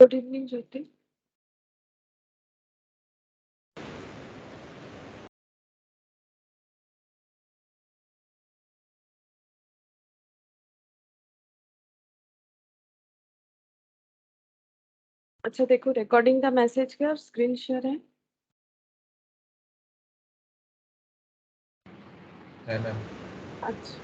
Good evening ज्योति। अच्छा देखो, recording का मैसेज क्या और स्क्रीन शेयर है। है मैम। अच्छा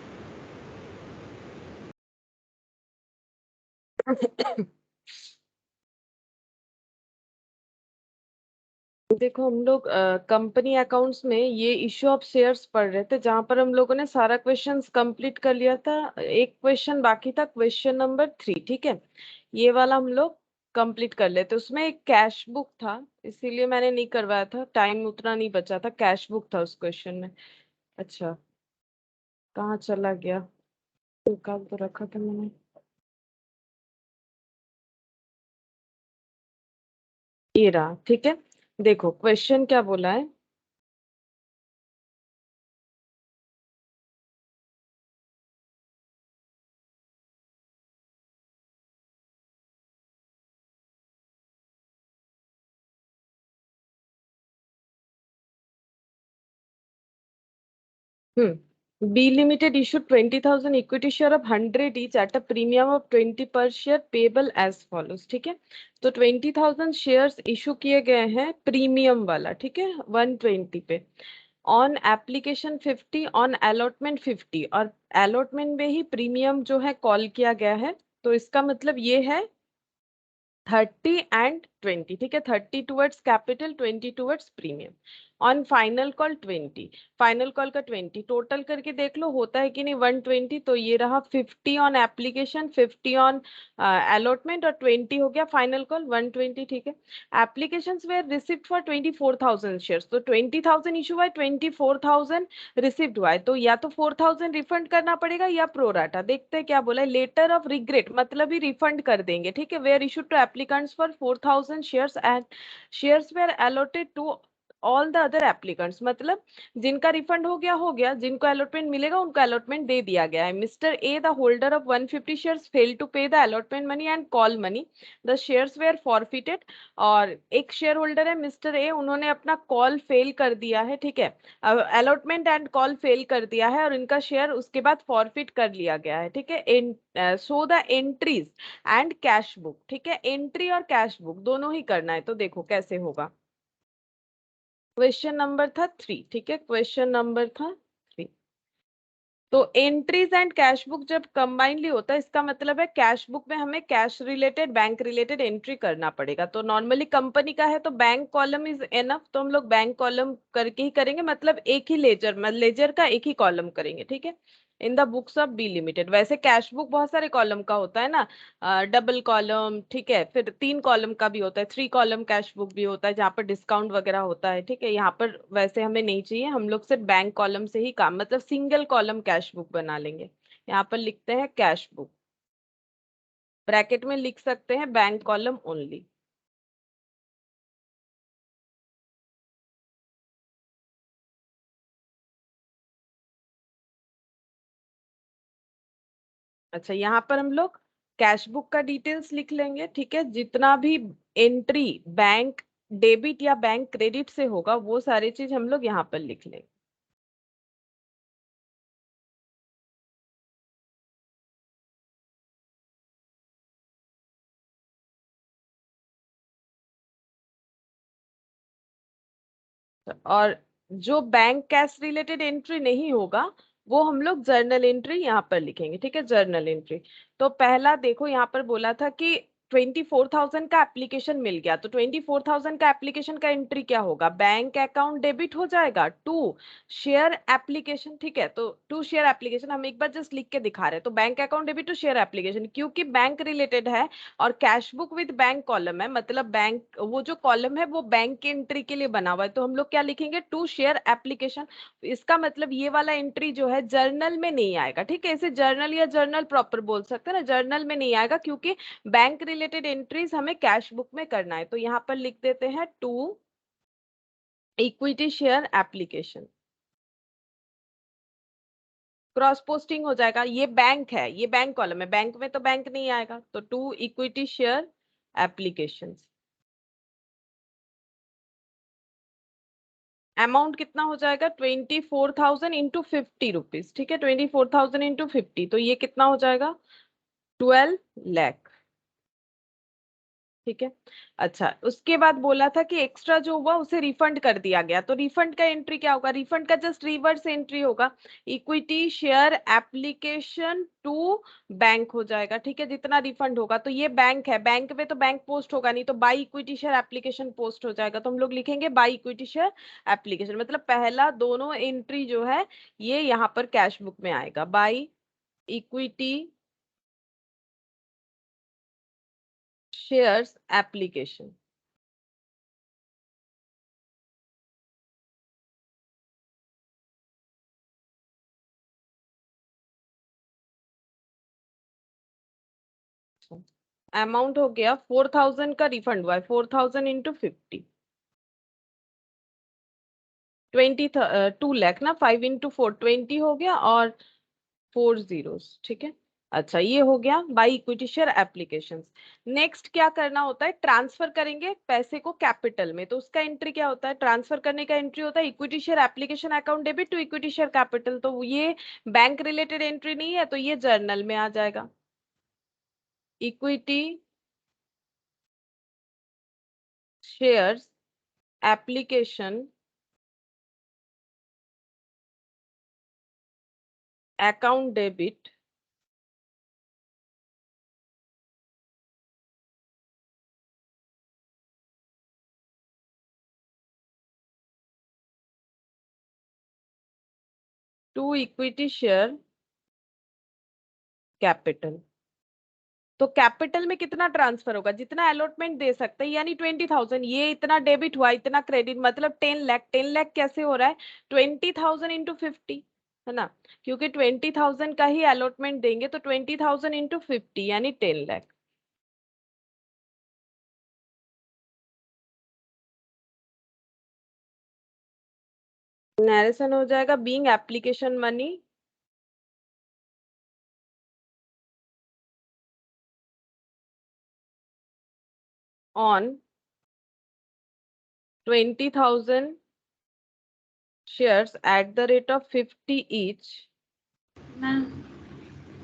देखो, हम लोग कंपनी अकाउंट्स में ये इश्यू ऑफ शेयर्स पढ़ रहे थे, जहां पर हम लोगों ने सारा क्वेश्चंस कंप्लीट कर लिया था। एक क्वेश्चन बाकी था, क्वेश्चन नंबर 3। ठीक है, ये वाला हम लोग कंप्लीट कर लेते। उसमें एक कैश बुक था, इसीलिए मैंने नहीं करवाया था, टाइम उतना नहीं बचा था। कैश बुक था उस क्वेश्चन में। अच्छा, कहाँ चला गया? निकाल तो रखा था मैंने। ये रहा। ठीक है, देखो क्वेश्चन क्या बोला है। B limited issued 20,000 equity share of 100 each at a premium of 20 per share payable as follows। ठीक है, तो 20,000 शेयर्स इशू किए गए हैं प्रीमियम वाला। ठीक है, 120 पे। ऑन एप्लीकेशन 50, ऑन अलॉटमेंट 50, और अलॉटमेंट में ही प्रीमियम जो है कॉल किया गया है। तो इसका मतलब ये है 30 एंड 20। ठीक है, 30 towards capital, 20 towards premium. On final call 20, final call का 20 टोटल करके देख लो होता है कि नहीं 120। तो ये रहा 50 ऑन एप्लीकेशन, 50 ऑन अलॉटमेंट, और 20 हो गया फाइनल कॉल 120। ठीक है, application were receipt for 24,000 shares, तो 20,000 इशू हुआ है, 24,000 रिसिप्ट हुआ है। तो या तो 4,000 रिफंड करना पड़ेगा या प्रोराटा। देखते हैं क्या बोला है। लेटर ऑफ रिग्रेट मतलब ही रिफंड कर देंगे। ठीक है, were issued to applicants for 4,000 shares and shares were allotted to all the other applicants, मतलब जिनका रिफंड हो गया, जिनको अलॉटमेंट मिलेगा उनको अलॉटमेंट दे दिया गया है। Mister A the holder of 150 shares fail to pay the allotment money and call money, the shares were forfeited. और एक शेयर होल्डर है मिस्टर ए, उन्होंने अपना कॉल फेल कर दिया है। ठीक है, अलॉटमेंट एंड कॉल फेल कर दिया है और इनका शेयर उसके बाद फॉरफिट कर लिया गया है। ठीक है, so the entries and cash book. ठीक है, एंट्री और कैश बुक दोनों ही करना है। तो देखो कैसे होगा। क्वेश्चन नंबर था 3। ठीक है, क्वेश्चन नंबर था 3। तो एंट्रीज एंड कैश बुक जब कंबाइनली होता है, इसका मतलब है कैश बुक में हमें cash related, bank related entry करना पड़ेगा। तो नॉर्मली कंपनी का है तो बैंक कॉलम इज एनफ, तो हम लोग बैंक कॉलम करके ही करेंगे, मतलब एक ही लेजर, मतलब लेजर का एक ही कॉलम करेंगे। ठीक है, in the books of B limited. वैसे कैश बुक बहुत सारे कॉलम का होता है ना, डबल कॉलम। ठीक है, फिर 3 कॉलम का भी होता है, 3 कॉलम कैश बुक भी होता है जहाँ पर डिस्काउंट वगैरह होता है। ठीक है, यहाँ पर वैसे हमें नहीं चाहिए, हम लोग सिर्फ बैंक कॉलम से ही काम, मतलब सिंगल कॉलम कैश बुक बना लेंगे। यहाँ पर लिखते हैं कैश बुक, ब्रैकेट में लिख सकते हैं बैंक कॉलम ओनली। अच्छा, यहाँ पर हम लोग कैश बुक का डिटेल्स लिख लेंगे। ठीक है, जितना भी एंट्री बैंक डेबिट या बैंक क्रेडिट से होगा वो सारी चीज हम लोग यहाँ पर लिख लेंगे। और जो बैंक कैश रिलेटेड एंट्री नहीं होगा वो हम लोग जर्नल एंट्री यहाँ पर लिखेंगे। ठीक है, जर्नल एंट्री। तो पहला देखो, यहाँ पर बोला था कि 24,000 का एप्लीकेशन मिल गया, तो 24,000 का एप्लीकेशन का एंट्री क्या होगा, बैंक अकाउंट डेबिट हो जाएगा टू शेयर एप्लीकेशन। ठीक है, तो टू शेयर एप्लीकेशन हम एक बार जस्ट लिख के दिखा रहे हैं। तो bank account debit to share application, क्योंकि बैंक रिलेटेड है और cash book with bank column है, मतलब बैंक, वो जो कॉलम है वो बैंक की एंट्री के लिए बना हुआ है। तो हम लोग क्या लिखेंगे, टू शेयर एप्लीकेशन। इसका मतलब ये वाला एंट्री जो है जर्नल में नहीं आएगा। ठीक है, इसे जर्नल या जर्नल प्रॉपर बोल सकते हैं ना, जर्नल में नहीं आएगा क्योंकि बैंक रिलेटेड एंट्रीज हमें कैश बुक में करना है। तो यहाँ पर लिख देते हैं to equity share application. Cross posting हो जाएगा, ये बैंक है, ये बैंक कॉलम है, बैंक में तो बैंक नहीं आएगा, तो to equity share application. Amount कितना हो जाएगा 24,000 इंटू 50 रुपीज, ठीक है, 24,000 इंटू 50, तो ये कितना हो जाएगा 12 लाख, ठीक है। अच्छा, उसके बाद बोला था कि एक्स्ट्रा जो हुआ उसे रिफंड कर दिया गया, तो रिफंड का एंट्री क्या होगा, रिफंड का जस्ट रिवर्स एंट्री होगा, equity share application to bank हो जाएगा, ठीक है। जितना रिफंड होगा, तो ये बैंक है, बैंक में तो बैंक पोस्ट होगा नहीं, तो by equity share application post हो जाएगा, तो हम लोग लिखेंगे बाई इक्विटी शेयर एप्लीकेशन, मतलब पहला दोनों एंट्री जो है ये यहाँ पर कैश बुक में आएगा, by equity shares application. Amount हो गया 4,000 का रिफंड हुआ है, 4,000 इंटू 50, 2 लाख ना, 5 इंटू 4 20 हो गया, और 4 जीरोस, ठीक है। अच्छा, ये हो गया by equity share applications. Next क्या करना होता है, ट्रांसफर करेंगे पैसे को कैपिटल में, तो उसका एंट्री क्या होता है, ट्रांसफर करने का एंट्री होता है equity share application account debit to equity share capital, तो ये बैंक रिलेटेड एंट्री नहीं है, तो ये जर्नल में आ जाएगा, equity shares application account debit to equity share capital. तो कैपिटल में कितना ट्रांसफर होगा, जितना अलॉटमेंट दे सकते हैं, यानी 20,000, ये इतना डेबिट हुआ, इतना क्रेडिट, मतलब 10 लाख। 10 लाख कैसे हो रहा है, 20,000 इंटू 50, है ना, क्योंकि 20,000 का ही अलॉटमेंट देंगे, तो 20,000 इंटू 50 यानी 10 लाख। नरेशन हो जाएगा being application money on 20,000 shares at the rate of 50 each. Ma'am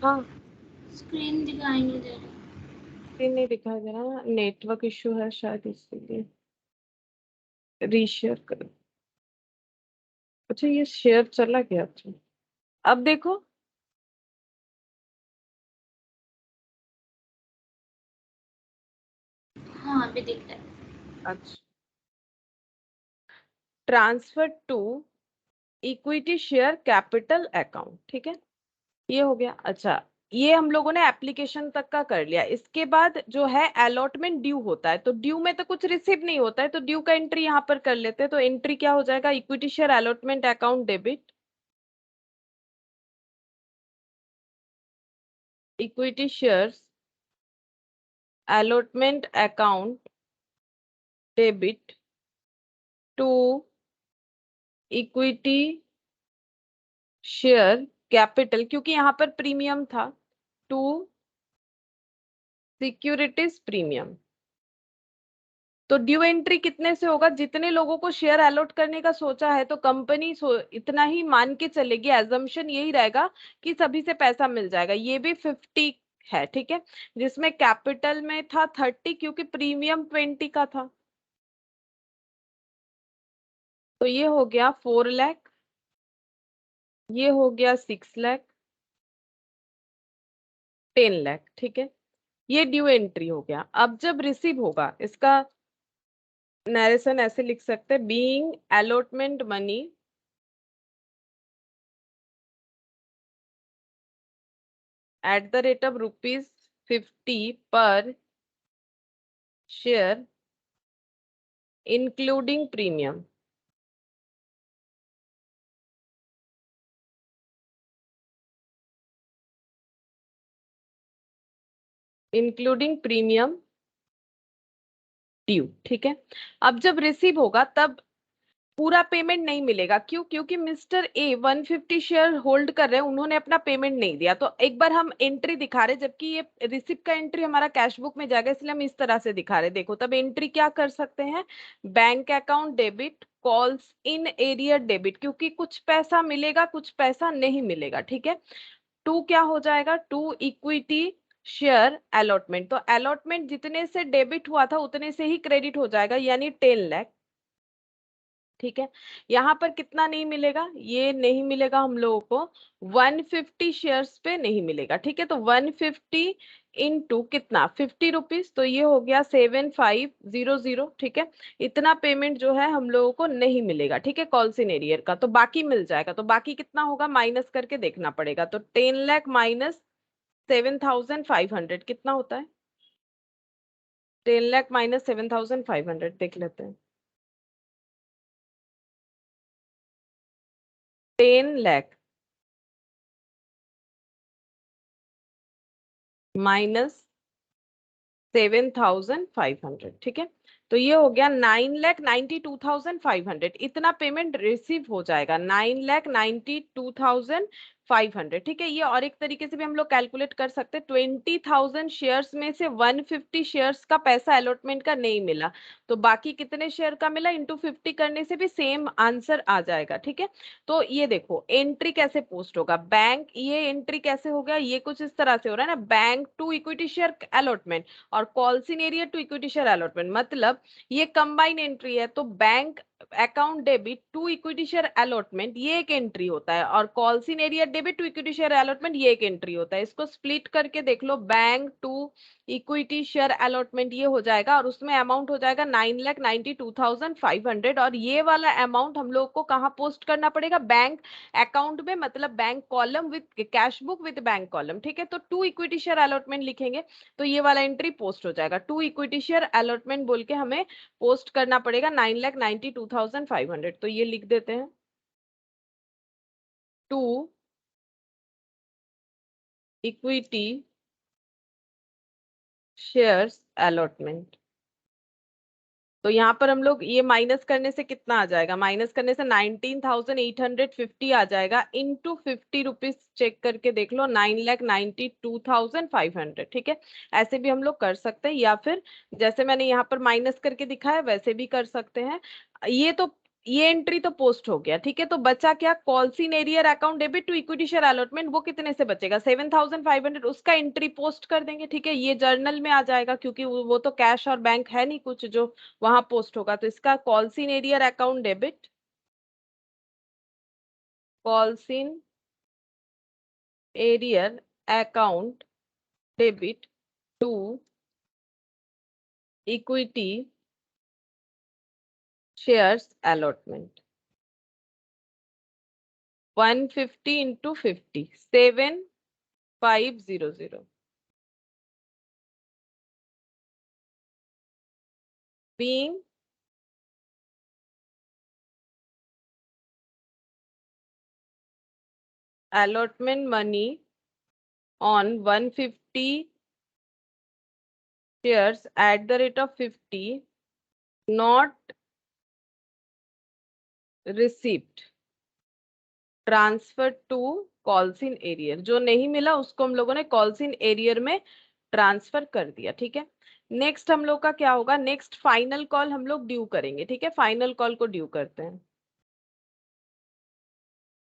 हाँ, स्क्रीन दिखाई नहीं दे रही। स्क्रीन नहीं दिखाई दे रहा, नेटवर्क इशू है शायद, इसलिए रीशेयर करो। अच्छा, ये शेयर चला गया था, अब देखो। हाँ अभी दिख रहा है। अच्छा, transfer to equity share capital account, ठीक है, ये हो गया। अच्छा, ये हम लोगों ने एप्लीकेशन तक का कर लिया, इसके बाद जो है अलॉटमेंट ड्यू होता है, तो ड्यू में तो कुछ रिसीव नहीं होता है, तो ड्यू का एंट्री यहाँ पर कर लेते हैं, तो एंट्री क्या हो जाएगा, equity share allotment account debit, equity shares allotment account debit to equity share capital, क्योंकि यहाँ पर प्रीमियम था, टू सिक्योरिटीज प्रीमियम। तो ड्यू एंट्री कितने से होगा, जितने लोगों को शेयर अलॉट करने का सोचा है, तो कंपनी इतना ही मान के चलेगी, एजम्पशन यही रहेगा कि सभी से पैसा मिल जाएगा, ये भी 50 है, ठीक है, जिसमें कैपिटल में था 30, क्योंकि प्रीमियम 20 का था, तो ये हो गया 4 लाख, ये हो गया 6 लाख, 10 लाख, ठीक है। ये ड्यू एंट्री हो गया। अब जब रिसीव होगा, इसका नरेशन ऐसे लिख सकते हैं, being allotment money at the rate of ₹50 पर share including premium, including premium due, ठीक है। अब जब रिसीव होगा, तब पूरा पेमेंट नहीं मिलेगा। क्यों? क्योंकि मिस्टर ए 150 शेयर होल्ड कर रहे हैं, उन्होंने अपना पेमेंट नहीं दिया। तो एक बार हम एंट्री दिखा रहे, जबकि ये रिसिप्ट का एंट्री हमारा कैश बुक में जाएगा, इसलिए हम इस तरह से दिखा रहे। देखो तब एंट्री क्या कर सकते हैं, bank account debit, calls in arrear debit, क्योंकि कुछ पैसा मिलेगा कुछ पैसा नहीं मिलेगा। ठीक है, टू क्या हो जाएगा, टू इक्विटी शेयर अलॉटमेंट। तो अलॉटमेंट जितने से डेबिट हुआ था उतने से ही क्रेडिट हो जाएगा, यानी 10 लाख। ठीक है, यहाँ पर कितना नहीं मिलेगा, ये नहीं मिलेगा हम लोगों को 150 शेयर्स पे नहीं मिलेगा। ठीक है, तो 150 इंटू कितना 50 रुपीज, तो ये हो गया 7500। ठीक है, इतना पेमेंट जो है हम लोगों को नहीं मिलेगा। ठीक है, कॉल्सिन एरियर का, तो बाकी मिल जाएगा। तो बाकी कितना होगा माइनस करके देखना पड़ेगा। तो 10 लाख माइनस 7500 कितना होता है, 10 लाख माइनस 7500 देख लेते हैं। 10 लाख माइनस 7500। ठीक है, तो ये हो गया 9,92,500। इतना पेमेंट रिसीव हो जाएगा, 9,92,500। ठीक है, ये और एक तरीके से भी हम लोग कैलकुलेट कर सकते हैं। 20,000 शेयर्स में से 150 शेयर्स का पैसा अलॉटमेंट का नहीं मिला, तो बाकी कितने शेयर का मिला, इंटू 50 करने से भी सेम आंसर आ जाएगा। ठीक है, तो ये देखो एंट्री कैसे पोस्ट होगा, बैंक, ये एंट्री कैसे हो गया, ये कुछ इस तरह से हो रहा है ना, bank to equity share allotment और calls in arrear to equity share allotment, मतलब ये कंबाइन एंट्री है। तो bank account debit to equity share allotment ये एक एंट्री होता है, और calls in arrear debit to equity share allotment ये एक एंट्री होता है। इसको स्प्लिट करके देख लो, bank to equity share allotment ये हो जाएगा, और उसमें अमाउंट हो जाएगा 9,92,500। और ये वाला अमाउंट हम लोग को कहाँ पोस्ट करना पड़ेगा, बैंक अकाउंट में, मतलब bank column with cash book with bank column. ठीक है, तो टू इक्विटी शेयर अलॉटमेंट लिखेंगे तो ये वाला एंट्री पोस्ट हो जाएगा। टू इक्विटी शेयर अलॉटमेंट बोल के हमें पोस्ट करना पड़ेगा 9,92,500। तो ये लिख देते हैं, टू इक्विटी शेयर्स अलॉटमेंट। तो यहाँ पर हम लोग ये माइनस करने से कितना आ जाएगा, माइनस करने से 19,850 आ जाएगा, इंटू 50 रुपीज चेक करके देख लो, 9,92,500। ठीक है, ऐसे भी हम लोग कर सकते हैं, या फिर जैसे मैंने यहाँ पर माइनस करके दिखाया वैसे भी कर सकते हैं। ये एंट्री तो पोस्ट हो गया। ठीक है, तो बचा क्या, calls in arrear account debit to equity share allotment, वो कितने से बचेगा 7,500, उसका एंट्री पोस्ट कर देंगे। ठीक है, ये जर्नल में आ जाएगा, क्योंकि वो तो कैश और बैंक है नहीं कुछ जो वहां पोस्ट होगा। तो इसका calls in arrear account debit, calls in arrear account debit to equity shares allotment, 150 into 50, 7,500, being allotment money on 150 shares at the rate of 50 not received transfer to calls in arrear. जो नहीं मिला उसको हम लोगों ने कॉल्सिन एरियर में ट्रांसफर कर दिया। ठीक है, नेक्स्ट हम लोग का क्या होगा, नेक्स्ट फाइनल कॉल हम लोग ड्यू करेंगे। ठीक है, फाइनल कॉल को ड्यू करते हैं।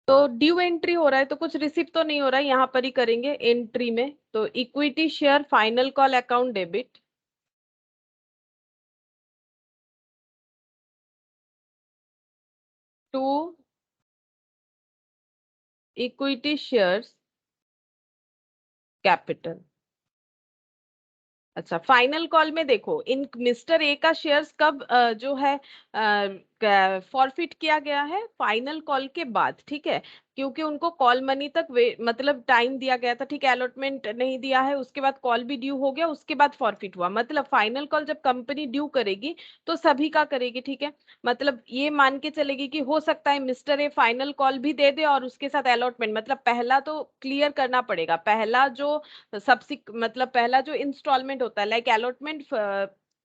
तो ड्यू एंट्री हो रहा है तो कुछ रिसिप्ट तो नहीं हो रहा है, यहाँ पर ही करेंगे एंट्री में। तो equity share final call account debit to equity shares capital. अच्छा, फाइनल कॉल में देखो, इन मिस्टर ए का शेयर्स कब जो है फॉरफिट किया गया है, फाइनल कॉल के बाद। ठीक है, क्योंकि उनको कॉल मनी तक मतलब टाइम दिया गया था। ठीक है, अलॉटमेंट नहीं दिया है, उसके बाद कॉल भी ड्यू हो गया, उसके बाद फॉरफिट हुआ। मतलब फाइनल कॉल जब कंपनी ड्यू करेगी तो सभी का करेगी। ठीक है, मतलब ये मान के चलेगी कि हो सकता है मिस्टर ए फाइनल कॉल भी दे दे और उसके साथ अलॉटमेंट, मतलब पहला तो क्लियर करना पड़ेगा, पहला जो मतलब पहला जो इंस्टॉलमेंट होता है, लाइक अलॉटमेंट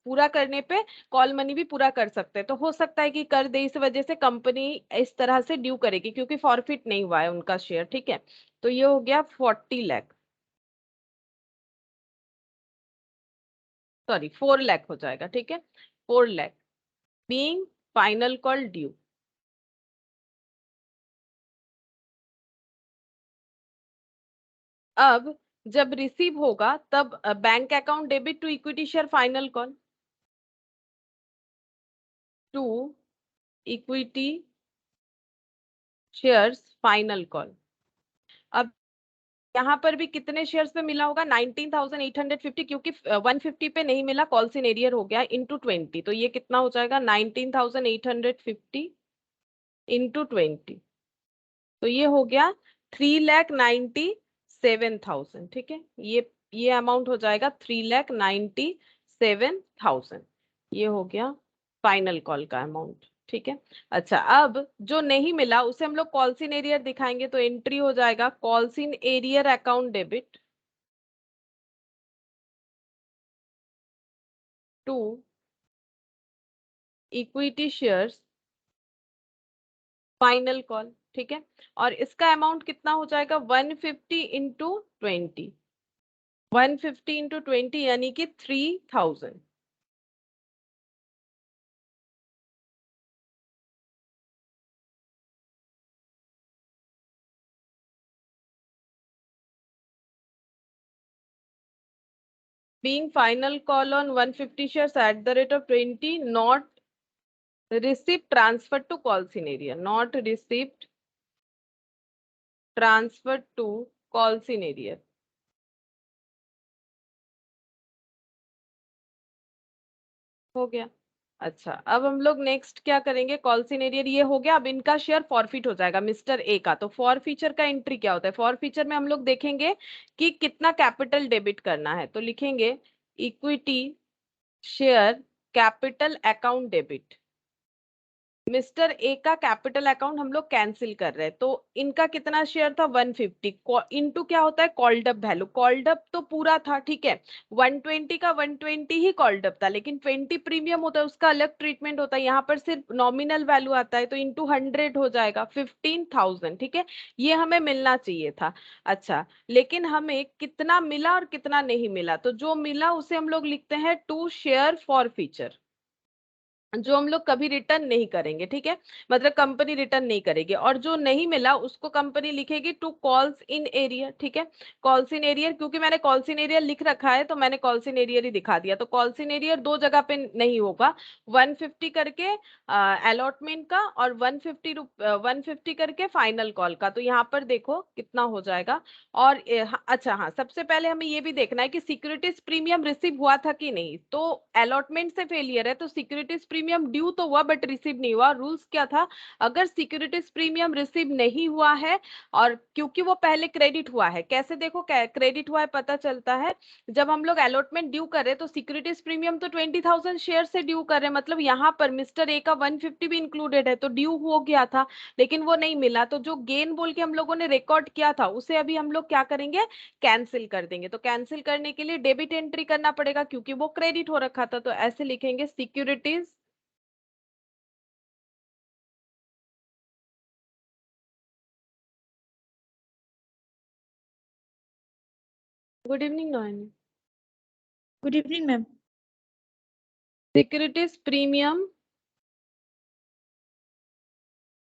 पूरा करने पे कॉल मनी भी पूरा कर सकते हैं। तो हो सकता है कि कर दे, इस वजह से कंपनी इस तरह से ड्यू करेगी क्योंकि फॉरफिट नहीं हुआ है उनका शेयर, ठीक है। तो ये हो गया 40 लाख, सॉरी 4 लाख हो जाएगा, ठीक है। 4 lakh being final call due. अब जब रिसीव होगा तब bank account debit to equity share final call, to equity shares final call. अब यहाँ पर भी कितने शेयर्स पे मिला होगा, 19,850, क्योंकि 150 पे नहीं मिला, कॉल्स इन एरियर हो गया इंटू 20, तो ये कितना हो जाएगा 19,850 इंटू 20, तो ये हो गया 3,97,000, ठीक है। ये अमाउंट हो जाएगा 3,97,000, ये हो गया फाइनल कॉल का अमाउंट, ठीक है। अच्छा, अब जो नहीं मिला उसे हम लोग कॉल्स इन एरियर दिखाएंगे, तो एंट्री हो जाएगा calls in arrear account debit to equity shares final call, ठीक है। और इसका अमाउंट कितना हो जाएगा 150 इंटू 20, 150 इंटू 20 यानी कि 3,000। Being final call on 150 shares at the rate of 20, not received transferred to call scenario, not received transferred to call scenario, हो गया। अच्छा, अब हम लोग नेक्स्ट क्या करेंगे, कॉल सिनेरियर ये हो गया। अब इनका शेयर फॉरफिट हो जाएगा मिस्टर ए का। तो फॉर फीचर का एंट्री क्या होता है, फॉर फीचर में हम लोग देखेंगे कि कितना कैपिटल डेबिट करना है, तो लिखेंगे equity share capital account debit. Mister A का कैपिटल अकाउंट हम लोग कैंसिल कर रहे हैं, तो इनका कितना शेयर था 150, इनटू क्या होता है called up value, called up तो पूरा था, ठीक है। 120 का 120 ही कॉल्ड अप था, लेकिन 20 प्रीमियम होता है उसका अलग ट्रीटमेंट होता है, यहाँ पर सिर्फ नॉमिनल वैल्यू आता है, तो इंटू 100 हो जाएगा 15,000, ठीक है। ये हमें मिलना चाहिए था। अच्छा, लेकिन हमें कितना मिला और कितना नहीं मिला, तो जो मिला उसे हम लोग लिखते हैं टू शेयर फॉर फीचर, जो हम लोग कभी रिटर्न नहीं करेंगे, ठीक है। मतलब कंपनी रिटर्न नहीं करेगी। और जो नहीं मिला उसको कंपनी लिखेगी टू कॉल्स इन एरियर, ठीक है। कॉल्स इन एरियर, क्योंकि मैंने कॉल्स इन एरियर लिख रखा है तो मैंने कॉल्स इन एरियर ही दिखा दिया। तो कॉल्स इन एरियर दो जगह पे नहीं होगा, 150 करके अलॉटमेंट का और 150 करके फाइनल कॉल का। तो यहाँ पर देखो कितना हो जाएगा। और अच्छा हाँ, सबसे पहले हमें ये भी देखना है कि सिक्योरिटीज प्रीमियम रिसीव हुआ था कि नहीं। तो अलॉटमेंट से फेलियर है, तो सिक्योरिटीज प्रीमियम ड्यू तो हुआ बट रिसीव नहीं हुआ। रूल्स क्या था, अगर सिक्योरिटीज प्रीमियम रिसीव नहीं हुआ है और क्योंकि वो पहले क्रेडिट हुआ है, कैसे देखो क्रेडिट हुआ है पता चलता है, जब हम लोग अलॉटमेंट ड्यू कर रहे हैं तो सिक्योरिटीज प्रीमियम तो 20,000 शेयर से ड्यू कर रहे हैं, मतलब यहाँ पर मिस्टर ए का 150 भी इंक्लूडेड है, तो ड्यू हो गया था लेकिन वो नहीं मिला। तो जो गेन बोल के हम लोगों ने रिकॉर्ड किया था उसे अभी हम लोग क्या करेंगे, कैंसिल कर देंगे। तो कैंसिल करने के लिए डेबिट एंट्री करना पड़ेगा क्योंकि वो क्रेडिट हो रखा था, तो ऐसे लिखेंगे सिक्योरिटीज गुड इवनिंग नॉयनी, good evening ma'am. Securities premium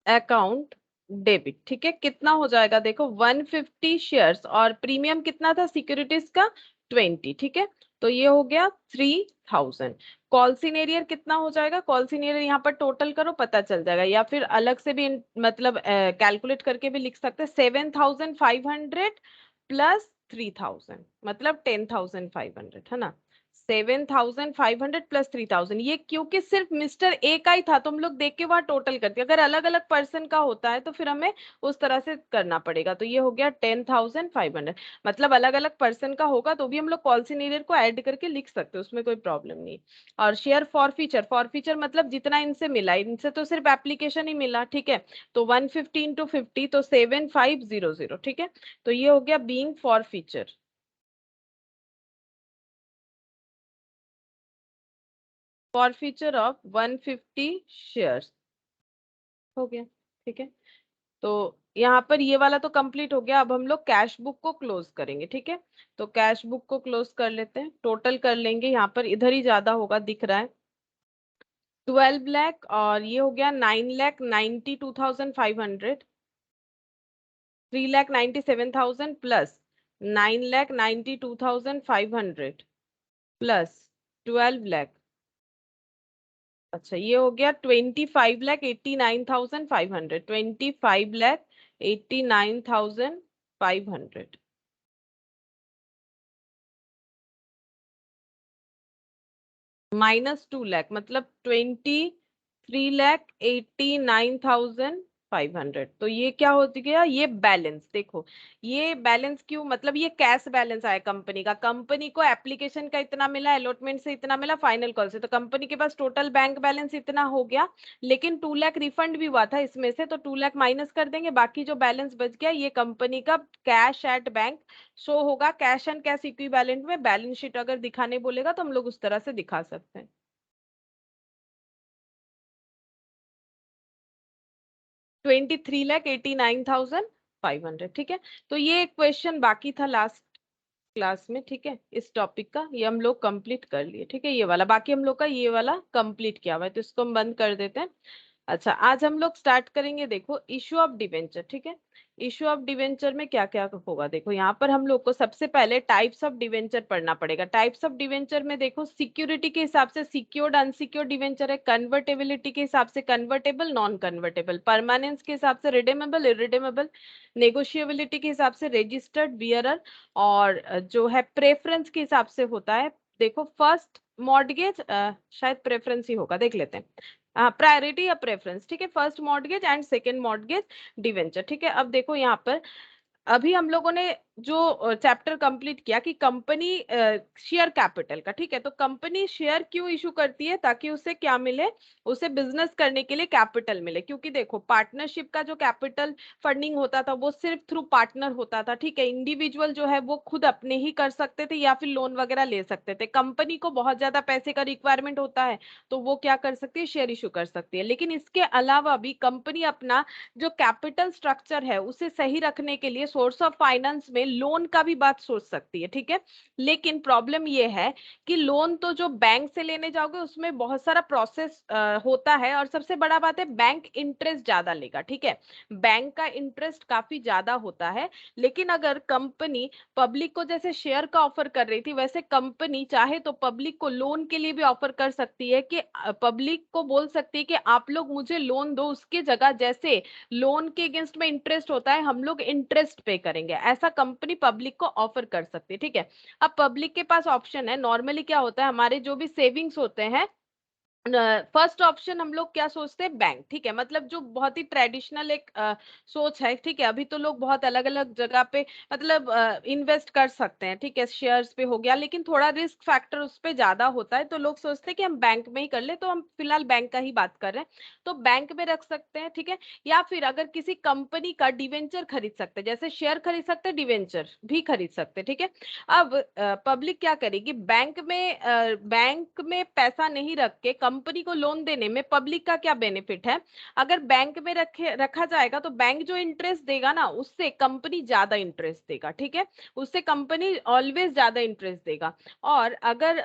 account debit, ठीक है। कितना हो जाएगा देखो 150 शेयर्स और प्रीमियम कितना था सिक्योरिटीज का 20, ठीक है। तो ये हो गया 3,000। कॉल्सिन एरियर कितना हो जाएगा, कॉल्सिन एरियर यहाँ पर टोटल करो पता चल जाएगा, या फिर अलग से भी मतलब कैलकुलेट करके भी लिख सकते हैं। 7,500 प्लस 3,000 मतलब 10,500 है ना। 7,500 प्लस 3,000, ये क्योंकि सिर्फ मिस्टर ए का ही था तो हम लोग देख के वहां टोटल करते हैं। अगर अलग अलग पर्सन का होता है तो फिर हमें उस तरह से करना पड़ेगा। तो ये हो गया 10,500, मतलब अलग अलग पर्सन का होगा तो भी हम लोग कॉल सिनेरियर को ऐड करके लिख सकते हैं, उसमें कोई प्रॉब्लम नहीं। और शेयर फॉर फीचर मतलब जितना इनसे मिला, इनसे तो सिर्फ एप्लीकेशन ही मिला, ठीक है। तो 150 इंटू 50 तो 7,500, ठीक है। तो ये हो गया being for feature. Forfeiture of 150 shares हो गया। ठीक है, तो यहाँ पर ये वाला तो कंप्लीट हो गया। अब हम लोग कैश बुक को क्लोज करेंगे। ठीक है, तो कैश बुक को क्लोज कर लेते हैं, टोटल कर लेंगे। यहाँ पर इधर ही ज्यादा होगा दिख रहा है, 12 लाख और ये हो गया 9,92,500, 3,97,000 प्लस 9,92,500 प्लस 12 लाख। अच्छा, ये हो गया 25,89,500, 25,89,500 -2 लाख, मतलब 23,89,500। तो ये क्या हो गया, ये बैलेंस देखो। ये बैलेंस क्यों, मतलब ये कैश बैलेंस आया कंपनी का। कंपनी को एप्लीकेशन का इतना मिला, अलॉटमेंट से इतना मिला, फाइनल कॉल से, तो कंपनी के पास टोटल बैंक बैलेंस इतना हो गया। लेकिन 2 लाख रिफंड भी हुआ था इसमें से, तो 2 लाख माइनस कर देंगे, बाकी जो बैलेंस बच गया ये कंपनी का कैश एट बैंक शो होगा। कैश एंड कैश इक्विवेलेंट में बैलेंस शीट अगर दिखाने बोलेगा तो हम लोग उस तरह से दिखा सकते हैं। 23,89,500। ठीक है, तो ये एक क्वेश्चन बाकी था लास्ट क्लास में। ठीक है, इस टॉपिक का ये हम लोग कंप्लीट कर लिए। ठीक है, ये वाला बाकी हम लोग का ये वाला कंप्लीट किया हुआ है, तो इसको हम बंद कर देते हैं। अच्छा, आज हम लोग स्टार्ट करेंगे, देखो इशू ऑफ डिवेंचर। ठीक है, इशू ऑफ डिवेंचर में क्या क्या होगा, देखो यहाँ पर हम लोग को सबसे पहले टाइप्स ऑफ डिवेंचर पढ़ना पड़ेगा। टाइप्स ऑफ डिवेंचर में देखो, सिक्योरिटी के हिसाब से सिक्योर्ड अनसिक्योर्ड डिवेंचर है, कन्वर्टेबिलिटी के हिसाब से कन्वर्टेबल नॉन कन्वर्टेबल, परमानेंस के हिसाब से रिडेमेबल इरिडेमेबल, नेगोशिएबिलिटी के हिसाब से रजिस्टर्ड बियरर, और जो है प्रेफरेंस के हिसाब से होता है। देखो फर्स्ट मॉर्गेज, शायद प्रेफरेंस ही होगा, देख लेते हैं, प्रायोरिटी या प्रेफरेंस। ठीक है, first mortgage and second mortgage debenture. ठीक है, अब देखो यहाँ पर अभी हम लोगों ने जो चैप्टर कंप्लीट किया कि कंपनी शेयर कैपिटल का। ठीक है, तो कंपनी शेयर क्यों इशू करती है, ताकि उसे क्या मिले, उसे बिजनेस करने के लिए कैपिटल मिले। क्योंकि देखो पार्टनरशिप का जो कैपिटल फंडिंग होता था वो सिर्फ थ्रू पार्टनर होता था। ठीक है, इंडिविजुअल जो है वो खुद अपने ही कर सकते थे या फिर लोन वगैरह ले सकते थे। कंपनी को बहुत ज्यादा पैसे का रिक्वायरमेंट होता है तो वो क्या कर सकती है, शेयर इशू कर सकती है। लेकिन इसके अलावा भी कंपनी अपना जो कैपिटल स्ट्रक्चर है उसे सही रखने के लिए सोर्स ऑफ फाइनेंस में लोन का भी बात सोच सकती है। ठीक है, लेकिन प्रॉब्लम ये है कि लोन तो जो बैंक से लेने जाओगे उसमें बहुत सारा प्रोसेस होता है, और सबसे बड़ा बात है बैंक इंटरेस्ट ज्यादा लेगा। ठीक है, बैंक का इंटरेस्ट काफी ज्यादा होता है। लेकिन अगर कंपनी पब्लिक को जैसे शेयर का ऑफर कर रही थी, वैसे कंपनी चाहे तो पब्लिक को लोन के लिए भी ऑफर कर सकती है, कि पब्लिक को बोल सकती है कि आप लोग मुझे लोन दो, उसकी जगह जैसे लोन के अगेंस्ट में इंटरेस्ट होता है हम लोग इंटरेस्ट पे करेंगे, ऐसा कंपनी पब्लिक को ऑफर कर सकती है। ठीक है, अब पब्लिक के पास ऑप्शन है। नॉर्मली क्या होता है, हमारे जो भी सेविंग्स होते हैं, फर्स्ट ऑप्शन हम लोग क्या सोचते हैं, बैंक। ठीक है, मतलब जो बहुत ही ट्रेडिशनल एक सोच है। ठीक है, अभी तो लोग बहुत अलग अलग जगह पे मतलब इन्वेस्ट कर सकते हैं। ठीक है, शेयर्स पे हो गया, लेकिन थोड़ा रिस्क फैक्टर उस पे ज्यादा होता है, तो लोग सोचते हैं कि हम बैंक में ही कर ले, तो हम फिलहाल बैंक का ही बात कर रहे हैं, तो बैंक में रख सकते हैं। ठीक है, या फिर अगर किसी कंपनी का डिवेंचर खरीद सकते हैं, जैसे शेयर खरीद सकते हैं, डिवेंचर भी खरीद सकते हैं। ठीक है, अब पब्लिक क्या करेगी, बैंक में पैसा नहीं रख के कंपनी को लोन देने में पब्लिक का क्या बेनिफिट है। अगर बैंक में रखा जाएगा तो बैंक जो इंटरेस्ट देगा ना, उससे कंपनी ज्यादा इंटरेस्ट देगा। ठीक है, उससे कंपनी ऑलवेज ज्यादा इंटरेस्ट देगा। और अगर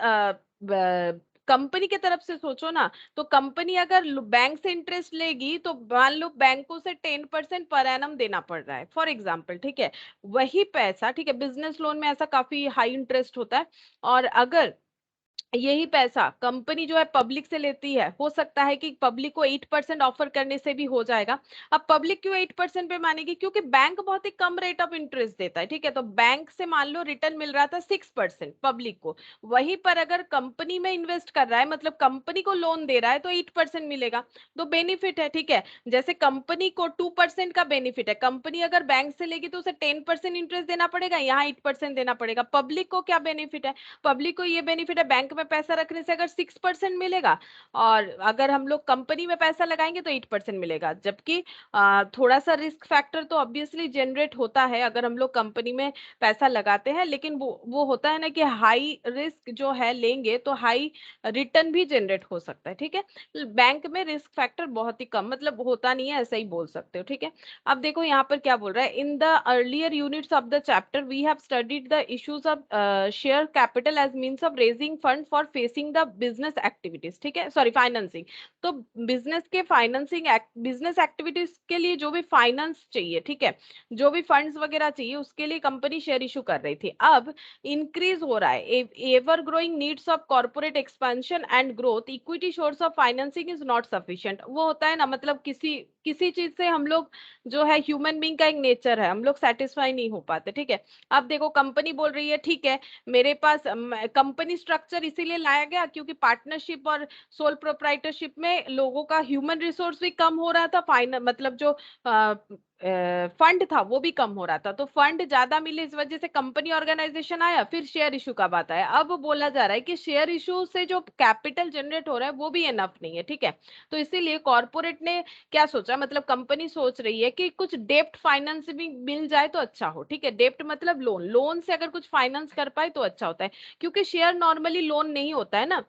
कंपनी के तरफ से सोचो ना, तो कंपनी अगर बैंक से इंटरेस्ट लेगी तो मान लो बैंक को उसे 10% पर एनम देना पड़ रहा है फॉर एग्जाम्पल। ठीक है, वही पैसा, ठीक है, बिजनेस लोन में ऐसा काफी हाई इंटरेस्ट होता है, और अगर यही पैसा कंपनी जो है पब्लिक से लेती है, हो सकता है कि पब्लिक को 8% ऑफर करने से भी हो जाएगा। अब पब्लिक क्यों 8% पे मानेगी, क्योंकि बैंक बहुत ही कम रेट ऑफ इंटरेस्ट देता है। ठीक है, तो बैंक से मान लो रिटर्न मिल रहा था 6% पब्लिक को, वहीं पर अगर कंपनी में इन्वेस्ट कर रहा है, मतलब कंपनी को लोन दे रहा है, तो 8% मिलेगा, तो बेनिफिट है। ठीक है, जैसे कंपनी को 2% का बेनिफिट है, कंपनी अगर बैंक से लेगी तो उसे 10% इंटरेस्ट देना पड़ेगा, यहाँ 8% देना पड़ेगा। पब्लिक को क्या बेनिफिट है, पब्लिक को ये बेनिफिट है, बैंक में पैसा रखने से अगर 6% मिलेगा, और अगर हम लोग कंपनी में पैसा लगाएंगे तो 8% मिलेगा। जबकि थोड़ा सा रिस्क फैक्टर तो ऑब्वियसली जनरेट होता है अगर हम लोग कंपनी में पैसा लगाते हैं, लेकिन वो होता है ना कि हाई रिस्क जो है लेंगे तो हाई रिटर्न भी जनरेट हो सकता है। ठीक है, बैंक में रिस्क फैक्टर बहुत ही कम, मतलब होता नहीं है, ऐसा ही बोल सकते हो। ठीक है, अब देखो यहाँ पर क्या बोल रहा है, in the earlier units of the chapter we have studied the issues of share capital as means of raising fund for facing the business activities. ठीक है, सॉरी फाइनेंसिंग। तो बिजनेस के फाइनेंसिंग बिजनेस एक्टिविटीज के लिए जो भी finance चाहिए, ठीक है, जो भी फंड्स वगैरह चाहिए उसके लिए कंपनी शेयर इशू कर रही थी। अब इंक्रीज हो रहा है ever growing needs of corporate expansion and growth, equity source of financing is not sufficient. वो होता है ना, मतलब किसी किसी चीज से हम लोग जो है, ह्यूमन बीइंग का एक नेचर है, हम लोग सेटिस्फाई नहीं हो पाते। ठीक है, अब देखो कंपनी बोल रही है ठीक है मेरे पास कंपनी स्ट्रक्चर इसीलिए लाया गया क्योंकि पार्टनरशिप और सोल प्रोप्राइटरशिप में लोगों का ह्यूमन रिसोर्स भी कम हो रहा था, मतलब जो फंड था वो भी कम हो रहा था, तो फंड ज्यादा मिले इस वजह से कंपनी ऑर्गेनाइजेशन आया, फिर शेयर इशू का बात आया। अब बोला जा रहा है कि शेयर इशू से जो कैपिटल जनरेट हो रहा है वो भी एनफ नहीं है। ठीक है, तो इसीलिए कॉर्पोरेट ने क्या सोचा, मतलब कंपनी सोच रही है कि कुछ डेप्ट फाइनेंस भी मिल जाए तो अच्छा हो। ठीक है, डेप्ट मतलब लोन, लोन से अगर कुछ फाइनेंस कर पाए तो अच्छा होता है, क्योंकि शेयर नॉर्मली लोन नहीं होता है ना।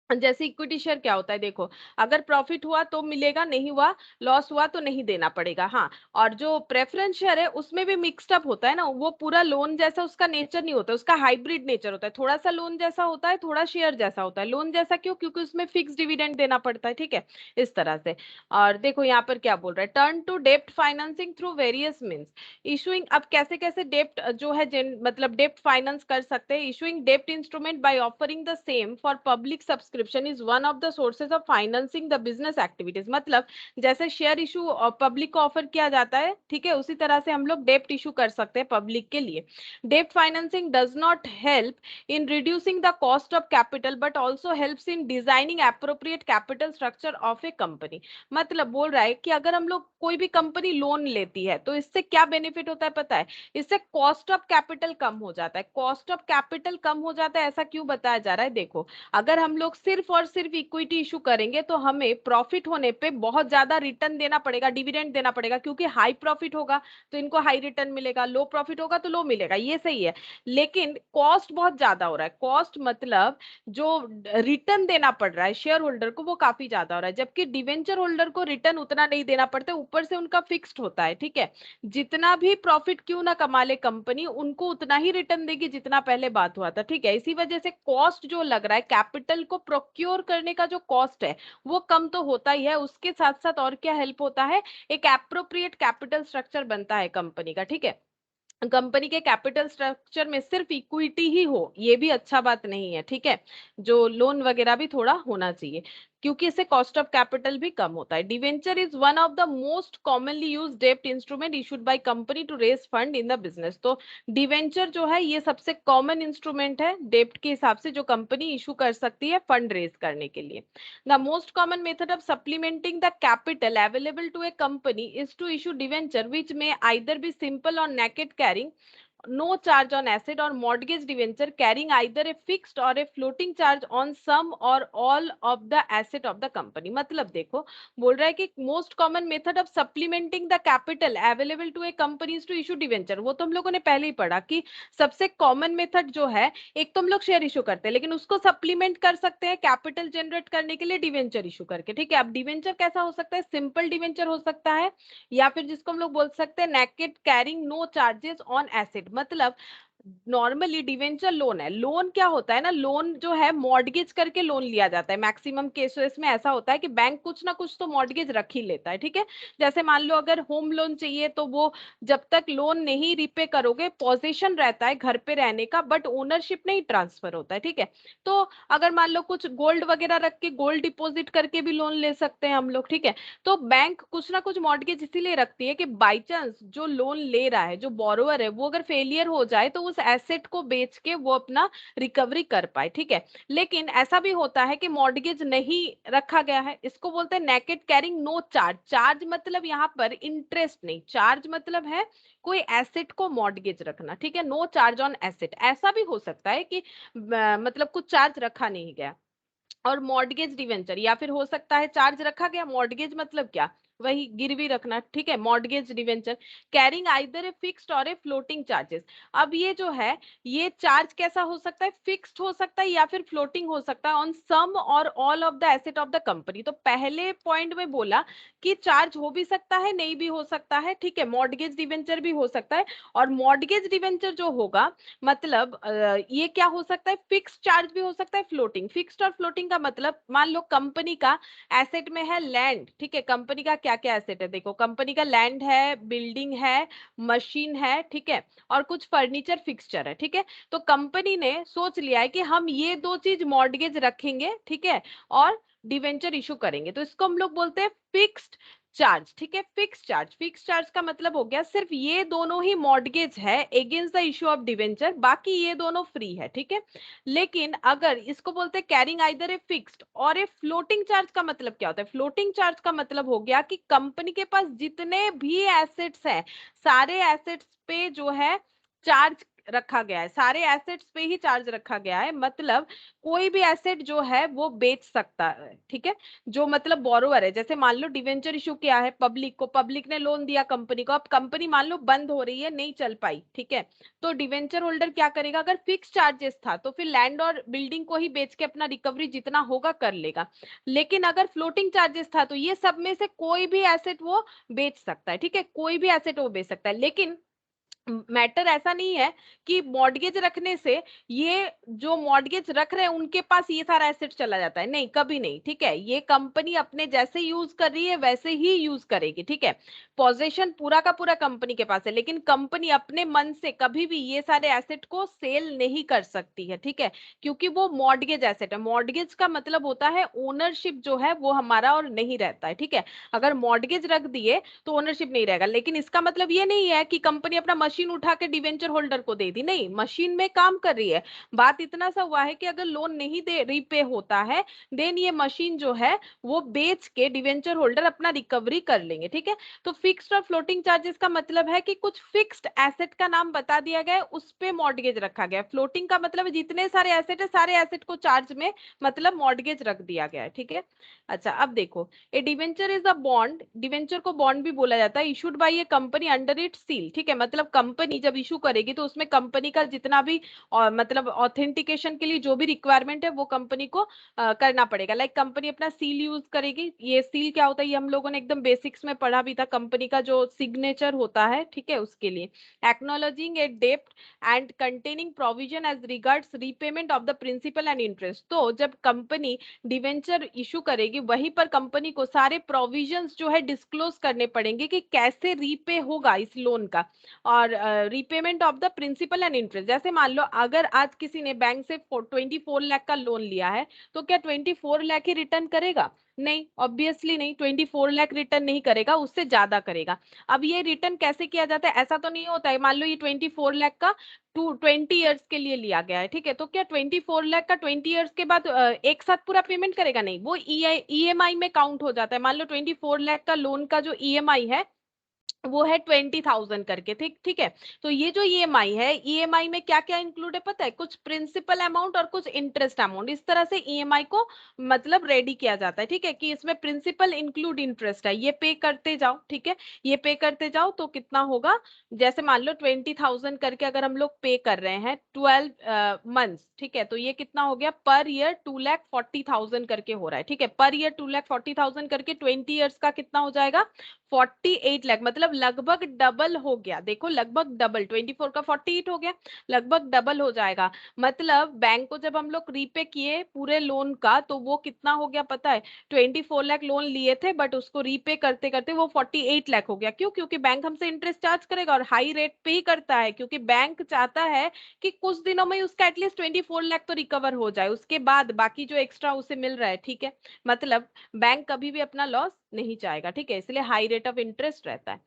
जैसे इक्विटी शेयर क्या होता है, देखो अगर प्रॉफिट हुआ तो मिलेगा, नहीं हुआ लॉस हुआ तो नहीं देना पड़ेगा। हाँ, और जो प्रेफरेंस शेयर है उसमें भी मिक्स्ड अप होता है ना, वो पूरा लोन जैसा उसका नेचर नहीं होता, उसका हाइब्रिड नेचर होता है, थोड़ा सा लोन जैसा होता है, थोड़ा शेयर जैसा होता है। लोन जैसा क्यों, क्योंकि उसमें फिक्स डिविडेंड देना पड़ता है। ठीक है, इस तरह से। और देखो यहाँ पर क्या बोल रहा है, टर्न टू डेप्ट financing through various means issuing. अब कैसे कैसे डेप्ट जो है मतलब डेप्ट फाइनेंस कर सकते हैं, इशूइंग डेप्ट instrument by offering the same for public subscription is one of the sources of financing the business activities. मतलब जैसे शेयर इशू पब्लिक को ऑफर किया जाता है, ठीक है, उसी तरह से हम लोग डेप्ट इशू कर सकते हैं पब्लिक के लिए। डेप्ट financing does not help in reducing the cost of capital but also helps in designing appropriate capital structure of a company। मतलब बोल रहा है कि अगर हम लोग कोई भी कंपनी लोन लेती है तो इससे क्या बेनिफिट होता है पता है, इससे कॉस्ट ऑफ कैपिटल कम हो जाता है। कॉस्ट ऑफ कैपिटल कम हो जाता है, ऐसा क्यों बताया जा रहा है, देखो अगर हम लोग सिर्फ और सिर्फ इक्विटी इशू करेंगे तो हमें प्रॉफिट होने पे बहुत ज्यादा रिटर्न देना पड़ेगा, डिविडेंड देना पड़ेगा, क्योंकि हाई प्रॉफिट होगा तो इनको हाई रिटर्न मिलेगा, लो प्रॉफिट होगा तो लो मिलेगा, ये सही है। लेकिन कॉस्ट बहुत ज्यादा हो रहा है, कॉस्ट मतलब जो रिटर्न देना पड़ रहा है शेयर होल्डर को वो काफी ज्यादा हो रहा है, जबकि डिवेंचर होल्डर को रिटर्न उतना नहीं देना पड़ता, ऊपर से उनका फिक्स्ड होता है। ठीक है, जितना भी प्रॉफिट क्यों ना कमा ले कंपनी, उनको उतना ही रिटर्न देगी जितना पहले बात हुआ था। ठीक है, इसी वजह से कॉस्ट जो लग रहा है, कैपिटल को प्रोक्योर करने का जो कॉस्ट है वो कम तो होता ही है, उसके साथ साथ और क्या हेल्प होता है, एक एप्रोप्रिएट कैपिटल स्ट्रक्चर बनता है कंपनी का। ठीक है, कंपनी के कैपिटल स्ट्रक्चर में सिर्फ इक्विटी ही हो ये भी अच्छा बात नहीं है। ठीक है, जो लोन वगैरह भी थोड़ा होना चाहिए, क्योंकि इससे कॉस्ट ऑफ कैपिटल भी कम होता है। Debenture is one of the most commonly use डेप्ट instrument issued by company to raise fund in the business. तो डिवेंचर जो है ये सबसे कॉमन इंस्ट्रूमेंट है डेप्ट के हिसाब से जो कंपनी इशू कर सकती है फंड रेज करने के लिए। The most common method of supplementing the capital available to a company is to issue debenture which may either be simple or naked carrying no charge on asset or mortgage debenture carrying either a fixed or a floating charge on some or all of the asset of the company। मतलब देखो बोल रहा है कि most common method of supplementing the capital available to a companies to issue debenture, वो तो हम लोगों ने पहले ही पढ़ा कि सबसे कॉमन मेथड जो है, एक तो हम लोग शेयर इशू करते हैं लेकिन उसको सप्लीमेंट कर सकते हैं कैपिटल जनरेट करने के लिए डिवेंचर इशू करके। ठीक है, अब डिवेंचर कैसा हो सकता है, सिंपल डिवेंचर हो सकता है, या फिर जिसको हम लोग बोल सकते हैं naked carrying no charges on asset। मतलब नॉर्मली डिवेंचर लोन है, लोन क्या होता है ना, लोन जो है मॉर्गेज करके लोन लिया जाता है, मैक्सिमम केसेस में ऐसा होता है कि बैंक कुछ ना कुछ तो मॉर्गेज रख ही लेता है। ठीक है, जैसे मान लो अगर होम लोन चाहिए तो वो जब तक लोन नहीं रिपे करोगे पोजीशन रहता है घर पे रहने का, बट ओनरशिप नहीं ट्रांसफर होता है। ठीक है, तो अगर मान लो कुछ गोल्ड वगैरह रख के गोल्ड डिपॉजिट करके भी लोन ले सकते हैं हम लोग। ठीक है, तो बैंक कुछ ना कुछ मॉर्गेज इसीलिए रखती है कि बाई चांस जो लोन ले रहा है, जो बोरोवर है, वो अगर फेलियर हो जाए तो उस एसेट को बेच के वो अपना रिकवरी कर पाए, ठीक है। लेकिन ऐसा भी होता है कि मॉर्गेज नहीं रखा गया है, इसको बोलते हैं naked carrying no charge. Charge मतलब यहाँ पर इंटरेस्ट नहीं, चार्ज मतलब है कोई एसेट को मॉर्गेज रखना, ठीक है। नो चार्ज ऑन एसेट, ऐसा भी हो सकता है कि मतलब कुछ चार्ज रखा नहीं गया। और मॉर्गेज डिवेंचर, या फिर हो सकता है चार्ज रखा गया, मॉर्गेज मतलब क्या, वही गिरवी रखना, ठीक है। Mortgage debenture carrying either a fixed और ए फ्लोटिंग चार्जेस। अब ये जो है, ये चार्ज कैसा हो सकता है, फिक्स्ड हो सकता है या फिर फ्लोटिंग हो सकता है on some or all of the asset of the company. तो पहले पॉइंट में बोला कि चार्ज हो भी सकता है, नहीं भी हो सकता है, ठीक है। मॉर्गेज डिवेंचर भी हो सकता है, और मॉर्गेज डिवेंचर जो होगा मतलब ये क्या हो सकता है, फिक्स्ड चार्ज भी हो सकता है, फ्लोटिंग। फिक्स्ड और फ्लोटिंग का मतलब, मान लो कंपनी का एसेट में है लैंड, ठीक है। कंपनी का क्या क्या एसेट है, देखो कंपनी का लैंड है, बिल्डिंग है, मशीन है, ठीक है, और कुछ फर्नीचर फिक्सचर है, ठीक है। तो कंपनी ने सोच लिया है कि हम ये दो चीज मॉर्गेज रखेंगे, ठीक है, और डिवेंचर इशू करेंगे, तो इसको हम लोग बोलते हैं फिक्स्ड चार्ज, ठीक है। फिक्स चार्ज, फिक्स चार्ज का मतलब हो गया सिर्फ ये दोनों ही मॉर्गेज है against the issue of debenture, बाकी ये दोनों फ्री है, ठीक है। लेकिन अगर इसको बोलते हैं कैरिंग आइदर ए फिक्स्ड और ए फ्लोटिंग चार्ज का मतलब क्या होता है, फ्लोटिंग चार्ज का मतलब हो गया कि कंपनी के पास जितने भी एसेट्स हैं, सारे एसेट्स पे जो है चार्ज रखा गया है, सारे एसेट्स पे ही चार्ज रखा गया है। मतलब कोई भी एसेट जो है वो बेच सकता है, ठीक है। जो मतलब बोरोवर है, जैसे मान लो डिवेंचर इशू किया है पब्लिक को, पब्लिक ने लोन दिया कंपनी को, अब कंपनी मान लो बंद हो रही है, नहीं चल पाई, ठीक है। तो डिवेंचर होल्डर क्या करेगा, अगर फिक्स चार्जेस था तो फिर लैंड और बिल्डिंग को ही बेच के अपना रिकवरी जितना होगा कर लेगा। लेकिन अगर फ्लोटिंग चार्जेस था तो ये सब में से कोई भी एसेट वो बेच सकता है, ठीक है, कोई भी एसेट वो बेच सकता है। लेकिन मैटर ऐसा नहीं है कि मॉर्गेज रखने से ये जो मॉर्गेज रख रहे हैं उनके पास ये सारा एसेट चला जाता है, नहीं, कभी नहीं, ठीक है। ये कंपनी अपने जैसे यूज कर रही है वैसे ही यूज करेगी, ठीक है। पोजीशन पूरा का पूरा कंपनी के पास है, लेकिन कंपनी अपने मन से कभी भी ये सारे एसेट को सेल नहीं कर सकती है, ठीक है, क्योंकि वो मॉर्गेज एसेट है। मॉर्गेज का मतलब होता है ओनरशिप जो है वो हमारा और नहीं रहता है, ठीक है। अगर मॉर्गेज रख दिए तो ओनरशिप नहीं रहेगा, लेकिन इसका मतलब ये नहीं है कि कंपनी अपना मशीन उठा के डिवेंचर होल्डर को दे दी, नहीं, मशीन में काम कर रही है। बात इतना सा हुआ है कि अगर लोन नहीं दे रीपे होता है, देन ये मशीन जो है वो बेच के डिवेंचर होल्डर अपना रिकवरी कर लेंगे, ठीक है। तो फिक्स्ड और फ्लोटिंग चार्जेस का मतलब है कि कुछ फिक्स्ड एसेट का नाम बता दिया गया है, उस पे मॉर्गेज रखा गया है। फ्लोटिंग का मतलब जितने सारे एसेट है, सारे एसेट को चार्ज में मतलब मॉर्गेज रख दिया गया है, ठीक है। अच्छा, अब देखो, a debenture is a bond, debenture को बॉन्ड भी बोला जाता है, issued by a company under it seal, ठीक है। मतलब कंपनी जब इशू करेगी तो उसमें कंपनी का जितना भी मतलब ऑथेंटिकेशन के लिए जो भी रिक्वायरमेंट है वो कंपनी को करना पड़ेगा। लाइक कंपनी अपना सील यूज करेगी, ये सील क्या होता है ये हम लोगों ने एकदम बेसिक्स में पढ़ा भी था, कंपनी का जो सिग्नेचर होता है, ठीक है, उसके लिए। एक्नॉलेजिंग ए डेब्ट and containing provision as regards repayment of the principal and interest. तो जब कंपनी डिवेंचर इशू करेगी वहीं पर कंपनी को सारे प्रोविजंस जो है डिस्क्लोज करने पड़ेंगे कि कैसे रीपे होगा इस लोन का, और repayment of the principal and interest. जैसे मान लो अगर आज किसी ने बैंक से 24 लाख का लोन लिया है, तो क्या 24 लाख ही रिटर्न करेगा, नहीं, ऑब्वियसली नहीं, 24 लाख रिटर्न नहीं करेगा, उससे ज्यादा करेगा। अब ये रिटर्न कैसे किया जाता है, ऐसा तो नहीं होता है मान लो ये 24 लाख का 20 ईयर्स के लिए लिया गया है, ठीक है, तो क्या 24 लाख का 20 ईयर्स के बाद एक साथ पूरा पेमेंट करेगा, नहीं, वो ईएमआई में काउंट हो जाता है। मान लो 24 लाख का लोन का जो ईएमआई है वो है 20,000 करके, ठीक, ठीक है। तो ये जो ईएमआई है, ईएमआई में क्या क्या इंक्लूड है पता है, कुछ प्रिंसिपल अमाउंट और कुछ इंटरेस्ट अमाउंट, इस तरह से ईएमआई को मतलब रेडी किया जाता है, ठीक है, कि इसमें प्रिंसिपल इंक्लूड इंटरेस्ट है, ये पे करते जाओ, ठीक है, ये पे करते जाओ तो कितना होगा, जैसे मान लो 20,000 करके अगर हम लोग पे कर रहे हैं 12 मंथ्स, ठीक है, तो ये कितना हो गया पर ईयर 2,40,000 करके हो रहा है, ठीक है, पर ईयर 2,40,000 करके 20 ईयर्स का कितना हो जाएगा 48 लाख, मतलब लगभग डबल हो गया। देखो लगभग डबल, 24 का 48 हो गया, लगभग डबल हो जाएगा। मतलब बैंक को जब हम लोग रीपे किए पूरे लोन का तो वो कितना हो गया पता है, 24 लाख लोन लिए थे बट उसको रीपे करते करते वो 48 लाख हो गया। क्यों? क्योंकि बैंक हमसे इंटरेस्ट चार्ज करेगा और हाई रेट पे ही करता है, क्योंकि बैंक चाहता है कि कुछ दिनों में उसका एटलीस्ट 24 लाख तो रिकवर हो जाए, उसके बाद बाकी जो एक्स्ट्रा उसे मिल रहा है, ठीक है। मतलब बैंक कभी भी अपना लॉस नहीं चाहेगा, ठीक है, इसलिए हाई रेट ऑफ इंटरेस्ट रहता है।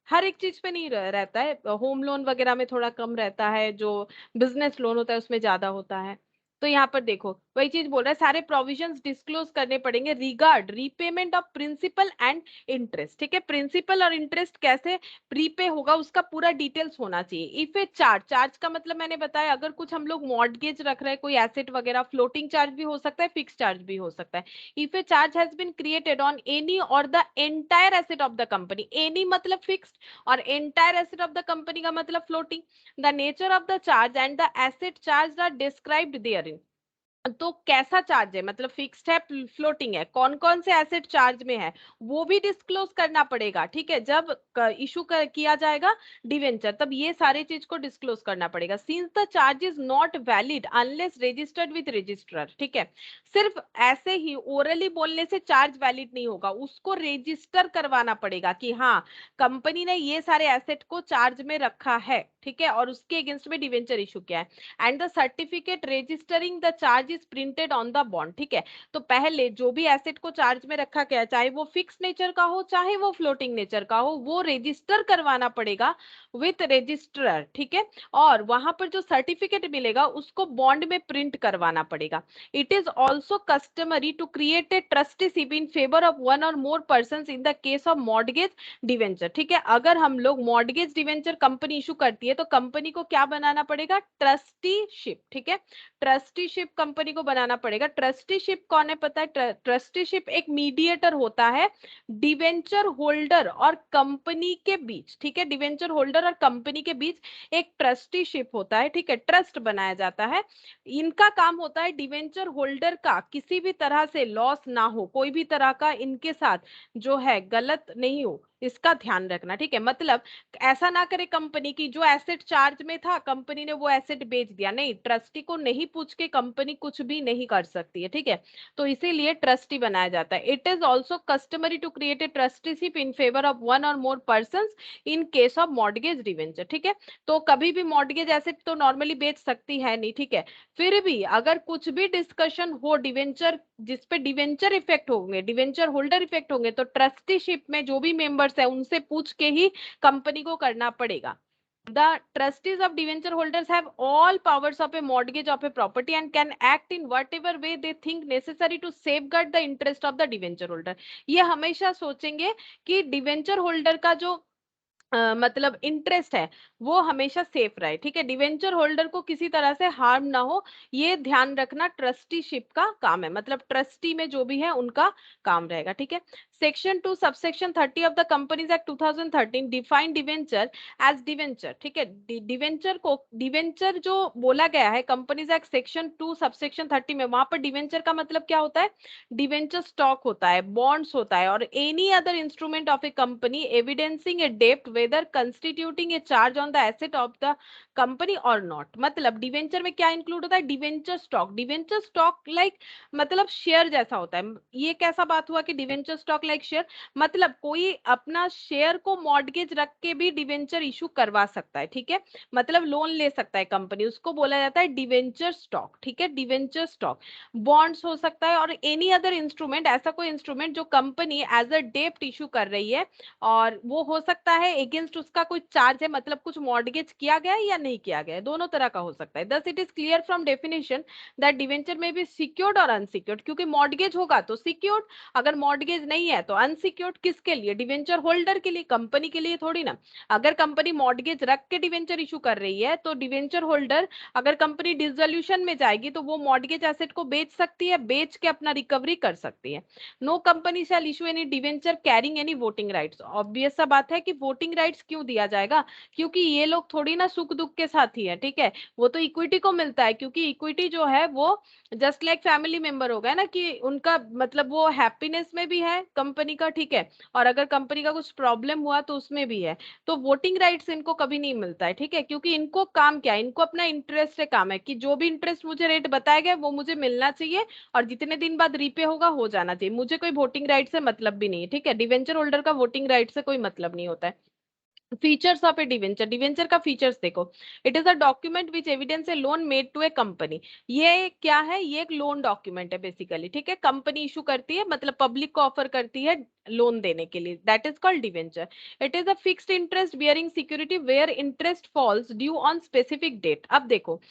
हर एक चीज पे नहीं रहता है, होम लोन वगैरह में थोड़ा कम रहता है, जो बिजनेस लोन होता है उसमें ज्यादा होता है। तो यहाँ पर देखो वही चीज बोल रहा है, सारे प्रोविजंस डिस्क्लोज करने पड़ेंगे regard repayment of principal and interest. ठीक है, प्रिंसिपल और इंटरेस्ट कैसे प्रीपे होगा उसका पूरा डिटेल्स होना चाहिए। इफ ए चार्ज, चार्ज का मतलब मैंने बताया, अगर कुछ हम लोग मॉर्गेज रख रहे हैं कोई एसेट वगैरह, फ्लोटिंग चार्ज भी हो सकता है, फिक्स चार्ज भी हो सकता है। If a charge has been created on any or the entire asset of the company, any मतलब fixed or entire asset of the company का मतलब floating, the nature of the charge and the asset charge are described therein. तो कैसा charge है, मतलब fixed है, floating है, कौन कौन से एसेट चार्ज में है, वो भी डिस्क्लोज करना पड़ेगा। ठीक है, जब इशू किया जाएगा डिवेंचर तब ये सारे चीज को डिस्क्लोज करना पड़ेगा। Since the charge is not valid unless registered with registrar. ठीक है, सिर्फ ऐसे ही ओरली बोलने से चार्ज वैलिड नहीं होगा, उसको रजिस्टर करवाना पड़ेगा कि हाँ कंपनी ने ये सारे एसेट को चार्ज में रखा है। ठीक है, और उसके अगेंस्ट में डिवेंचर इशू किया है। And the certificate registering the charge is printed on the bond. ठीक है, तो पहले जो भी एसेट को चार्ज में रखा गया, चाहे वो फिक्स नेचर का हो चाहे वो फ्लोटिंग नेचर का हो, वो रजिस्टर करवाना पड़ेगा विथ रजिस्ट्रार। ठीक है, और वहां पर जो सर्टिफिकेट मिलेगा उसको बॉन्ड में प्रिंट करवाना पड़ेगा। It is also customary to create a trusteeship in favour of one or more person in the case of mortgage debenture. ठीक है, अगर हम लोग मॉर्गेज डिवेंचर कंपनी इशू करती है तो कंपनी को क्या बनाना पड़ेगा, ट्रस्टीशिप। ठीक है, ट्रस्टीशिप कंपनी को बनाना पड़ेगा। ट्रस्टीशिप कौन है पता है, ट्रस्टीशिप एक मीडिएटर होता है डिवेंचर होल्डर और कंपनी के बीच। ठीक है, डिवेंचर होल्डर और कंपनी के बीच एक ट्रस्टीशिप होता है। ठीक है, ट्रस्ट बनाया जाता है। इनका काम होता है डिवेंचर होल्डर का किसी भी तरह से लॉस ना हो, कोई भी तरह का इनके साथ जो है गलत नहीं हो, इसका ध्यान रखना। ठीक है, मतलब ऐसा ना करे कंपनी की जो एसेट चार्ज में था कंपनी ने वो एसेट बेच दिया, नहीं, ट्रस्टी को नहीं पूछ के कंपनी कुछ भी नहीं कर सकती है। ठीक है, तो इसीलिए ट्रस्टी बनाया जाता है। It is also customary to create a trusteeship in favour of one or more person in case of mortgage debenture. ठीक है, तो कभी भी मॉर्गेज एसेट तो नॉर्मली बेच सकती है नहीं। ठीक है, फिर भी अगर कुछ भी डिस्कशन हो डिवेंचर जिसपे डिवेंचर इफेक्ट होंगे, डिवेंचर होल्डर इफेक्ट होंगे, तो ट्रस्टीशिप में जो भी मेंबर्स है उनसे पूछ के ही कंपनी को करना पड़ेगा। The trustees of debenture holders have all powers of a mortgage of a property and can act in whatever way they think necessary to safeguard the interest of the debenture holder। ये हमेशा सोचेंगे कि debenture holder का जो मतलब interest है वो हमेशा सेफ रहे। ठीक है, डिवेंचर होल्डर को किसी तरह से हार्म ना हो, ये ध्यान रखना ट्रस्टीशिप का काम है, मतलब ट्रस्टी में जो भी है उनका काम रहेगा। ठीक है, section 2 subsection 30 of the companies act 2013 define debenture as debenture. ठीक है, डिवेंचर को, डिवेंचर जो बोला गया है कंपनीज एक्ट सेक्शन 2 सबसेक्शन 30 में, वहां पर डिवेंचर का मतलब क्या होता है, डिवेंचर स्टॉक होता है, बॉन्ड्स होता है और any other instrument of a company evidencing a डेप्ट whether constituting a charge on the asset of the company or not। मतलब डिवेंचर में क्या इंक्लूड होता है, debenture stock, debenture stock like मतलब शेयर जैसा होता है। ये कैसा बात हुआ कि डिवेंचर स्टॉक लाइक शेयर, मतलब कोई अपना शेयर को मॉर्गेज रख के भी डिवेंचर इशू करवा सकता है। ठीक है, मतलब लोन ले सकता है कंपनी, उसको बोला जाता है डिवेंचर स्टॉक। ठीक है, डिवेंचर स्टॉक, बॉन्ड्स हो सकता है और एनी अदर इंस्ट्रूमेंट, ऐसा कोई इंस्ट्रूमेंट जो कंपनी एज अ डेप्ट इशू कर रही है और वो हो सकता है अगेंस्ट उसका कोई चार्ज है, मतलब कुछ मॉर्गेज किया गया है या नहीं किया गया है, दोनों तरह का हो सकता है। Thus it is clear from definition that debenture में भी सिक्योर्ड और अनसिक्योर्ड, क्योंकि मॉर्गेज होगा तो सिक्योर्ड, अगर मॉर्गेज नहीं है तो अनसिक्योर्ड। किसके लिए, डिवेंचर होल्डर के लिए, कंपनी के लिए थोड़ी ना। अगर कंपनी मॉर्गेज रख के डिवेंचर इशू कर रही है तो डिवेंचर होल्डर, अगर कंपनी डिसोल्यूशन में जाएगी तो वो मॉर्गेज एसेट को बेच सकती है, बेच के अपना रिकवरी कर सकती है। No company shall issue any debenture carrying any voting rights. Obvious सा बात है कि वोटिंग राइट्स क्यों दिया जाएगा, क्योंकि ये लोग थोड़ी ना सुख दुख के साथी है। ठीक है, वो तो इक्विटी को मिलता है, क्योंकि इक्विटी जो है वो जस्ट लाइक फैमिली मेंबर होगा ना, कि उनका मतलब वो हैप्पीनेस में भी है कंपनी का। ठीक है, और अगर कंपनी का कुछ प्रॉब्लम हुआ तो उसमें भी है, तो वोटिंग राइट्स इनको कभी नहीं मिलता है। ठीक है, क्योंकि इनको काम क्या है, इनको अपना इंटरेस्ट से काम है कि जो भी इंटरेस्ट मुझे रेट बताया गया वो मुझे मिलना चाहिए और जितने दिन बाद रीपे होगा हो जाना चाहिए, मुझे कोई वोटिंग राइट से मतलब भी नहीं है। ठीक है, डिवेंचर होल्डर का वोटिंग राइट से कोई मतलब नहीं होता है। Features of a debenture, debenture का फीचर्स देखो, it is a document which evidence a loan made to a company. ये क्या है, ये एक लोन डॉक्यूमेंट है बेसिकली। ठीक है, कंपनी इशू करती है, मतलब पब्लिक को ऑफर करती है लोन देने के लिए, that is called debenture. It is a fixed interest bearing security where interest falls due on specific date. अब देखो,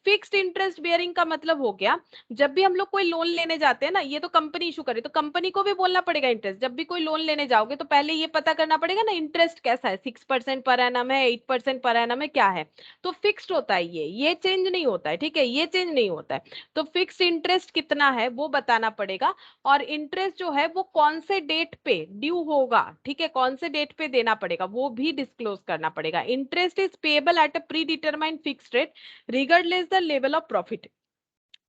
फिक्स्ड इंटरेस्ट बियरिंग का मतलब हो गया, जब भी हम लोग कोई लोन लेने जाते हैं ना, ये तो कंपनी इशू करे तो कंपनी को भी बोलना पड़ेगा इंटरेस्ट। जब भी कोई लोन लेने जाओगे तो पहले ये पता करना पड़ेगा ना इंटरेस्ट कैसा है, 6% पर एनम है, 8% पर एनम है, क्या है। तो फिक्स्ड होता है, ये चेंज नहीं होता है, ठीक है, ये चेंज नहीं होता है। तो फिक्स्ड इंटरेस्ट कितना है वो बताना पड़ेगा, और इंटरेस्ट जो है वो कौन से डेट पे ड्यू होगा, ठीक है, कौन से डेट पे देना पड़ेगा वो भी डिस्क्लोज करना पड़ेगा। Interest is payable at a pre determined fixed rate regardless the level of profit.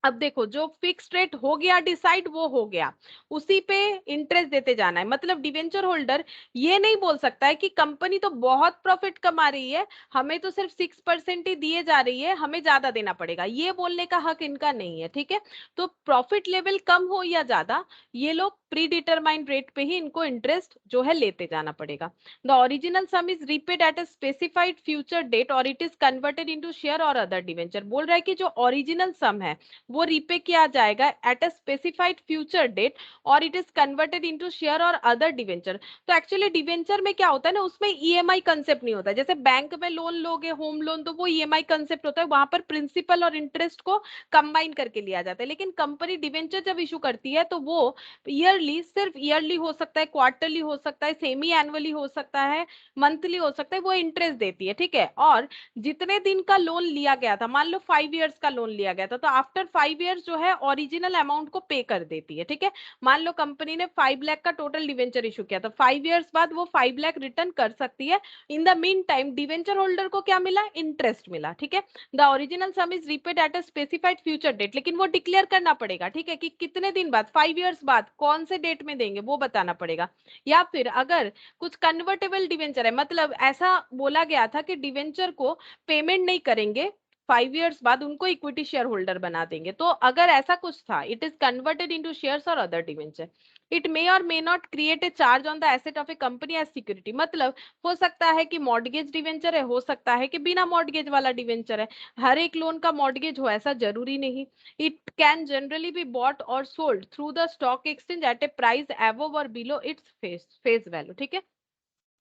अब देखो, जो फिक्स्ड रेट हो गया डिसाइड वो हो गया, उसी पे इंटरेस्ट देते जाना है। मतलब डिवेंचर होल्डर ये नहीं बोल सकता है कि कंपनी तो बहुत प्रॉफिट कमा रही है, हमें तो सिर्फ 6% ही दिए जा रही है, हमें ज्यादा देना पड़ेगा, ये बोलने का हक इनका नहीं है, ठीक है। तो प्रॉफिट लेवल कम हो या ज्यादा, ये लोग प्री डिटरमाइंड रेट पे ही इनको इंटरेस्ट जो है लेते जाना पड़ेगा। The original sum is repaid at a specified future date or it is converted into share or other debenture. बोल रहा है कि जो ओरिजिनल सम है वो रीपे किया जाएगा at a specified future date or it is converted into share or other debenture. तो एक्चुअली डिवेंचर में क्या होता है ना, उसमें ईएमआई कंसेप्ट नहीं होता है। जैसे बैंक में लोन लोगे होम लोन तो वो ईएमआई कंसेप्ट होता है, वहां पर प्रिंसिपल और इंटरेस्ट को कंबाइन करके लिया जाता है। लेकिन कंपनी डिवेंचर जब इशू करती है तो वो ईयरली, सिर्फ ईयरली हो सकता है, क्वार्टरली हो सकता है, सेमी एनुअली हो सकता है, मंथली हो सकता है, वो इंटरेस्ट देती है, ठीक है। और जितने दिन का लोन लिया गया था, मान लो 5 इयर्स का लोन लिया गया था, तो आफ्टर 5 इयर्स जो है ओरिजिनल अमाउंट को पे कर देती है, ठीक है। मान लो कंपनी ने 5 लाख का टोटल डिवेंचर इशू किया, तो 5 इयर्स बाद वो 5 लाख रिटर्न कर सकती है। In the meantime debenture holder को क्या मिला, इंटरेस्ट मिला, ठीक है। The original sum is repaid at a specified future date, लेकिन वो डिक्लेयर करना पड़ेगा, ठीक है, कि कितने दिन बाद, 5 इयर्स बाद कौन से डेट में देंगे वो बताना पड़ेगा। या फिर अगर कुछ कन्वर्टेबल डिवेंचर है, मतलब ऐसा बोला गया था कि डिवेंचर को पेमेंट नहीं करेंगे, 5 इयर्स बाद उनको इक्विटी शेयर होल्डर बना देंगे, तो अगर ऐसा कुछ था, it is converted into shares or other debenture. It may or may not create a charge on the asset of a company as security. मतलब हो सकता है कि मॉर्गेज डिवेंचर है, हो सकता है कि बिना मॉर्गेज वाला डिवेंचर है, हर एक लोन का मॉर्गेज हो ऐसा जरूरी नहीं। It can generally be bought or sold through the stock exchange at a price above or below its face value, ठीक है।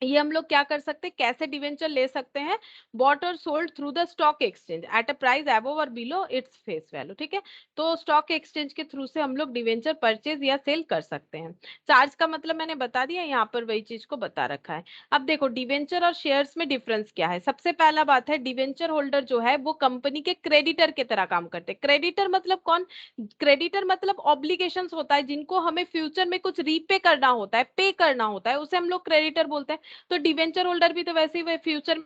ये हम लोग क्या कर सकते हैं, कैसे डिवेंचर ले सकते हैं, bot or sold through the stock exchange at a price above or below its face value, ठीक है। तो स्टॉक एक्सचेंज के थ्रू से हम लोग डिवेंचर परचेज या सेल कर सकते हैं। चार्ज का मतलब मैंने बता दिया, यहाँ पर वही चीज को बता रखा है। अब देखो डिवेंचर और शेयर्स में डिफरेंस क्या है। सबसे पहला बात है, डिवेंचर होल्डर जो है वो कंपनी के क्रेडिटर की तरह काम करते हैं। क्रेडिटर मतलब कौन, क्रेडिटर मतलब ऑब्लिगेशंस होता है जिनको हमें फ्यूचर में कुछ रीपे करना होता है, पे करना होता है, उसे हम लोग क्रेडिटर बोलते हैं। तो डिवेंचर होल्डर भी तो वैसे ही फ्यूचर में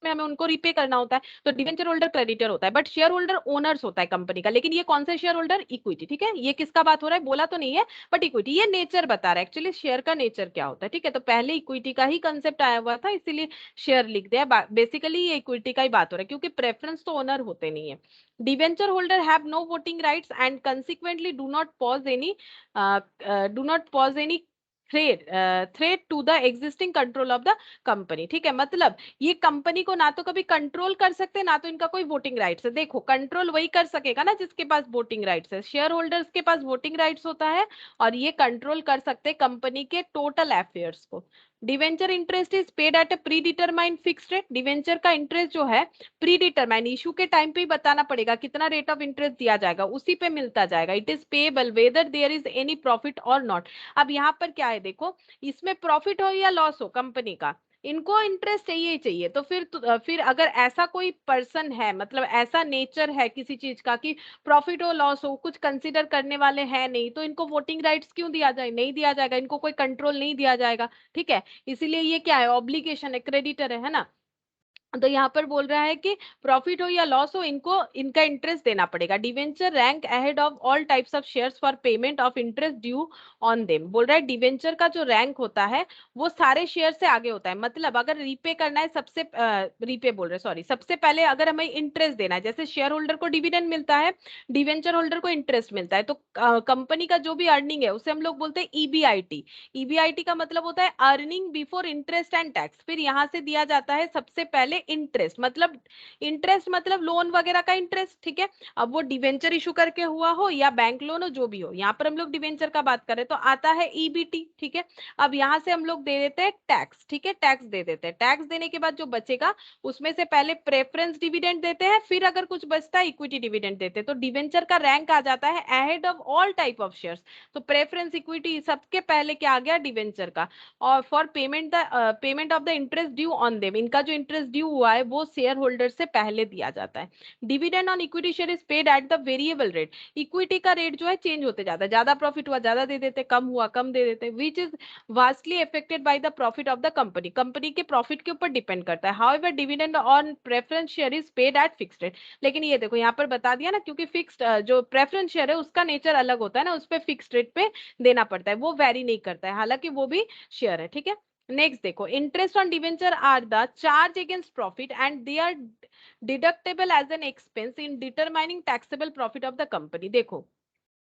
हमें उनको रीपे करना होता है, तो डिवेंचर होल्डर क्रेडिटर होता है। बट शेयर होल्डर ओनर्स होता है कंपनी का। लेकिन ये कौन सा शेयर होल्डर, इक्विटी, ठीक है। ये किसका बात हो रहा है बोला तो नहीं है, बट इक्विटी, ये नेचर बता रहा है एक्चुअली शेयर का नेचर क्या होता है, ठीक है। तो पहले इक्विटी का ही कंसेप्ट आया हुआ था, इसीलिए शेयर लिख दिया। बेसिकली ये इक्विटी का ही बात हो रहा है, क्योंकि प्रेफरेंस तो ओनर होते नहीं है। Debenture holder have no voting rights and consequently do not pose any threat to the existing control of the company, ठीक है। मतलब ये कंपनी को ना तो कभी कंट्रोल कर सकते, ना तो इनका कोई वोटिंग राइट्स है। देखो कंट्रोल वही कर सकेगा ना जिसके पास वोटिंग राइट्स है, शेयर होल्डर्स के पास वोटिंग राइट्स होता है, और ये कंट्रोल कर सकते कंपनी के टोटल अफेयर्स को। Debenture interest is paid at a pre determined fixed rate. Debenture का इंटरेस्ट जो है प्री डिटरमाइंड, इशू के टाइम पे ही बताना पड़ेगा कितना रेट ऑफ इंटरेस्ट दिया जाएगा, उसी पे मिलता जाएगा। It is payable whether there is any profit or not. अब यहाँ पर क्या है देखो, इसमें प्रॉफिट हो या लॉस हो कंपनी का, इनको इंटरेस्ट चाहिए ही चाहिए। तो फिर अगर ऐसा कोई पर्सन है, मतलब ऐसा नेचर है किसी चीज का कि प्रॉफिट हो लॉस हो कुछ कंसीडर करने वाले हैं नहीं, तो इनको वोटिंग राइट्स क्यों दिया जाए, नहीं दिया जाएगा, इनको कोई कंट्रोल नहीं दिया जाएगा, ठीक है। इसीलिए ये क्या है, ऑब्लिगेशन है, क्रेडिटर है ना। तो यहाँ पर बोल रहा है कि प्रॉफिट हो या लॉस हो, इनको इनका इंटरेस्ट देना पड़ेगा। Debenture rank ahead of all types of shares for payment of interest due on them. बोल रहा है डिवेंचर का जो रैंक होता है वो सारे शेयर से आगे होता है। मतलब अगर रीपे करना है, रीपे बोल रहे सॉरी, सबसे पहले अगर हमें इंटरेस्ट देना है, जैसे शेयर होल्डर को डिविडेंड मिलता है, डिवेंचर होल्डर को इंटरेस्ट मिलता है, तो कंपनी का जो भी अर्निंग है उसे हम लोग बोलते हैं ईबीआईटी। ईबीआईटी का मतलब होता है earning before interest and tax. फिर यहाँ से दिया जाता है सबसे पहले इंटरेस्ट, मतलब लोन वगैरह का इंटरेस्ट, ठीक है। अब वो डिवेंचर इशू करके हुआ हो या बैंक लोन हो, जो भी हो, यहाँ पर हम लोग डिवेंचर का बात करें तो आता है ईबीटी, ठीक है। अब यहाँ से हम लोग दे देते हैं टैक्स, ठीक है, टैक्स दे देते हैं। टैक्स देने के बाद जो बचेगा उसमें से पहले प्रेफरेंस डिविडेंड देते हैं, फिर अगर कुछ बचता है इक्विटी डिविडेंड देते हैं। तो डिवेंचर का रैंक आ जाता है ahead of all type of shares. तो प्रेफरेंस, इक्विटी, सबके पहले क्या आ गया, डिवेंचर का। और for payment of the interest due on them, इनका जो इंटरेस्ट ड्यू हुआ है वो शेयर होल्डर से पहले दिया जाता है। Dividend on equity share is paid at the variable rate, equity का रेट जो है चेंज होते जाता है, ज्यादा प्रॉफिट हुआ ज्यादा दे देते, कम हुआ कम दे देते, which is vastly affected by the profit of the company, company के प्रॉफिट के ऊपर डिपेंड करता है। However dividend on preference share is paid at fixed rate, लेकिन ये देखो यहाँ पर बता दिया ना, क्योंकि फिक्स्ड जो प्रेफरेंस शेयर है उसका नेचर अलग होता है ना, उस पर फिक्स्ड रेट पे देना पड़ता है, वो वेरी नहीं करता है, हालांकि वो भी शेयर है, ठीक है। नेक्स्ट देखो, interest on debenture are the charge against profit and they are deductible as an expense in determining taxable profit of the company. देखो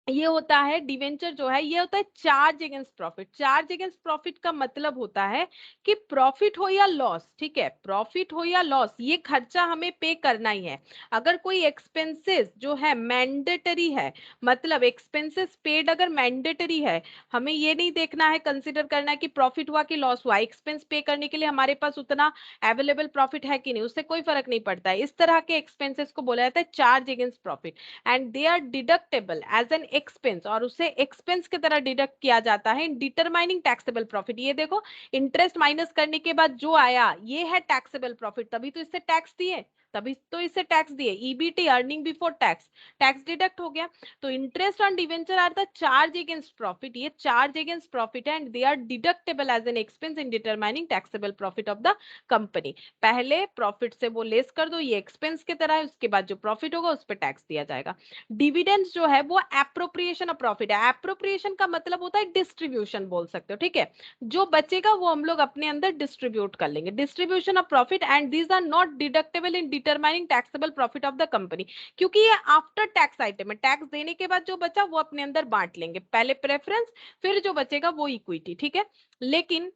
ये होता है डिवेंचर जो है, ये होता है charge against profit. Charge against profit का मतलब होता है कि प्रॉफिट हो या लॉस, ठीक है, प्रॉफिट हो या लॉस, ये खर्चा हमें पे करना ही है। अगर कोई एक्सपेंसेस जो है मैंडेटरी है, मतलब एक्सपेंसेस पेड अगर मैंडेटरी है, हमें ये नहीं देखना है, कंसिडर करना है कि प्रॉफिट हुआ कि लॉस हुआ, एक्सपेंस पे करने के लिए हमारे पास उतना अवेलेबल प्रॉफिट है कि नहीं, उससे कोई फर्क नहीं पड़ता है। इस तरह के एक्सपेंसेस को बोला जाता है charge against profit and they are deductible as an expense, और उसे एक्सपेंस की तरह डिडक्ट किया जाता है इन डिटरमाइनिंग टैक्सेबल प्रॉफिट। ये देखो, इंटरेस्ट माइनस करने के बाद जो आया ये है टैक्सेबल प्रॉफिट, तभी तो इससे टैक्स दिए, तभी तो इसे टैक्स दिए। EBT, earning before tax, tax deduct हो गया। तो interest on debenture are the charge against profit, ये charge against profit and they are deductible as an expense in determining taxable profit of the company. पहले profit से वो less कर दो, ये एक्सपेंस की तरह है, उसके बाद जो प्रॉफिट होगा उस पर टैक्स दिया जाएगा। डिविडेंड्स जो है वो एप्रोप्रिएशन ऑफ प्रॉफिट है। एप्रोप्रिएशन का मतलब होता है डिस्ट्रीब्यूशन, बोल सकते हो, ठीक है। जो बचेगा वो हम लोग अपने अंदर डिस्ट्रीब्यूट कर लेंगे, distribution of profit, and these are not deductible in determining taxable profit of the company, क्योंकि ये आफ्टर टैक्स आइटम है। टैक्स देने के बाद जो बचा वो अपने अंदर बांट लेंगे, पहले प्रेफरेंस, फिर जो बचेगा वो इक्विटी, ठीक है। लेकिन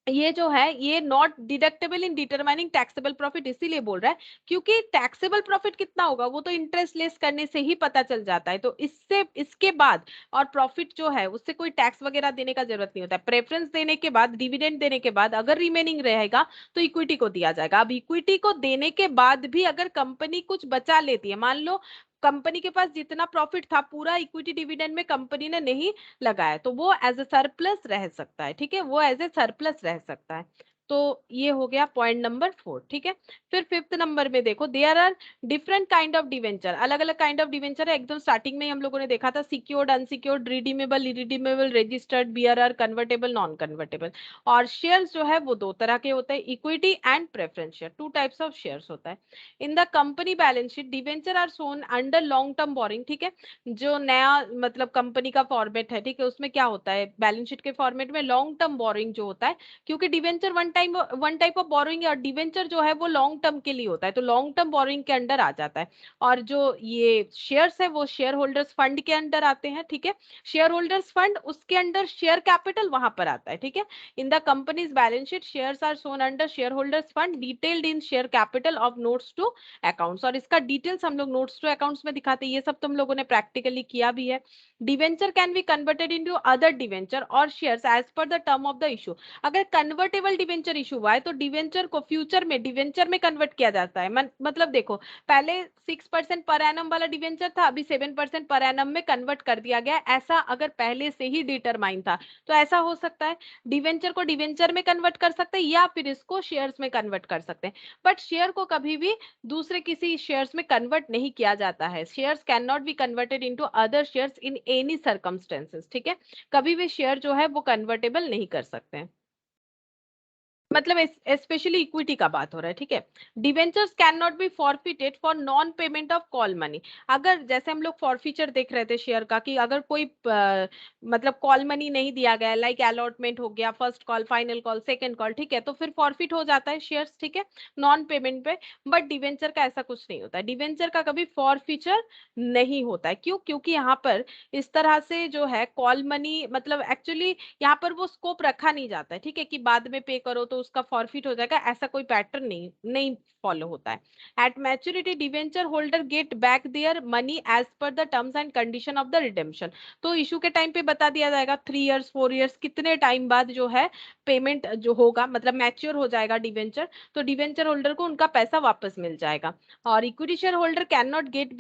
ये जो है ये not deductible in determining taxable profit इसीलिए बोल रहा है क्योंकि टैक्सेबल प्रॉफिट कितना होगा वो तो इंटरेस्ट लेस करने से ही पता चल जाता है। तो इससे इसके बाद और प्रॉफिट जो है उससे कोई टैक्स वगैरह देने का जरूरत नहीं होता है। प्रेफरेंस देने के बाद, डिविडेंड देने के बाद अगर रिमेनिंग रहेगा तो इक्विटी को दिया जाएगा। अब इक्विटी को देने के बाद भी अगर कंपनी कुछ बचा लेती है, मान लो कंपनी के पास जितना प्रॉफिट था पूरा इक्विटी डिविडेंड में कंपनी ने नहीं लगाया, तो वो एज ए सरप्लस रह सकता है, ठीक है, वो एज ए सरप्लस रह सकता है। तो ये हो गया पॉइंट नंबर 4, ठीक है। फिर फिफ्थ नंबर में देखो, there are different kind of debenture, अलग अलग काइंड ऑफ डिवेंचर है। एकदम स्टार्टिंग में ही हम लोगों ने देखा था secured, unsecured, redeemable, irredeemable, registered, bearer, convertible, non convertible. और शेयर्स जो है वो दो तरह के होते हैं, equity and preference share, two types of shares होता है। In the company balance sheet debenture are shown under long term borrowing, ठीक है। जो नया मतलब कंपनी का फॉर्मेट है, ठीक है, उसमें क्या होता है बैलेंस शीट के फॉर्मेट में लॉन्ग टर्म बोरिंग जो होता है, क्योंकि debenture one type of boring है और डिवेंचर जो है वो लॉन्ग टर्म के लिए होता है, तो लॉन्ग टर्म बोरिंग के अंडर आ जाता है। और जो ये शेयर्स है वो शेयर होल्डर्स फंड के अंडर आते हैं, ठीक है। शेयर होल्डर्स फंड उसके अंडर शेयर कैपिटल वहां पर आता है, ठीक है। In the companies balance sheet shares are shown under share holders fund detailed in share capital of notes to accounts, और इसका डिटेल्स हम लोग नोट्स टू अकाउंट्स में दिखाते हैं। ये सब तुम लोगों ने प्रैक्टिकली किया भी है। Debenture can be converted into other debenture or shares as per the term of the issue. अगर कन्वर्टेबल डिवेंचर इशू हुआ है तो डिवेंचर को फ्यूचर में डिवेंचर में कन्वर्ट किया जाता है। मतलब देखो, पहले 6% पर एनम वाला डिवेंचर था, अभी 7% पर एनम में कन्वर्ट कर दिया गया। ऐसा अगर पहले से ही डिटरमाइन था तो ऐसा हो सकता है, डिवेंचर को डिवेंचर में कन्वर्ट कर सकते हैं या फिर इसको शेयर्स में कन्वर्ट कर सकते हैं। बट शेयर को कभी भी दूसरे किसी शेयर्स में कन्वर्ट नहीं किया जाता है। Shares can not be converted into other shares in any circumstances, ठीक है। कभी भी शेयर जो है वो कन्वर्टेबल नहीं कर सकते हैं, मतलब स्पेशली इक्विटी का बात हो रहा है, ठीक है। Debentures can not B forfeited for non payment of call money. अगर जैसे हम लोग फॉरफीचर देख रहे थे शेयर का कि अगर कोई मतलब कॉल मनी नहीं दिया गया, लाइक अलॉटमेंट हो गया, first call, final call, second call, ठीक है, तो फिर फॉरफिट हो जाता है शेयर्स, ठीक है, नॉन पेमेंट पे। बट डिवेंचर का ऐसा कुछ नहीं होता है, डिवेंचर का कभी फॉरफीचर नहीं होता है। क्यों? क्योंकि यहाँ पर इस तरह से जो है कॉल मनी मतलब एक्चुअली यहाँ पर वो स्कोप रखा नहीं जाता है, ठीक है, कि बाद में पे करो तो तो उसका फॉरफिट हो जाएगा, ऐसा कोई पैटर्न नहीं फॉलो होता है। At maturity debenture holder get back their money as per the terms and condition of the redemption. तो इशू के टाइम पे बता दिया जाएगा 3 इयर्स 4 इयर्स कितने टाइम बाद जो है पेमेंट जो होगा, मतलब मैच्योर हो जाएगा डिवेंचर, तो डिवेंचर होल्डर को उनका पैसा वापस मिल जाएगा। और equity share holder can not gate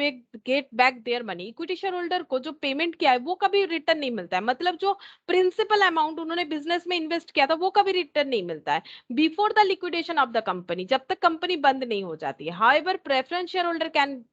back their money. Equity share holder को जो पेमेंट किया है वो कभी रिटर्न नहीं मिलता है, मतलब जो प्रिंसिपल अमाउंट उन्होंने बिजनेस में इन्वेस्ट किया था वो कभी रिटर्न नहीं मिलता है before the liquidation of the company, जब तक कंपनी बंद नहीं हो जाती है। However preference share holder can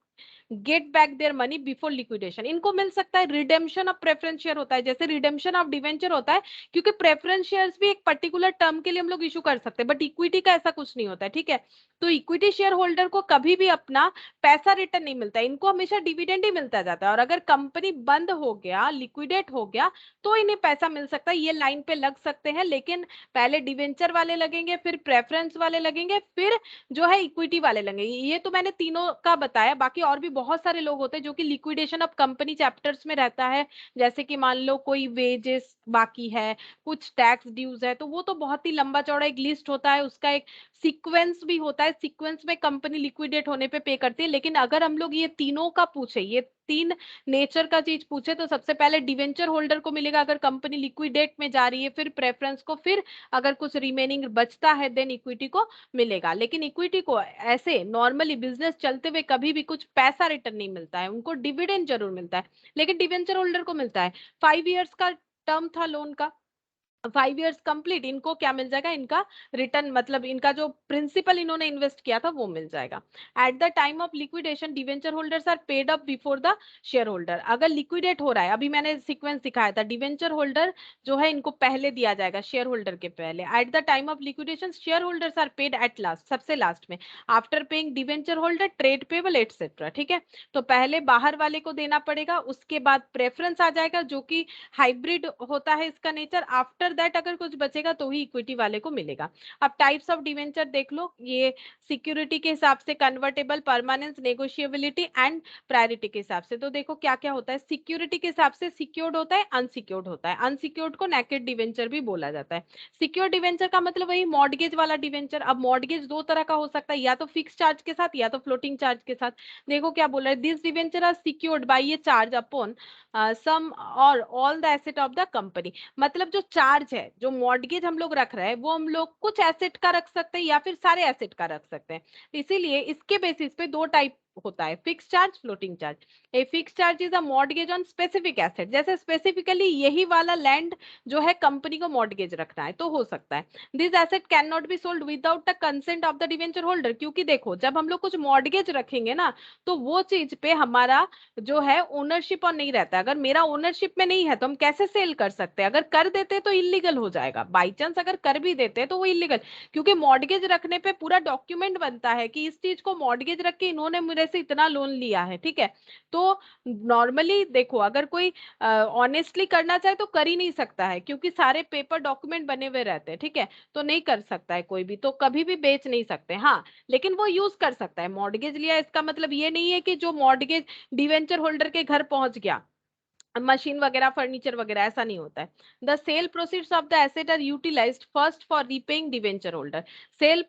get back their money before liquidation. इनको मिल सकता है रिडेम्पशन ऑफ प्रेफरेंस शेयर होता है, जैसे रिडेम्पशन ऑफ डिवेंचर होता है, क्योंकि प्रेफरेंस शेयर्स भी एक पर्टिकुलर टर्म के लिए हम लोग इशू कर सकते हैं, बट इक्विटी का ऐसा कुछ नहीं होता है, ठीक है। तो इक्विटी शेयर होल्डर को कभी भी अपना पैसा रिटर्न नहीं मिलता है, इनको हमेशा डिविडेंड ही मिलता जाता है। और अगर कंपनी बंद हो गया, लिक्विडेट हो गया, तो इन्हें पैसा मिल सकता है। ये लाइन पे लग सकते हैं, लेकिन पहले डिवेंचर वाले लगेंगे, फिर प्रेफरेंस वाले लगेंगे, फिर जो है इक्विटी वाले लगेंगे। ये तो मैंने तीनों का बताया, बाकी और भी बहुत सारे लोग होते हैं जो कि लिक्विडेशन ऑफ कंपनी चैप्टर्स में रहता है, जैसे कि मान लो कोई वेजेस बाकी है, कुछ टैक्स ड्यूज है, तो वो तो बहुत ही लंबा चौड़ा एक लिस्ट होता है, उसका एक सीक्वेंस भी होता है, सीक्वेंस में कंपनी लिक्विडेट होने पे पे करती है। लेकिन अगर हम लोग ये तीनों का पूछे, ये तीन नेचर का चीज पूछे, तो सबसे पहले डिवेंचर होल्डर को मिलेगा अगर कंपनी लिक्विडेट में जा रही है, फिर प्रेफरेंस को, फिर अगर कुछ रिमेनिंग बचता है देन इक्विटी को मिलेगा। लेकिन इक्विटी को ऐसे नॉर्मली बिजनेस चलते हुए कभी भी कुछ पैसा रिटर्न नहीं मिलता है, उनको डिविडेंड जरूर मिलता है, लेकिन डिवेंचर होल्डर को मिलता है। 5 इयर्स का टर्म था लोन का, 5 इयर्स कंप्लीट, इनको क्या मिल जाएगा, इनका रिटर्न, मतलब इनका जो प्रिंसिपल इन्होंने इन्वेस्ट किया था वो मिल जाएगा। At the time of liquidation debenture holders are paid up before the share holder. अगर लिक्विडेट हो रहा है, अभी मैंने सीक्वेंस दिखाया था, डिवेंचर होल्डर जो है इनको पहले दिया जाएगा शेयर होल्डर के पहले। At the time of liquidation share holders are paid at last, सबसे लास्ट में, after paying debenture holder trade payable et cetera, ठीक है। तो पहले बाहर वाले को देना पड़ेगा, उसके बाद प्रेफरेंस आ जाएगा जो कि हाइब्रिड होता है इसका नेचर। आफ्टर दैट अगर कुछ बचेगा तो ही इक्विटी वाले को मिलेगा। अब टाइप्स ऑफ डिवेंचर देख लो, ये सिक्योरिटी के हिसाब से कन्वर्टेबल, परमानेंस, नेगोशिएबिलिटी एंड प्रायोरिटी के हिसाब से। तो देखो क्या क्या होता है, सिक्योरिटी के हिसाब से सिक्योर्ड होता है, अनसिक्योर्ड होता है। अनसिक्योर्ड को नेकेड डिवेंचर भी बोला जाता है। सिक्योर डिवेंचर का मतलब वही मॉर्गेज वाला डिवेंचर। अब मॉर्गेज दो तरह का हो सकता है, या तो फिक्स चार्ज के साथ या तो फ्लोटिंग चार्ज के साथ। देखो क्या बोल रहा है, this debenture are secured by ये charge upon some or all the asset of the company. मतलब जो चार्ज है, जो मॉर्गेज हम लोग रख रहे हैं, वो हम लोग कुछ एसेट का रख सकते हैं या फिर सारे एसेट का रख सकते हैं। इसीलिए इसके बेसिस पे दो टाइप होता है, fix charge, floating charge. A fix charge is a mortgage on specific asset, जैसे स्पेसिफिकली यही वाला लैंड जो है कंपनी को मॉर्गेज रखना है तो हो सकता है। This asset can not be sold without the consent of the debenture holder, क्योंकि देखो जब हम लोग कुछ मॉर्गेज रखेंगे ना, तो वो चीज पे हमारा जो है ओनरशिप और नहीं रहता है। अगर मेरा ओनरशिप में नहीं है तो हम कैसे सेल कर सकते हैं, अगर कर देते तो इलीगल हो जाएगा। बाई चांस अगर कर भी देते तो वो इलीगल, क्योंकि मॉर्गेज रखने पे पूरा डॉक्यूमेंट बनता है कि इस चीज को मॉर्गेज रख के इन्होंने मेरे से इतना लोन लिया है, ठीक है। तो नॉर्मली देखो अगर कोई ऑनेस्टली करना चाहे तो कर ही नहीं सकता है, क्योंकि सारे पेपर डॉक्यूमेंट बने हुए रहते हैं, ठीक है। तो नहीं कर सकता है कोई भी, तो कभी भी बेच नहीं सकते। हाँ, लेकिन वो यूज कर सकता है। मॉर्गेज लिया इसका मतलब ये नहीं है कि जो मॉर्गेज डिवेंचर होल्डर के घर पहुंच गया, मशीन वगैरह, फर्नीचर वगैरह, ऐसा नहीं होता है। The sale proceeds of the asset are utilised first for repaying debenture holder. Sale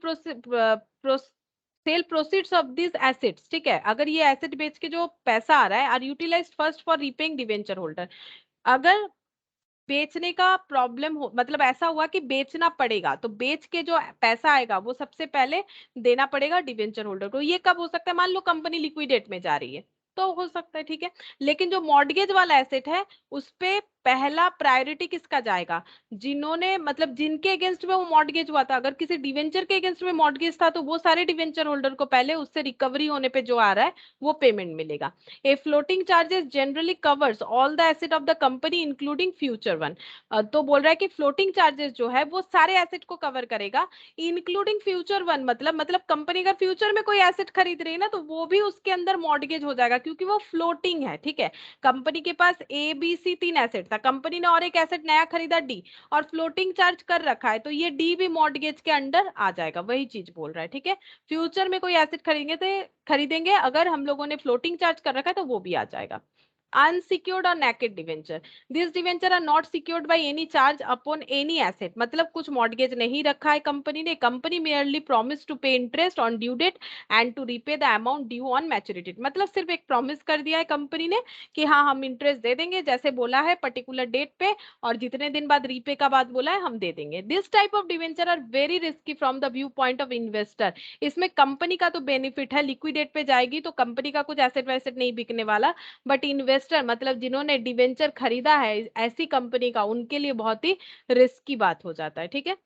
sale proceeds of this assets, ठीक है, अगर ये एसेट बेच के जो पैसा आ रहा है, are utilised first for repaying debenture holder. अगर बेचने का प्रॉब्लम हो, मतलब ऐसा हुआ कि बेचना पड़ेगा, तो बेच के जो पैसा आएगा वो सबसे पहले देना पड़ेगा डिवेंचर होल्डर को। ये कब हो सकता है, मान लो कंपनी लिक्विडेट में जा रही है तो हो सकता है, ठीक है। लेकिन जो मॉर्गेज वाला एसेट है उस पे पहला प्रायोरिटी किसका जाएगा, जिन्होंने, मतलब जिनके अगेंस्ट में वो मॉर्गेज हुआ था। अगर किसी डिवेंचर के अगेंस्ट में मॉर्गेज था तो वो सारे डिवेंचर होल्डर को पहले उससे रिकवरी होने पे जो आ रहा है वो पेमेंट मिलेगा। A floating charges generally covers all the asset of the company including future one. तो बोल रहा है कि फ्लोटिंग चार्जेस जो है वो सारे एसेट को कवर करेगा इंक्लूडिंग फ्यूचर वन। मतलब कंपनी अगर फ्यूचर में कोई एसेट खरीद रही है ना, तो वो भी उसके अंदर मॉर्गेज हो जाएगा, क्योंकि वो फ्लोटिंग है, ठीक है। कंपनी के पास ए बी सी 3 एसेट था, कंपनी ने और एक एसेट नया खरीदा डी, और फ्लोटिंग चार्ज कर रखा है, तो ये डी भी मॉर्गेज के अंडर आ जाएगा, वही चीज बोल रहा है, ठीक है। फ्यूचर में कोई एसेट खरीदेंगे तो खरीदेंगे, अगर हम लोगों ने फ्लोटिंग चार्ज कर रखा है तो वो भी आ जाएगा। Unsecured or naked debenture, this debenture are not secured by any charge upon any asset, मतलब कुछ मॉर्गेज नहीं रखा है कंपनी ने, company merely promise to pay interest on due date and to repay the amount due on maturity, मतलब सिर्फ एक promise कर दिया है कंपनी ने कि हाँ हम इंटरेस्ट दे देंगे जैसे बोला है पर्टिकुलर डेट पे, और जितने दिन बाद रीपे का बाद बोला है हम दे देंगे। This type of debenture are very risky from the view point of investor, इसमें कंपनी का तो बेनिफिट है, लिक्विडेट पे जाएगी तो कंपनी का कुछ एसेट वैसेट नहीं बिकने वाला, बट इन्वेस्टर मतलब जिन्होंने डिवेंचर खरीदा है ऐसी कंपनी का, उनके लिए बहुत ही रिस्की बात हो जाता है। ठीक है,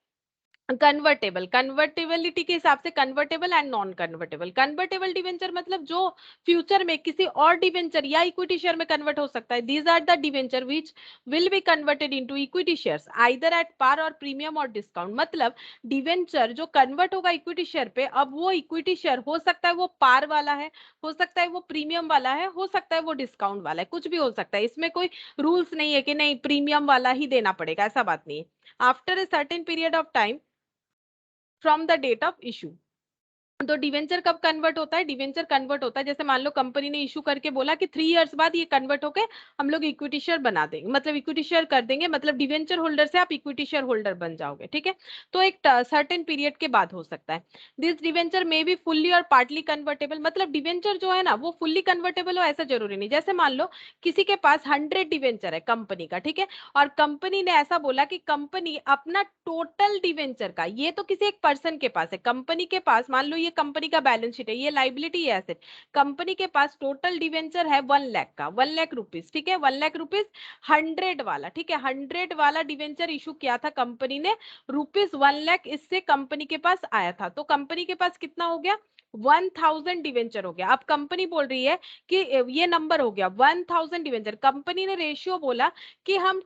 कन्वर्टेबल, कन्वर्टेबिलिटी के हिसाब से convertible and non convertible. Convertible debenture मतलब जो फ्यूचर में किसी और डिवेंचर या इक्विटी शेयर में कन्वर्ट हो सकता है। These are the debenture which will be converted into equity shares either at par or premium और डिस्काउंट, मतलब डिवेंचर जो कन्वर्ट होगा इक्विटी शेयर पे, अब वो इक्विटी शेयर हो सकता है वो पार वाला है, हो सकता है वो प्रीमियम वाला है, हो सकता है वो डिस्काउंट वाला है, कुछ भी हो सकता है, इसमें कोई रूल्स नहीं है कि नहीं प्रीमियम वाला ही देना पड़ेगा, ऐसा बात नहीं है। After a certain period of time from the date of issue, तो डिवेंचर कब कन्वर्ट होता है? डिवेंचर कन्वर्ट होता है जैसे मान लो कंपनी ने इशू करके बोला कि 3 इयर्स बाद ये कन्वर्ट होके हम लोग इक्विटी शेयर बना देंगे, मतलब इक्विटी शेयर कर देंगे, मतलब डिवेंचर होल्डर से आप इक्विटी शेयर होल्डर बन जाओगे। ठीक है, तो एक सर्टेन पीरियड के बाद हो सकता है। This debenture may be fully और पार्टली कन्वर्टेबल, मतलब डिवेंचर जो है ना वो फुल्ली कन्वर्टेबल हो ऐसा जरूरी नहीं। जैसे मान लो किसी के पास 100 डिवेंचर है कंपनी का, ठीक है, और कंपनी ने ऐसा बोला कि कंपनी अपना टोटल डिवेंचर का, ये तो किसी एक पर्सन के पास है, कंपनी के पास मान लो ये कंपनी का बैलेंस शीट है, ये लाइबिलिटी है एसेट, कंपनी के पास टोटल डिवेंचर है 1 लाख का, 1 लाख रुपीस, ठीक है, 1 लाख रुपीस 100 वाला, ठीक है, 100 वाला डिवेंचर इशू किया था कंपनी ने, रुपीस 1 लाख इससे कंपनी के पास आया था, तो कंपनी के पास कितना हो गया? 1000 डिवेंचर हो गया। अब कंपनी बोल रही है कि ये नंबर हो गया 1000 डिवेंचर, कंपनी ने रेशियो बोला कि हम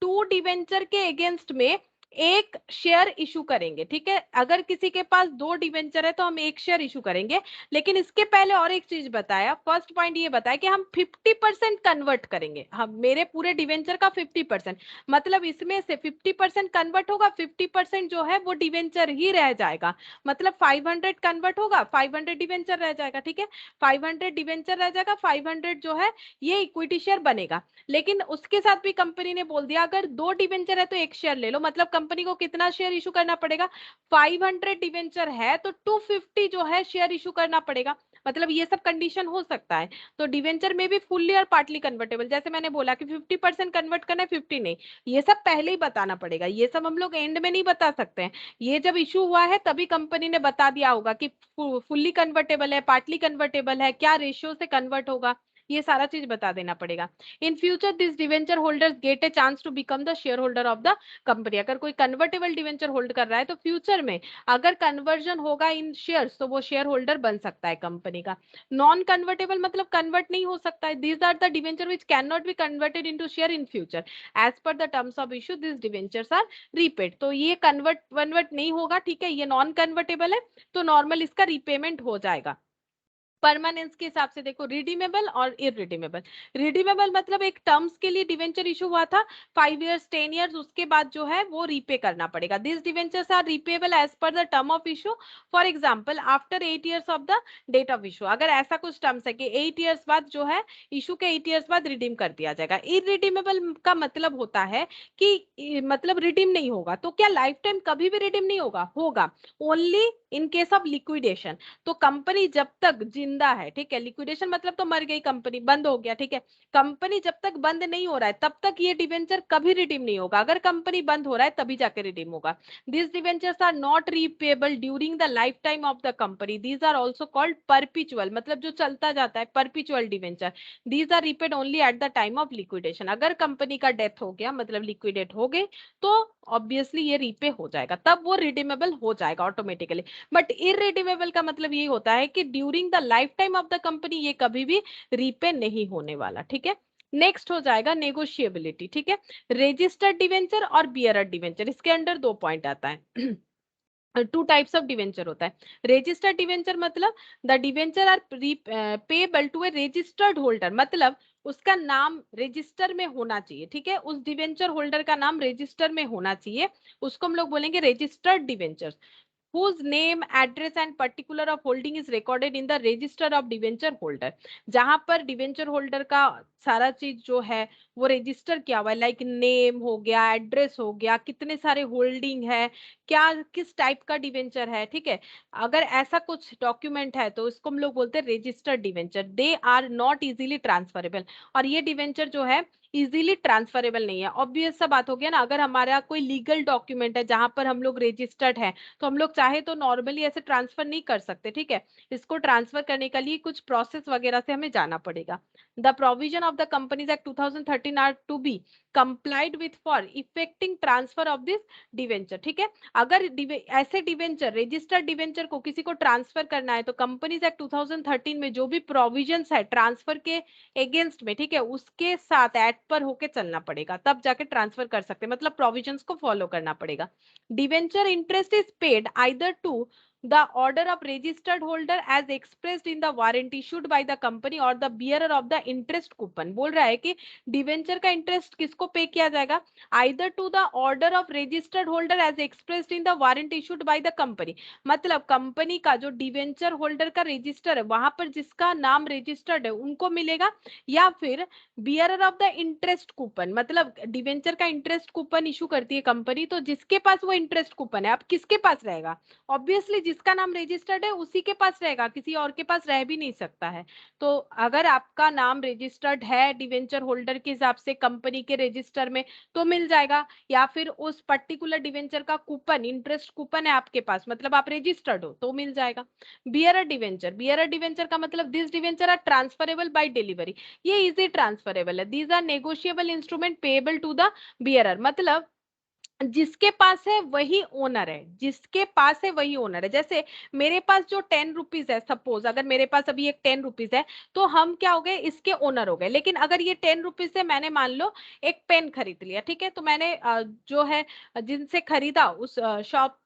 2 डिवेंचर के अगेंस्ट में 1 शेयर इशू करेंगे। ठीक है, अगर किसी के पास 2 डिवेंचर है तो हम 1 शेयर इशू करेंगे, लेकिन इसके पहले और एक चीज बताया, फर्स्ट पॉइंट ये बताया कि हम 50% कन्वर्ट करेंगे, हम मेरे पूरे डिवेंचर का 50%, मतलब इसमें से 50% कन्वर्ट होगा, 50% जो है वो डिवेंचर ही रह जाएगा, मतलब 500 कन्वर्ट होगा, 500 डिवेंचर रह जाएगा। ठीक है, 500 डिवेंचर रह जाएगा, 500 जो है ये इक्विटी शेयर बनेगा। लेकिन उसके साथ भी कंपनी ने बोल दिया अगर 2 डिवेंचर है तो 1 शेयर ले लो, मतलब कंपनी को कितना शेयर इशू करना पड़ेगा? 500 डिवेंचर है तो 250 जो है शेयर इशू करना पड़ेगा, मतलब ये सब कंडीशन हो सकता है। तो डिवेंचर में भी फुल्ली और पार्टली कन्वर्टेबल, जैसे मैंने बोला कि 50% कन्वर्ट करना है, 50 नहीं, ये सब पहले ही बताना पड़ेगा, ये सब हम लोग एंड में नहीं बता सकते हैं, ये जब इशू हुआ है तभी कंपनी ने बता दिया होगा कि फुल्ली कन्वर्टेबल है, पार्टली कन्वर्टेबल है, क्या रेशियो से कन्वर्ट होगा, ये सारा चीज बता देना पड़ेगा। In future this debenture holders get a chance to become the share holder of the company, अगर कोई कन्वर्टेबल डिवेंचर होल्ड कर रहा है तो फ्यूचर में अगर कन्वर्जन होगा इन शेयर्स तो वो शेयर होल्डर बन सकता है कंपनी का। नॉन कन्वर्टेबल मतलब कन्वर्ट नहीं हो सकता है, these are the debenture which can not be converted into share in future as per the terms of issue, this debentures are repaid, तो ये कन्वर्ट नहीं होगा, ठीक है, ये नॉन कन्वर्टेबल है तो नॉर्मल इसका रीपेमेंट हो जाएगा। परमानेंस के हिसाब से देखो, रिडीमेबल और इरिडीमेबल, रिडीमेबल मतलब एक टर्म्स के लिए डिवेंचर इशू हुआ था 5 इयर्स 10 इयर्स, उसके बाद जो है वो रीपे करना पड़ेगा। This debentures are repayable as per the term of issue, for example after 8 years of the date of issue, अगर ऐसा कुछ टर्म्स है कि 8 इयर्स बाद जो है इशू के 8 इयर्स बाद रिडीम कर दिया जाएगा। इरिडीमेबल का मतलब होता है कि मतलब रिडीम नहीं होगा, तो क्या लाइफ टाइम कभी भी रिडीम नहीं होगा? होगा, only in case of liquidation, तो कंपनी जब तक जिंदा है, ठीक है, लिक्विडेशन मतलब तो मर गई कंपनी, बंद हो गया, ठीक है, कंपनी जब तक बंद नहीं हो रहा है तब तक ये डिवेंचर कभी रिडीम नहीं होगा, अगर कंपनी बंद हो रहा है तभी जाके रिडीम होगा। This debentures are not repayable during the life time of the company, these are also called perpetual, मतलब जो चलता जाता है, perpetual debenture, these are repaid only at the time of liquidation, अगर कंपनी का डेथ हो गया मतलब लिक्विडेट हो गए तो ऑब्वियसली ये रीपे हो जाएगा, तब वो रिडीमेबल हो जाएगा ऑटोमेटिकली। बट इरिडीमेबल का मतलब ये होता है कि during the life time of the company ये कभी भी रीपे नहीं होने वाला। ठीक है, नेक्स्ट हो जाएगा नेगोशिएबिलिटी। ठीक है, registered debenture or bearer debenture, इसके अंडर 2 पॉइंट आता है। 2 टाइप्स ऑफ डिवेंचर होता है। रजिस्टर्ड डिवेंचर मतलब the debenture are payable to a registered holder, मतलब उसका नाम रजिस्टर में होना चाहिए, ठीक है, उस डिवेंचर होल्डर का नाम रजिस्टर में होना चाहिए, उसको हम लोग बोलेंगे registered debenture. whose name, address and particular of holding is recorded in the register of debenture holder, जहां पर डिवेंचर होल्डर का सारा चीज जो है वो रजिस्टर किया हुआ है, लाइक नेम हो गया, एड्रेस हो गया, कितने सारे होल्डिंग है, क्या किस टाइप का डिवेंचर है, ठीक है। अगर ऐसा कुछ डॉक्यूमेंट है तो इसको हम लोग बोलते हैं registered debenture. They are not easily transferable, और ये डिवेंचर जो है इजीली ट्रांसफरेबल नहीं है। ऑब्वियस सा बात हो गया ना, अगर हमारा कोई लीगल डॉक्यूमेंट है जहां पर हम लोग रजिस्टर्ड है तो हम लोग चाहे तो नॉर्मली ऐसे ट्रांसफर नहीं कर सकते, ठीक है। इसको ट्रांसफर करने के लिए कुछ प्रोसेस वगैरह से हमें जाना पड़ेगा। The provision of the companies act 2013 are to be complied with for effecting transfer of this debenture, ठीक है। अगर ऐसे डिवेंचर, रजिस्टर्ड डिवेंचर को किसी को ट्रांसफर करना है तो कंपनीज एक्ट 2013 में जो भी प्रोविजंस है ट्रांसफर के अगेंस्ट में, ठीक है, उसके साथ एड पर होके चलना पड़ेगा, तब जाके ट्रांसफर कर सकते हैं, मतलब प्रोविजंस को फॉलो करना पड़ेगा। Debenture interest is paid either to the order of registered holder as expressed in the warrant issued by the company or the bearer of the interest coupon। बोल रहा है कि डिवेंचर का इंटरेस्ट किसको पे किया जाएगा, either to the order of registered holder as expressed in the warrant issued by the company, मतलब कंपनी का जो डिवेंचर होल्डर का रजिस्टर है वहां पर जिसका नाम रजिस्टर्ड है उनको मिलेगा, या फिर bearer of the interest coupon, मतलब डिवेंचर का इंटरेस्ट कूपन इशू करती है कंपनी, तो जिसके पास वो इंटरेस्ट कूपन है, अब किसके पास रहेगा, ऑब्वियसली जिसका नाम रजिस्टर्ड है उसी के पास रहेगा, किसी और के पास रह भी नहीं सकता है। तो अगर आपका नाम रजिस्टर्ड है डिवेंचर होल्डर के हिसाब से कंपनी के रजिस्टर में तो मिल जाएगा, या फिर उस पर्टिकुलर डिवेंचर का कूपन, इंटरेस्ट कूपन है आपके पास, मतलब आप रजिस्टर्ड हो तो मिल जाएगा। बियरर डिवेंचर, बियरर डिवेंचर का मतलब this debenture are transferable by delivery, ये इजी ट्रांसफरेबल है। These are negotiable instrument payable to the bearer, मतलब जिसके पास है वही ओनर है, जिसके पास है वही ओनर है। जैसे मेरे पास जो 10 रुपीज है, सपोज अगर मेरे पास अभी एक 10 रुपीज है तो हम क्या हो गए, इसके ओनर हो गए। लेकिन अगर ये 10 रुपीज से मैंने मान लो एक पेन खरीद लिया, ठीक है, तो मैंने जो है जिनसे खरीदा उस शॉप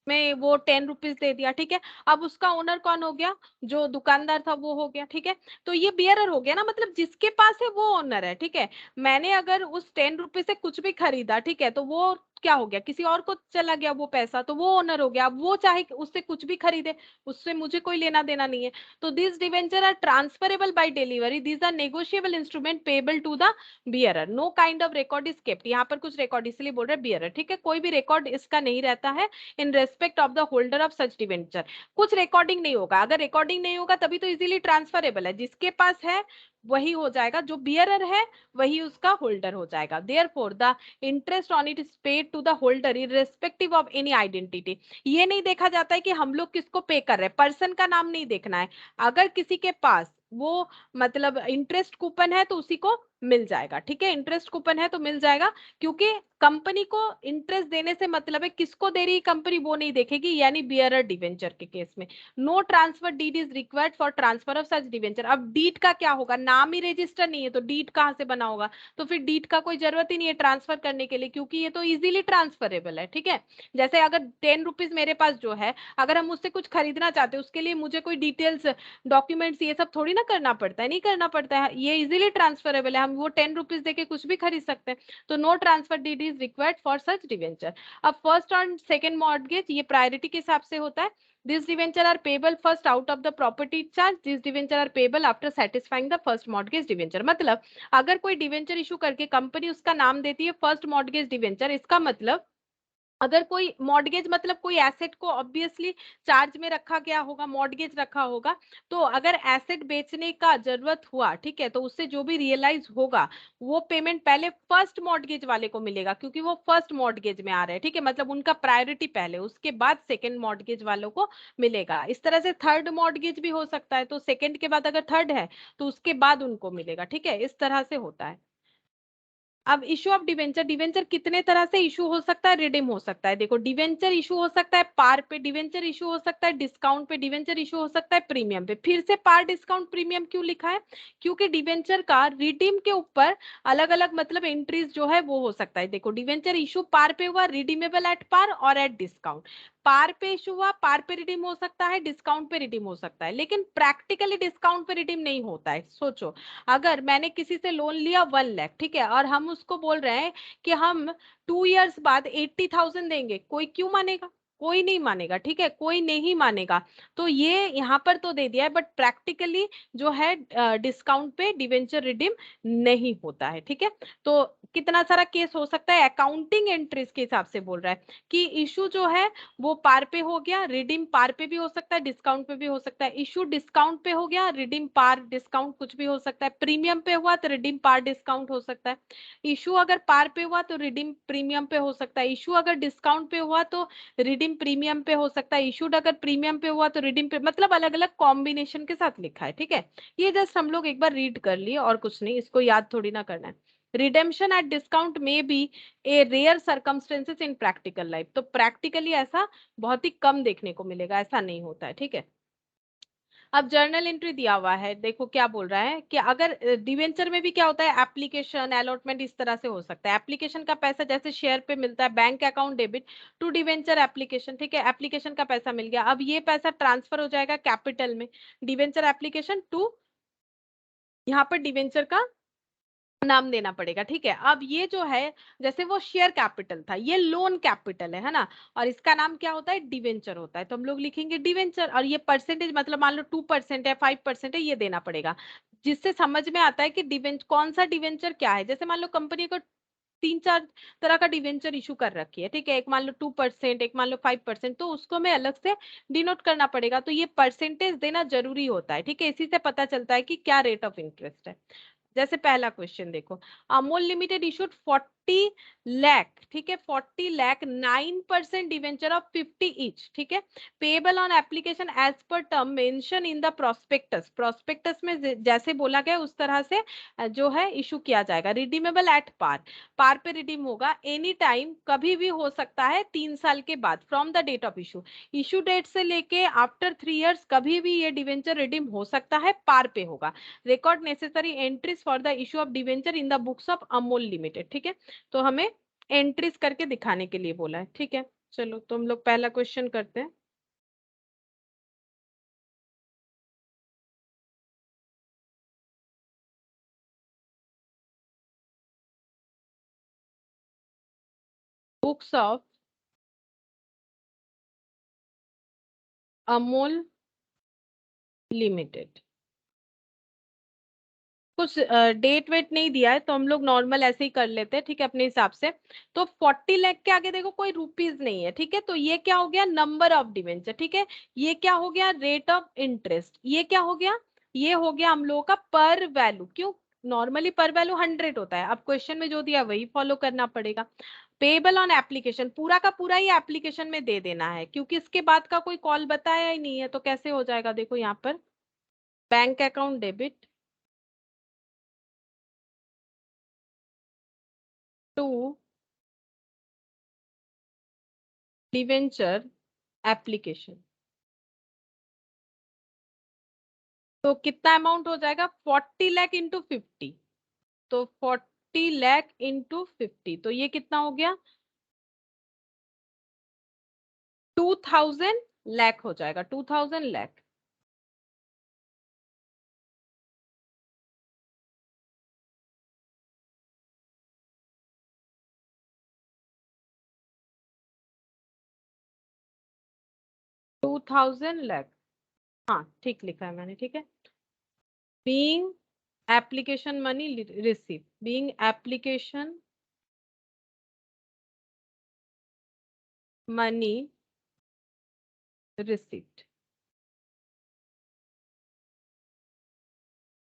में वो 10 रुपीज दे दिया, ठीक है। अब उसका ओनर कौन हो गया, जो दुकानदार था वो हो गया, ठीक है। तो ये बियरर हो गया ना, मतलब जिसके पास है वो ओनर है, ठीक है। मैंने अगर उस 10 रुपीज से कुछ भी खरीदा, ठीक है, तो वो क्या हो गया, किसी और को चला गया वो पैसा, तो वो ओनर हो गया। अब वो चाहे उससे कुछ भी खरीदे, उससे मुझे कोई लेना देना नहीं है। तो this debenture are transferable by delivery, these are negotiable instrument payable to the bearer, no kind of record is kept. यहाँ पर कुछ रिकॉर्ड इसलिए बोल रहे हैं बियरर, ठीक है, कोई भी रिकॉर्ड इसका नहीं रहता है in respect of the holder of such debenture. कुछ रिकॉर्डिंग नहीं होगा, अगर रिकॉर्डिंग नहीं होगा तभी तो इजीली ट्रांसफरेबल है, जिसके पास है वही हो जाएगा, जो बियरर है वही उसका होल्डर हो जाएगा। Therefore the interest on it is paid to the holder irrespective of any identity. ये नहीं देखा जाता है कि हम लोग किसको पे कर रहे हैं, पर्सन का नाम नहीं देखना है। अगर किसी के पास वो मतलब इंटरेस्ट कूपन है तो उसी को मिल जाएगा, ठीक है, इंटरेस्ट कूपन है तो मिल जाएगा, क्योंकि कंपनी को इंटरेस्ट देने से मतलब है किसको दे रही कंपनी वो नहीं देखेगी, यानी बियरर डिवेंचर के केस में। No transfer deed is required for transfer of such debenture. अब डीड का क्या होगा, नाम ही रजिस्टर नहीं है तो डीड कहां से बना होगा, तो फिर डीड का कोई जरूरत ही नहीं है ट्रांसफर करने के लिए, क्योंकि ये तो इजीली ट्रांसफरेबल है, ठीक है। जैसे अगर 10 रुपीज मेरे पास जो है, अगर हम उससे कुछ खरीदना चाहते हैं उसके लिए मुझे कोई डिटेल्स, डॉक्यूमेंट्स ये सब थोड़ी ना करना पड़ता है, नहीं करना पड़ता है, ये इजीली ट्रांसफरेबल है, हम वो 10 रुपीज देके कुछ भी खरीद सकते हैं। तो no transfer deed is required for such debenture. अब फर्स्ट और सेकंड मॉर्गेज ये प्रायोरिटी के हिसाब से होता है। These debenture are payable first out of the property charge. These debenture are payable after satisfying the first mortgage debenture। मतलब अगर कोई डिवेंचर इशू करके कंपनी उसका नाम देती है फर्स्ट मॉर्गेज डिवेंचर, इसका मतलब अगर कोई मॉर्गेज मतलब कोई एसेट को ऑब्वियसली चार्ज में रखा गया होगा, मॉर्गेज रखा होगा, तो अगर एसेट बेचने का जरूरत हुआ, ठीक है, तो उससे जो भी रियलाइज होगा वो पेमेंट पहले फर्स्ट मॉर्गेज वाले को मिलेगा, क्योंकि वो फर्स्ट मॉर्गेज में आ रहे हैं, ठीक है, मतलब उनका प्रायोरिटी पहले, उसके बाद सेकंड मॉर्गेज वालों को मिलेगा। इस तरह से थर्ड मॉर्गेज भी हो सकता है, तो सेकंड के बाद अगर थर्ड है तो उसके बाद उनको मिलेगा, ठीक है, इस तरह से होता है। अब इशू ऑफ डिवेंचर, डिवेंचर कितने तरह से इशू हो सकता है, रिडीम हो सकता है। देखो डिवेंचर इशू हो सकता है पार पे, डिवेंचर इशू हो सकता है डिस्काउंट पे, डिवेंचर इशू हो सकता है प्रीमियम पे। फिर से पार डिस्काउंट प्रीमियम क्यों लिखा है, क्योंकि डिवेंचर का रिडीम के ऊपर अलग अलग मतलब एंट्रीज जो है वो हो सकता है। देखो डिवेंचर इशू पार पे हुआ, रिडीमेबल एट पार और एट डिस्काउंट। पार पे इशू हुआ, पार पे रिडीम हो सकता है, डिस्काउंट पे रिडीम हो सकता है, लेकिन प्रैक्टिकली डिस्काउंट पे रिडीम नहीं होता है। सोचो अगर मैंने किसी से लोन लिया 1 लाख, ठीक है, और हम उसको बोल रहे हैं कि हम 2 इयर्स बाद 80,000 देंगे, कोई क्यों मानेगा, कोई नहीं मानेगा, ठीक है, कोई नहीं मानेगा। तो ये यहाँ पर तो दे दिया है, बट प्रैक्टिकली जो है डिस्काउंट पे डिवेंचर रिडीम नहीं होता है, ठीक है। तो कितना सारा केस हो सकता है, अकाउंटिंग एंट्रीज के हिसाब से बोल रहा है कि इशू जो है वो पार पे हो गया, रिडीम पार पे भी हो सकता है, डिस्काउंट पे भी हो सकता है। इशू डिस्काउंट पे हो गया, रिडीम पार डिस्काउंट कुछ भी हो सकता है। प्रीमियम पे हुआ तो रिडीम पार डिस्काउंट हो सकता है। इशू अगर पार पे हुआ तो रिडीम प्रीमियम पे हो सकता है। इशू अगर डिस्काउंट पे हुआ तो रिडीम प्रीमियम पे हो सकता है। इशूड अगर प्रीमियम पे हुआ तो रिडीम पे, मतलब अलग अलग कॉम्बिनेशन के साथ लिखा है, ठीक है। ये जस्ट हम लोग एक बार रीड कर लिए और कुछ नहीं, इसको याद थोड़ी ना करना है। रिडेम्पशन एट डिस्काउंट में be a rare circumstances in practical life, तो प्रैक्टिकली ऐसा बहुत ही कम देखने को मिलेगा, ऐसा नहीं होता है, ठीक है। अब जर्नल एंट्री दिया हुआ है, देखो क्या बोल रहा है कि अगर डिवेंचर में भी क्या होता है, एप्लीकेशन अलॉटमेंट इस तरह से हो सकता है। एप्लीकेशन का पैसा जैसे शेयर पे मिलता है, bank account debit to debenture application, ठीक है, एप्लीकेशन का पैसा मिल गया, अब ये पैसा ट्रांसफर हो जाएगा कैपिटल में, डिवेंचर एप्लीकेशन टू, यहाँ पर डिवेंचर का नाम देना पड़ेगा, ठीक है। अब ये जो है जैसे वो शेयर कैपिटल था, ये लोन कैपिटल है ना, और इसका नाम क्या होता है, डिवेंचर होता है, तो हम लोग लिखेंगे डिवेंचर, और ये परसेंटेज मतलब मान लो 2% है, 5% है, ये देना पड़ेगा, जिससे समझ में आता है कि डिवेंचर कौन सा डिवेंचर क्या है। जैसे मान लो कंपनी को 3-4 तरह का डिवेंचर इशू कर रखी है, ठीक है, एक मान लो 2%, एक मान लो 5%, तो उसको हमें अलग से डिनोट करना पड़ेगा, तो ये परसेंटेज देना जरूरी होता है, ठीक है, इसी से पता चलता है कि क्या रेट ऑफ इंटरेस्ट है। जैसे पहला क्वेश्चन देखो, अमूल लिमिटेड इशूड 40 लाख, ठीक है, 40 लाख 9% डिवेंचर ऑफ 50 ईच, ठीक है, payable on application as per term mention in the prospectus, prospectus में जैसे बोला गया उस तरह से जो है इशू किया जाएगा। रिडीमेबल एट पार, पार पे रिडीम होगा, एनी टाइम कभी भी हो सकता है 3 साल के बाद, from the date of issue, issue date से लेके आफ्टर 3 इयर्स कभी भी ये डिवेंचर रिडीम हो सकता है, पार पे होगा। Record necessary entries for the issue of debenture in the books of Amul limited, ठीक है, तो हमें एंट्रीज करके दिखाने के लिए बोला है, ठीक है। चलो तो हम लोग पहला क्वेश्चन करते हैं। बुक्स ऑफ अमूल लिमिटेड, कुछ डेट वेट नहीं दिया है, तो हम लोग नॉर्मल ऐसे ही कर लेते हैं, ठीक है, अपने हिसाब से। तो 40 लाख के आगे देखो कोई रुपीज नहीं है, ठीक है, तो ये क्या हो गया, नंबर ऑफ डिवेंचर, ठीक है, ये क्या हो गया, रेट ऑफ इंटरेस्ट, ये क्या हो गया, ये हो गया हम लोगों का पर वैल्यू, क्यों, नॉर्मली पर वैल्यू 100 होता है, अब क्वेश्चन में जो दिया वही फॉलो करना पड़ेगा। पेबल ऑन एप्लीकेशन, पूरा का पूरा ही एप्लीकेशन में दे देना है, क्योंकि इसके बाद का कोई कॉल बताया ही नहीं है, तो कैसे हो जाएगा, देखो यहाँ पर bank account debit to debenture application, तो कितना अमाउंट हो जाएगा, 40 लाख इंटू 50, तो 40 लाख इंटू 50, तो ये कितना हो गया, 2000 लाख हो जाएगा, 2000 लाख। टू थाउजेंड लाख, हाँ ठीक लिखा है मैंने, ठीक है। Being application money receive, being application money received.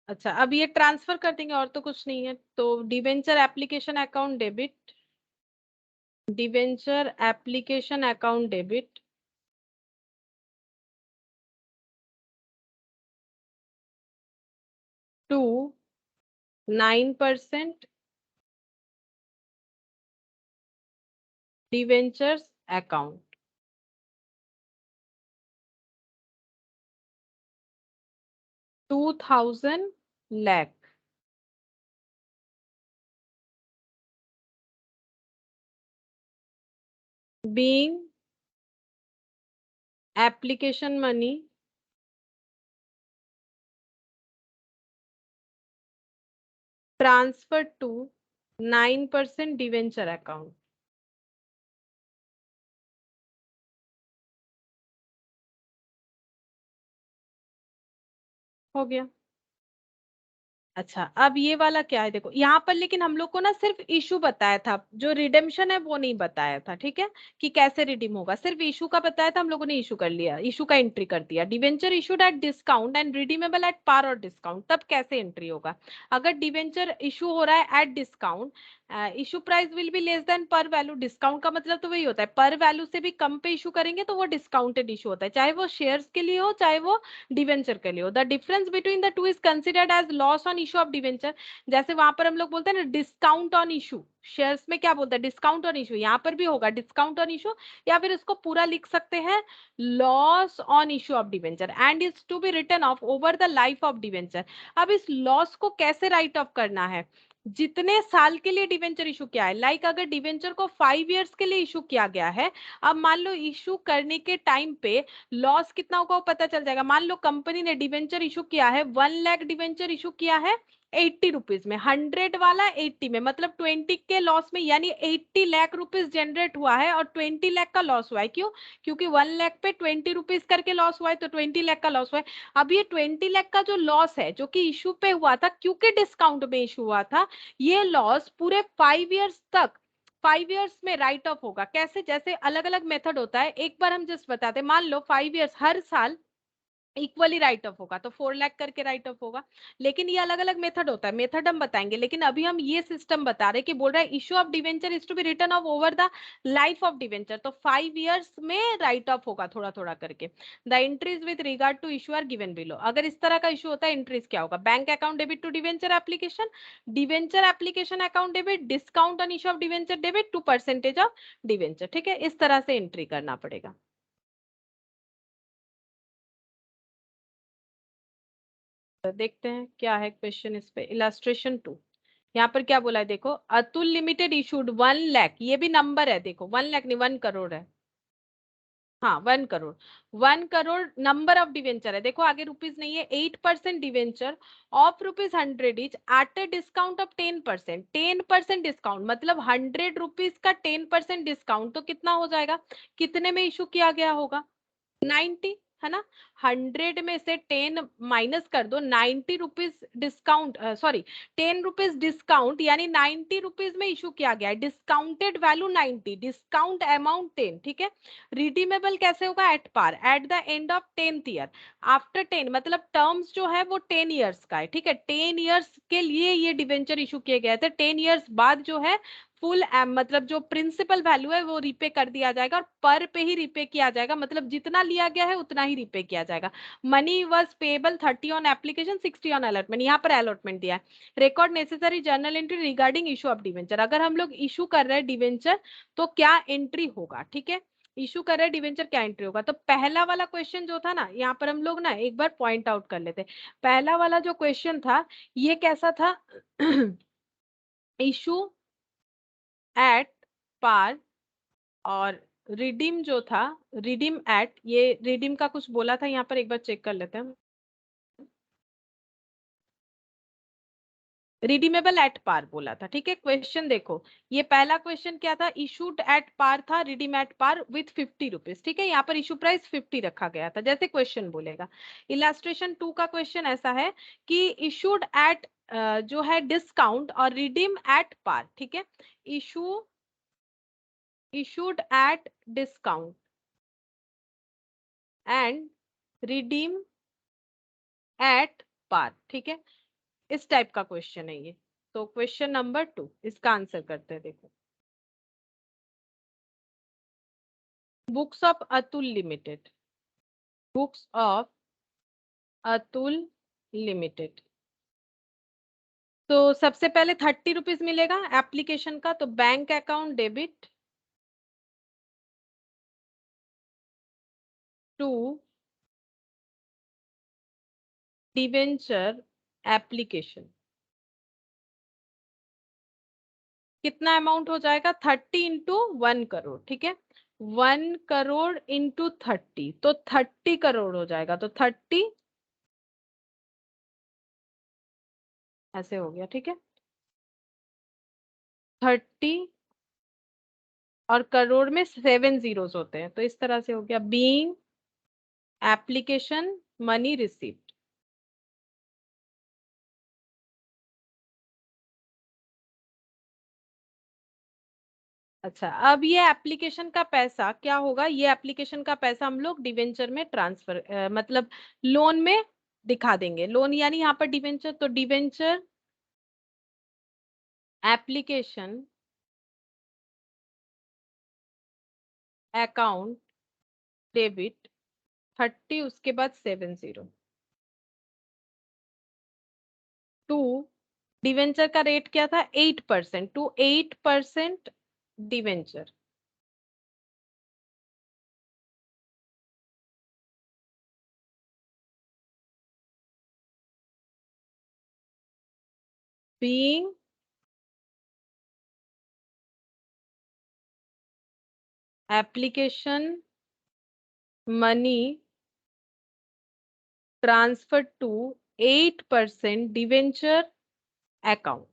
अच्छा, अब ये ट्रांसफर कर देंगे और तो कुछ नहीं है, तो debenture application account debit, debenture application account debit to 9% debentures account, 2000 lakh being application money transferred to 9% debenture account. हो गया। अच्छा, अब ये वाला क्या है देखो यहाँ पर, लेकिन हम लोग को ना सिर्फ इशू बताया था, जो रिडेम्पशन है वो नहीं बताया था, ठीक है, कि कैसे रिडीम होगा, सिर्फ इशू का बताया था, हम लोगों ने इशू कर लिया, इशू का एंट्री कर दिया। Debenture issued at discount and redeemable at par और डिस्काउंट, तब कैसे एंट्री होगा? अगर डिवेंचर इशू हो रहा है at discount, issue price will be less than par value, discount का मतलब तो वही होता है, पर वैल्यू से भी कम पे इशू करेंगे तो वो डिस्काउंटेड इशू होता है, चाहे वो शेयर्स के लिए हो चाहे वो डिवेंचर के लिए हो। The difference between the two is considered as loss on issue of debenture. जैसे वहां पर हम लोग बोलते हैं ना डिस्काउंट ऑन इशू, शेयर्स में क्या बोलते हैं, डिस्काउंट ऑन इशू, यहाँ पर भी होगा डिस्काउंट ऑन इशू, या फिर इसको पूरा लिख सकते हैं loss on issue of debenture and is to be written off over the life of debenture. अब इस लॉस को कैसे राइट ऑफ करना है, जितने साल के लिए डिवेंचर इशू किया है, लाइक अगर डिवेंचर को 5 इयर्स के लिए इशू किया गया है, अब मान लो इशू करने के टाइम पे लॉस कितना होगा वो पता चल जाएगा। मान लो कंपनी ने डिवेंचर इशू किया है, 1 लाख डिवेंचर इशू किया है 80 रुपीज में, 100 वाला 80 में, मतलब 20 के लॉस में, यानी 80 लाख रुपीज जनरेट हुआ है और 20 लाख का लॉस हुआ है। क्यों? क्योंकि 1 लाख पे 20 रुपीज करके लॉस हुआ है, तो 20 लाख का लॉस हुआ है। अब ये 20 लाख का जो लॉस है जो कि इशू पे हुआ था, क्योंकि डिस्काउंट में इशू हुआ था, ये लॉस पूरे 5 इयर्स तक, 5 इयर्स में राइट ऑफ होगा। कैसे? जैसे अलग अलग मेथड होता है, एक बार हम जस्ट बताते हैं, मान लो 5 इयर्स हर साल इक्वली राइट ऑफ होगा तो 4 लाख करके राइट ऑफ होगा। लेकिन ये अलग अलग मेथड होता है, मेथड हम बताएंगे, लेकिन अभी हम ये सिस्टम बता रहे हैं कि बोल रहा है issue of debenture is to be return off over the life of debenture, तो 5 इयर्स में राइट ऑफ होगा थोड़ा थोड़ा करके। The entries with regard to issue are given below. अगर इस तरह का इशू होता है, एंट्रीज क्या होगा? Bank account debit to debenture application, debenture application account debit, discount on issue of debenture debit to percentage of debenture, ठीक है, इस तरह से एंट्री करना पड़ेगा। तो देखते हैं क्या है क्वेश्चन इस पे। इलास्ट्रेशन 2, यहाँ पर क्या बोला है देखो, अतुल लिमिटेड इशूड 1 लाख, ये भी नंबर है देखो, 1 लाख नहीं 1 करोड़ है, हाँ 1 crore, 1 crore number of debenture है, देखो आगे रुपीज नहीं है, 8% debenture of rupees 100 each at a discount of 10%, 10% discount मतलब 100 रुपीज का 10% डिस्काउंट, तो कितना हो जाएगा, कितने में इशू किया गया होगा? 90, है ना। 100 में से 10 माइनस कर दो, 90 rupees discount, sorry 10 rupees discount, यानी 90 रुपीज में इशू किया गया है, डिस्काउंटेड वैल्यू 90, डिस्काउंट अमाउंट 10, ठीक है। रिडीमेबल कैसे होगा? At par, at the end of 10th year, after 10, मतलब टर्म्स जो है वो 10 ईयर्स का है, ठीक है, 10 ईयर्स के लिए ये डिवेंचर इशू किए गए थे, 10 ईयर्स बाद जो है फुल मतलब जो प्रिंसिपल वैल्यू है वो रिपे कर दिया जाएगा, और पर पे ही रिपे किया जाएगा, मतलब जितना लिया गया है उतना ही रिपे किया जाएगा। Money was payable 30 on application, 60 on allotment, यहाँ पर अलॉटमेंट दिया है। Record necessary journal entry regarding issue of debenture, अगर हम लोग इशू कर रहे हैं डिवेंचर तो क्या एंट्री होगा, ठीक है, इशू कर रहे हैं डिवेंचर क्या एंट्री होगा। तो पहला वाला क्वेश्चन जो था ना, यहाँ पर हम लोग ना एक बार पॉइंट आउट कर लेते। पहला वाला जो क्वेश्चन था ये कैसा था? इशू एट पार, और रिडीम जो था, रिडीम एट, ये रिडीम का कुछ बोला था यहाँ पर, एक बार चेक कर लेते हैं। रिडीमेबल एट पार बोला था, ठीक है। क्वेश्चन देखो, ये पहला क्वेश्चन क्या था, इशूड एट पार था, redeem at par with 50 rupees, ठीक है, यहाँ पर इशू प्राइस 50 रखा गया था, जैसे क्वेश्चन बोलेगा। इलास्ट्रेशन 2 का क्वेश्चन ऐसा है कि इशूड एट जो है डिस्काउंट और रिडीम एट पार, ठीक है, issue issued at discount and redeem at par, ठीक है, इस टाइप का क्वेश्चन है ये। तो क्वेश्चन नंबर 2, इसका आंसर करते हैं, देखो। Books of Atul limited, books of Atul limited, तो सबसे पहले 30 रुपीज मिलेगा एप्लीकेशन का, तो bank account debit to debenture application, कितना अमाउंट हो जाएगा? 30 इंटू 1 करोड़, ठीक है, 1 करोड़ इंटू 30, तो 30 करोड़ हो जाएगा, तो 30 ऐसे हो गया, ठीक है, 30 और करोड़ में 7 जीरोस होते हैं, तो इस तरह से हो गया, बीइंग एप्लीकेशन मनी रिसीव्ड, अच्छा, अब ये एप्लीकेशन का पैसा क्या होगा, ये एप्लीकेशन का पैसा हम लोग डिवेंचर में ट्रांसफर मतलब लोन में दिखा देंगे। लोन यानी यहाँ पर डिवेंचर, तो डिवेंचर एप्लीकेशन अकाउंट डेबिट 30 उसके बाद 70 टू डिवेंचर का रेट क्या था 8% to 8% debenture being application money transferred to 8% debenture account.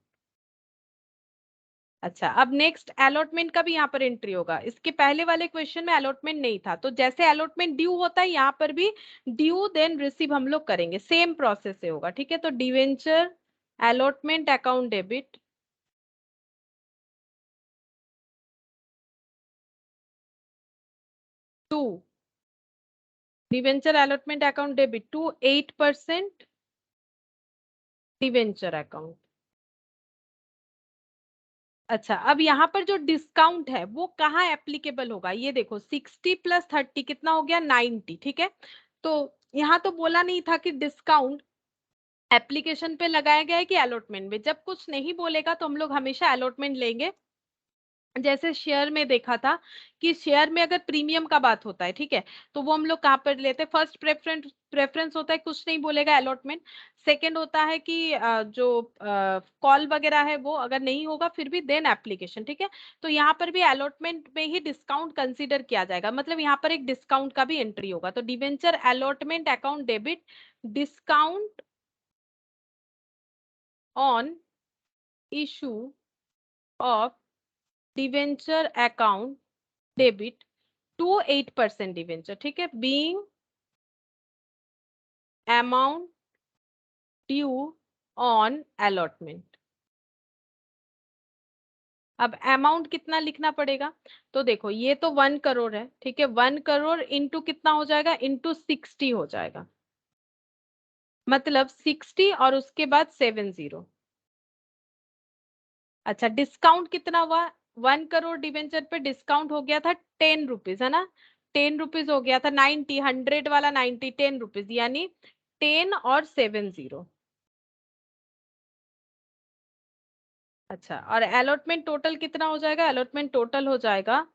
अच्छा, अब नेक्स्ट अलॉटमेंट का भी यहाँ पर एंट्री होगा। इसके पहले वाले क्वेश्चन में अलॉटमेंट नहीं था, तो जैसे अलॉटमेंट ड्यू होता है यहाँ पर भी ड्यू देन रिसीव हम लोग करेंगे, सेम प्रोसेस से होगा। ठीक है, तो debenture allotment account debit to debenture allotment account debit to 8% debenture account. अच्छा, अब यहाँ पर जो डिस्काउंट है वो कहाँ एप्लीकेबल होगा, ये देखो 60 प्लस 30 कितना हो गया 90। ठीक है, तो यहाँ तो बोला नहीं था कि डिस्काउंट एप्लीकेशन पे लगाया गया है कि अलॉटमेंट में। जब कुछ नहीं बोलेगा तो हम लोग हमेशा अलॉटमेंट लेंगे। जैसे शेयर में देखा था कि शेयर में अगर प्रीमियम का बात होता है, ठीक है, तो वो हम लोग कहाँ पर लेते हैं, फर्स्ट प्रेफरेंस प्रेफरेंस होता है, कुछ नहीं बोलेगा अलॉटमेंट। सेकंड होता है कि जो कॉल वगैरह है वो अगर नहीं होगा फिर भी देन एप्लीकेशन। ठीक है, तो यहाँ पर भी अलॉटमेंट में ही डिस्काउंट कंसीडर किया जाएगा, मतलब यहाँ पर एक डिस्काउंट का भी एंट्री होगा। तो debenture allotment account debit discount on issue of debenture account debit to 8% debenture. ठीक है, being amount due on allotment. अब अमाउंट कितना लिखना पड़ेगा, तो देखो ये तो 1 करोड़ है। ठीक है, 1 करोड़ इंटू कितना हो जाएगा, इंटू 60 हो जाएगा, मतलब 60 और उसके बाद 70। अच्छा, डिस्काउंट कितना हुआ, 1 करोड़ डिवेंचर पे डिस्काउंट हो गया था 10 रुपीज, है ना, 10 रुपीज हो गया था, 90 100 वाला 90 10 रुपीज, यानी 10 और 70। अच्छा, और अलॉटमेंट टोटल कितना हो जाएगा, अलॉटमेंट टोटल हो जाएगा,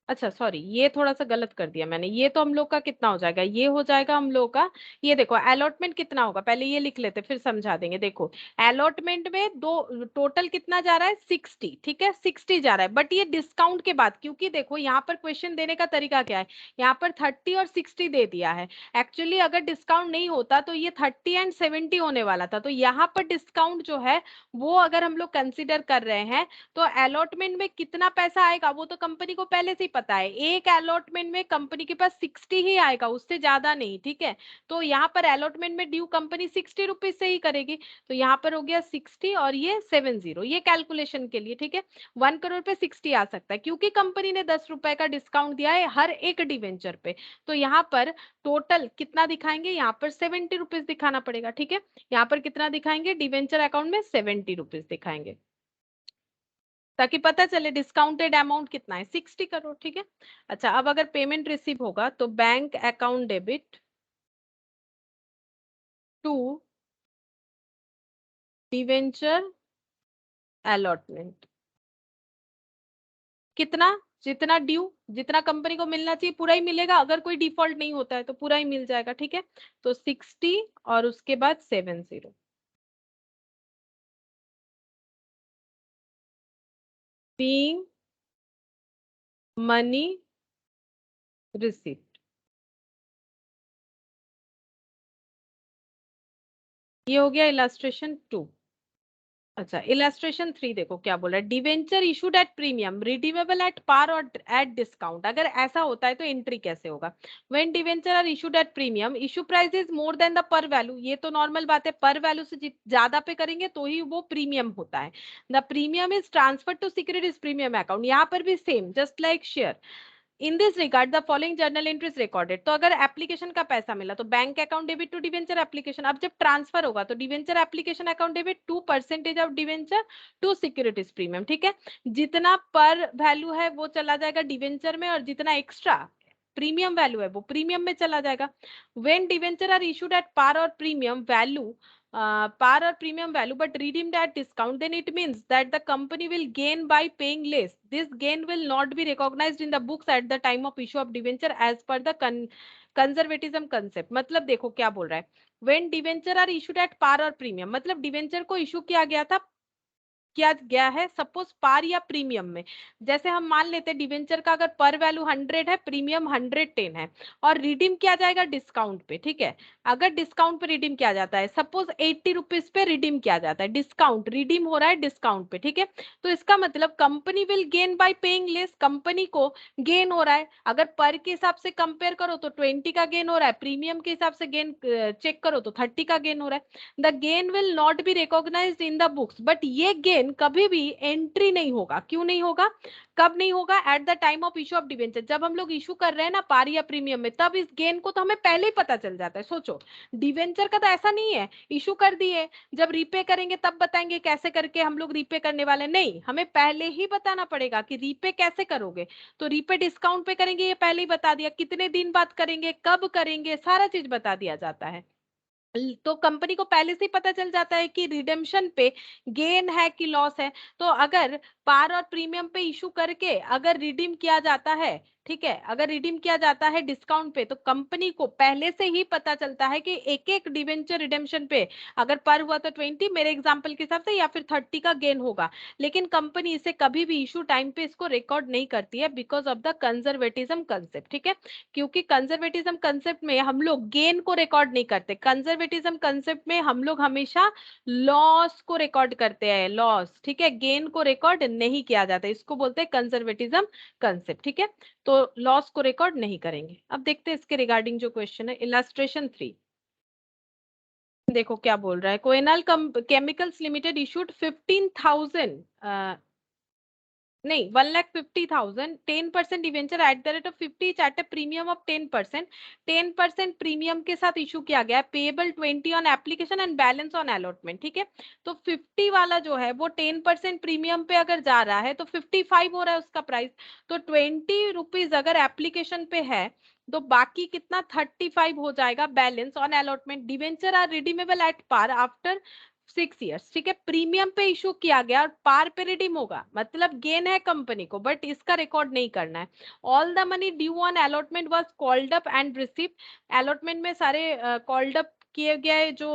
अच्छा सॉरी ये थोड़ा सा गलत कर दिया मैंने, ये तो हम लोग का कितना हो जाएगा, ये हो जाएगा हम लोग का, ये देखो अलॉटमेंट कितना होगा, पहले ये लिख लेते फिर समझा देंगे। देखो अलॉटमेंट में दो टोटल कितना जा रहा है 60। ठीक है, 60 जा रहा है, बट ये डिस्काउंट के बाद, क्योंकि देखो यहाँ पर क्वेश्चन देने का तरीका क्या है, यहाँ पर 30 और 60 दे दिया है। एक्चुअली अगर डिस्काउंट नहीं होता तो ये 30 एंड 70 होने वाला था, तो यहाँ पर डिस्काउंट जो है वो अगर हम लोग कंसिडर कर रहे हैं तो अलॉटमेंट में कितना पैसा आएगा वो तो कंपनी को पहले से ही पता है, एक अलॉटमेंट में कंपनी के पास 60 ही आएगा, उससे ज्यादा नहीं। ठीक है, तो यहाँ पर अलॉटमेंट में ड्यू कंपनी 60 रुपीज से ही करेगी, तो यहाँ पर हो गया 60 और ये 70, ये कैलकुलेशन के लिए। ठीक है, 1 करोड़ पे 60 आ सकता है क्योंकि कंपनी ने 10 रुपए का डिस्काउंट दिया है हर एक डिवेंचर पे, तो यहाँ पर टोटल कितना दिखाएंगे, यहाँ पर 70 रुपीज दिखाना पड़ेगा। ठीक है, यहाँ पर कितना दिखाएंगे, डिवेंचर अकाउंट में 70 रुपीज दिखाएंगे, ताकि पता चले डिस्काउंटेड अमाउंट कितना है 60 करोड़। ठीक है, अच्छा अब अगर पेमेंट रिसीव होगा तो bank account debit to debenture allotment, कितना, जितना ड्यू, जितना कंपनी को मिलना चाहिए पूरा ही मिलेगा, अगर कोई डिफॉल्ट नहीं होता है तो पूरा ही मिल जाएगा। ठीक है, तो 60 और उसके बाद 70 बीइंग मनी रिसीव्ड। ये हो गया इलस्ट्रेशन 2। अच्छा, इलस्ट्रेशन 3 देखो क्या बोल रहा है, debenture issued at premium redeemable at par और एट डिस्काउंट। अगर ऐसा होता है तो एंट्री कैसे होगा? When debenture are issued at premium, issue price is more than the par value, ये तो नॉर्मल बात है, पर वैल्यू से ज्यादा पे करेंगे तो ही वो प्रीमियम होता है। The premium is transfer to securities premium account, यहाँ पर भी same just like share. In this regard the following journal entries recorded, तो अगर एप्लीकेशन का पैसा मिला तो bank account debit to debenture application, अब जब ट्रांसफर होगा तो debenture application account debit 2% of debenture to securities premium, ठीक है। जितना पर वैल्यू है वो चला जाएगा डिवेंचर में, और जितना एक्स्ट्रा प्रीमियम वैल्यू है वो प्रीमियम में चला जाएगा। When debenture are issued at par or premium value, par or premium value but redeemed at discount, then it means that the company will gain by paying less. This gain will not be recognized in the books at the time of issue of debenture as per the conservatism concept. मतलब देखो क्या बोल रहा है, when debenture are issued at par or premium, मतलब debenture को issue किया गया था, किया गया है सपोज पार या प्रीमियम में। जैसे हम मान लेते हैं डिवेंचर का अगर पर वैल्यू 100 है, प्रीमियम 110 है, और रिडीम किया जाएगा डिस्काउंट पे, ठीक है। अगर डिस्काउंट पे रिडीम किया जाता है, सपोज 80 रुपीज पे रिडीम किया जाता है, डिस्काउंट रिडीम हो रहा है डिस्काउंट पे, ठीक है। तो इसका मतलब company will gain by paying less, company को गेन हो रहा है। अगर पर के हिसाब से कंपेयर करो तो 20 का गेन हो रहा है, प्रीमियम के हिसाब से गेन चेक करो तो 30 का गेन हो रहा है। The gain will not be recognised in the books, but ये गेन कभी भी एंट्री नहीं होगा। क्यों नहीं होगा? कब नहीं होगा? Eight the time of issue of debenture, जब हम लोग इशू कर रहे हैं ना पार या प्रीमियम में, तब इस गेन को तो हमें पहले ही पता चल जाता है। सोचो, डिवेंचर का तो ऐसा नहीं है इशू कर दिए, जब रीपे करेंगे तब बताएंगे कैसे करके हम लोग रीपे करने वाले, नहीं, हमें पहले ही बताना पड़ेगा कि रीपे कैसे करोगे। तो रीपे डिस्काउंट पे करेंगे, ये पहले ही बता दिया, कितने दिन बाद करेंगे, कब करेंगे, सारा चीज बता दिया जाता है। तो कंपनी को पहले से ही पता चल जाता है कि रिडेम्पशन पे गेन है कि लॉस है। तो अगर पार और प्रीमियम पे इशू करके अगर रिडीम किया जाता है, ठीक है, अगर रिडीम किया जाता है डिस्काउंट पे, तो कंपनी को पहले से ही पता चलता है कि एक एक डिवेंचर रिडेम्पशन पे अगर पर हुआ तो 20 मेरे एग्जांपल के हिसाब से, या फिर 30 का गेन होगा। लेकिन कंपनी इसे कभी भी इशू टाइम पे इसको रिकॉर्ड नहीं करती है, because of the conservatism concept, ठीक है। क्योंकि कंजर्वेटिज्म कंसेप्ट में हम लोग गेन को रिकॉर्ड नहीं करते, कंजर्वेटिज्म कंसेप्ट में हम लोग हमेशा लॉस को रिकॉर्ड करते हैं, लॉस, ठीक है, गेन को रिकॉर्ड नहीं किया जाता, इसको बोलते हैं कंजर्वेटिज्म कंसेप्ट, ठीक है। तो लॉस को रिकॉर्ड नहीं करेंगे। अब देखते हैं इसके रिगार्डिंग जो क्वेश्चन है, इलस्ट्रेशन 3 देखो क्या बोल रहा है, कोएनल केमिकल्स लिमिटेड इशूड 15,000 नहीं 1,50,000 10% debenture at the rate of 50 at a premium of 10%, 10% premium के साथ इशू किया गया, payable 20 on application and balance on allotment, ठीक है। तो 50 वाला जो है वो 10% प्रीमियम पे अगर जा रहा है तो 55 हो रहा है उसका प्राइस, तो 20 रुपीज अगर एप्लीकेशन पे है तो बाकी कितना 35 हो जाएगा balance on allotment. Debenture are redeemable at par after 6 years, ठीक है। प्रीमियम पे इशू किया गया और पार पे रिडीम होगा, मतलब गेन है कंपनी को, बट इसका रिकॉर्ड नहीं करना है। All the money due on allotment was called up and receive, allotment में सारे कॉल्ड अप किए गए जो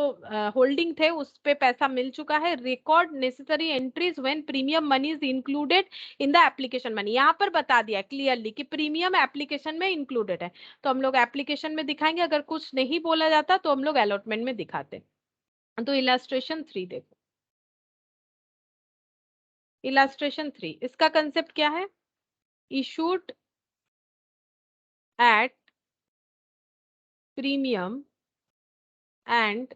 होल्डिंग थे उस पे पैसा मिल चुका है। Record necessary entries when premium money is included in the application money, यहाँ पर बता दिया क्लियरली कि प्रीमियम एप्लीकेशन में इंक्लूडेड है, तो हम लोग एप्लीकेशन में दिखाएंगे, अगर कुछ नहीं बोला जाता तो हम लोग अलॉटमेंट में दिखाते। तो इलस्ट्रेशन 3 देखो, इलस्ट्रेशन 3 इसका कंसेप्ट क्या है, issued at premium and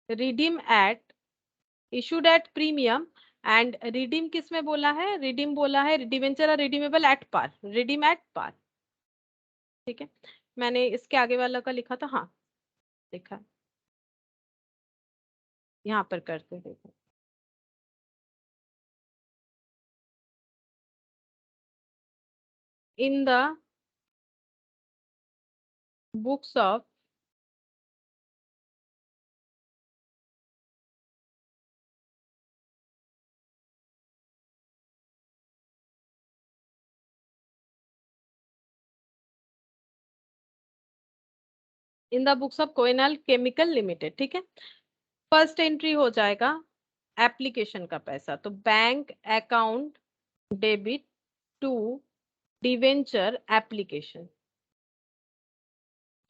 redeem at, issued at premium and redeem किस में बोला है, रिडीम बोला है debenture redeemable at par, redeem at par, ठीक है। मैंने इसके आगे वाला का लिखा था, हाँ देखा, यहाँ पर करते देखो, in the books of in the books of कोएनल केमिकल लिमिटेड, ठीक है। फर्स्ट एंट्री हो जाएगा एप्लीकेशन का पैसा, तो bank account debit to debenture application,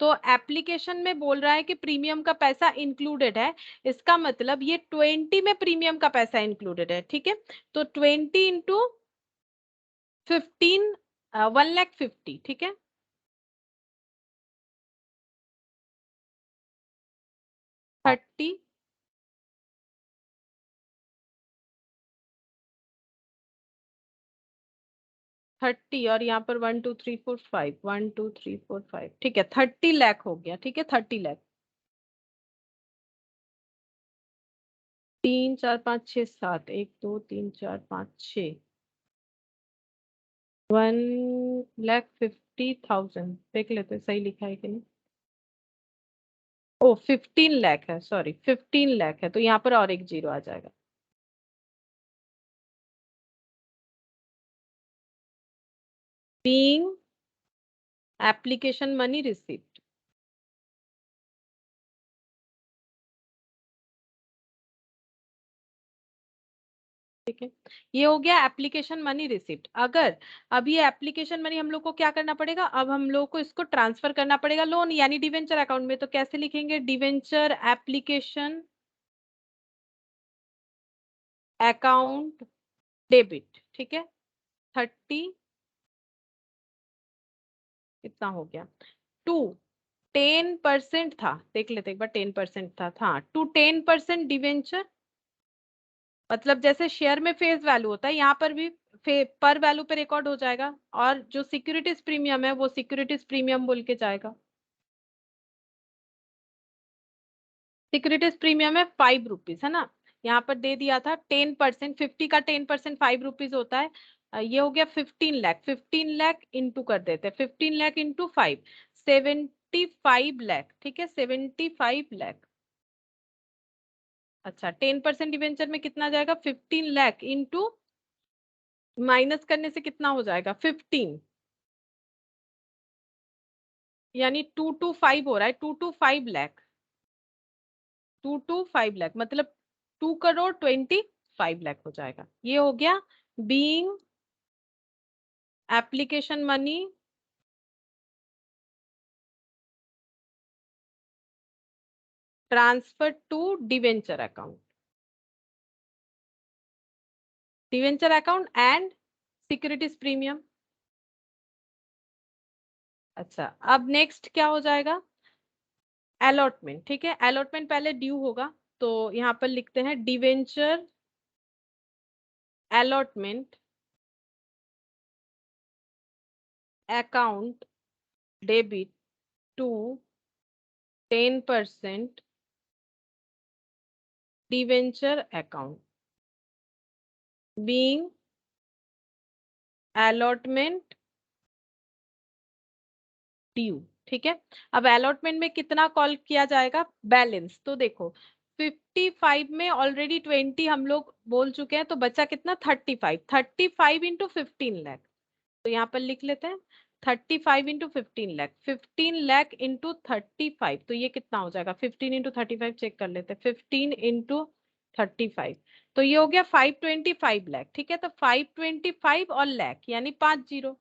तो एप्लीकेशन में बोल रहा है कि प्रीमियम का पैसा इंक्लूडेड है, इसका मतलब ये 20 में प्रीमियम का पैसा इंक्लूडेड है, ठीक है। तो 20 इंटू 15, 1,50,000, ठीक है। थर्टी 30 और यहाँ पर 1 2 3 4 5, 1 2 3 4 5, ठीक है, 30 लाख हो गया, ठीक है, 30 लाख। 3 4 5 6 7, 1 2 3 4 5 6, 1,50,000 देख लेते हैं, सही लिखा है कि नहीं। ओ 15 लाख है, सॉरी 15 लाख है, तो यहाँ पर और एक जीरो आ जाएगा। बीइंग एप्लीकेशन मनी रिसीव्ड, ठीक है, ये हो गया एप्लीकेशन मनी रिसिप्ट। अगर अब ये एप्लीकेशन मनी हम लोग को क्या करना पड़ेगा, अब हम लोग को इसको ट्रांसफर करना पड़ेगा लोन यानी डिवेंचर अकाउंट में। तो कैसे लिखेंगे, डिवेंचर एप्लीकेशन अकाउंट डेबिट, ठीक है। 30 कितना हो गया, टू 10% था, देख लेते एक बार, 10% था, हाँ, टू 10% डिवेंचर, मतलब जैसे शेयर में फेस वैल्यू होता है, यहाँ पर भी पर वैल्यू पे रिकॉर्ड हो जाएगा, और जो सिक्योरिटीज प्रीमियम है वो सिक्योरिटीज प्रीमियम बोल के जाएगा। सिक्योरिटीज प्रीमियम है 5 रुपीज, है ना, यहाँ पर दे दिया था 10%, 50 का 10% 5 रुपीज होता है। ये हो गया 15 लाख, 15 लाख इंटू कर देते हैं, 15 लाख इंटू 5, 75 लाख, ठीक है, 75 लाख। अच्छा 10% डिवेंचर में कितना जाएगा, 15 लाख इंटू, माइनस करने से कितना हो जाएगा 15, यानी 225 हो रहा है, 225 लाख, 225 लाख मतलब 2,25,00,000 हो जाएगा। ये हो गया being application money transfer to debenture account, debenture account and securities premium. अच्छा अब नेक्स्ट क्या हो जाएगा, अलॉटमेंट, ठीक है, अलॉटमेंट पहले ड्यू होगा, तो यहाँ पर लिखते हैं debenture allotment account debit to 10% debenture account being allotment due, ठीक है। अब अलॉटमेंट में कितना कॉल किया जाएगा, बैलेंस, तो देखो 55 में ऑलरेडी 20 हम लोग बोल चुके हैं, तो बचा कितना 35, 35 इंटू 15 लाख, तो यहाँ पर लिख लेते हैं 35 इंटू 15 लाख, 15 लाख इंटू 35, तो ये कितना हो जाएगा, 15 इंटू 35 चेक कर लेते हैं, 15 इंटू 35, तो ये हो गया 525 लाख, ठीक है। तो 525 और लाख यानी 5 जीरो,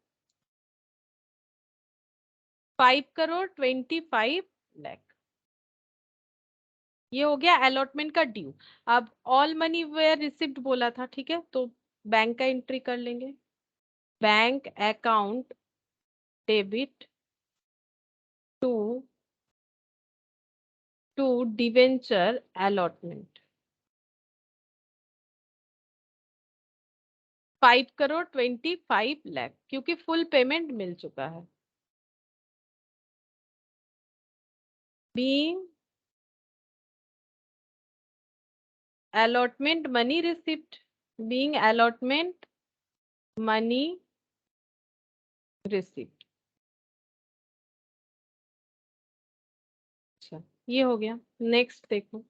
5,25,00,000, ये हो गया अलॉटमेंट का ड्यू। अब ऑल मनी वेयर रिसिप्ट बोला था, ठीक है, तो बैंक का एंट्री कर लेंगे, bank account debit to debenture allotment 5,25,00,000 क्योंकि फुल पेमेंट मिल चुका है। Being allotment money receipt, being allotment money receipt, अच्छा ये हो गया। नेक्स्ट देखो,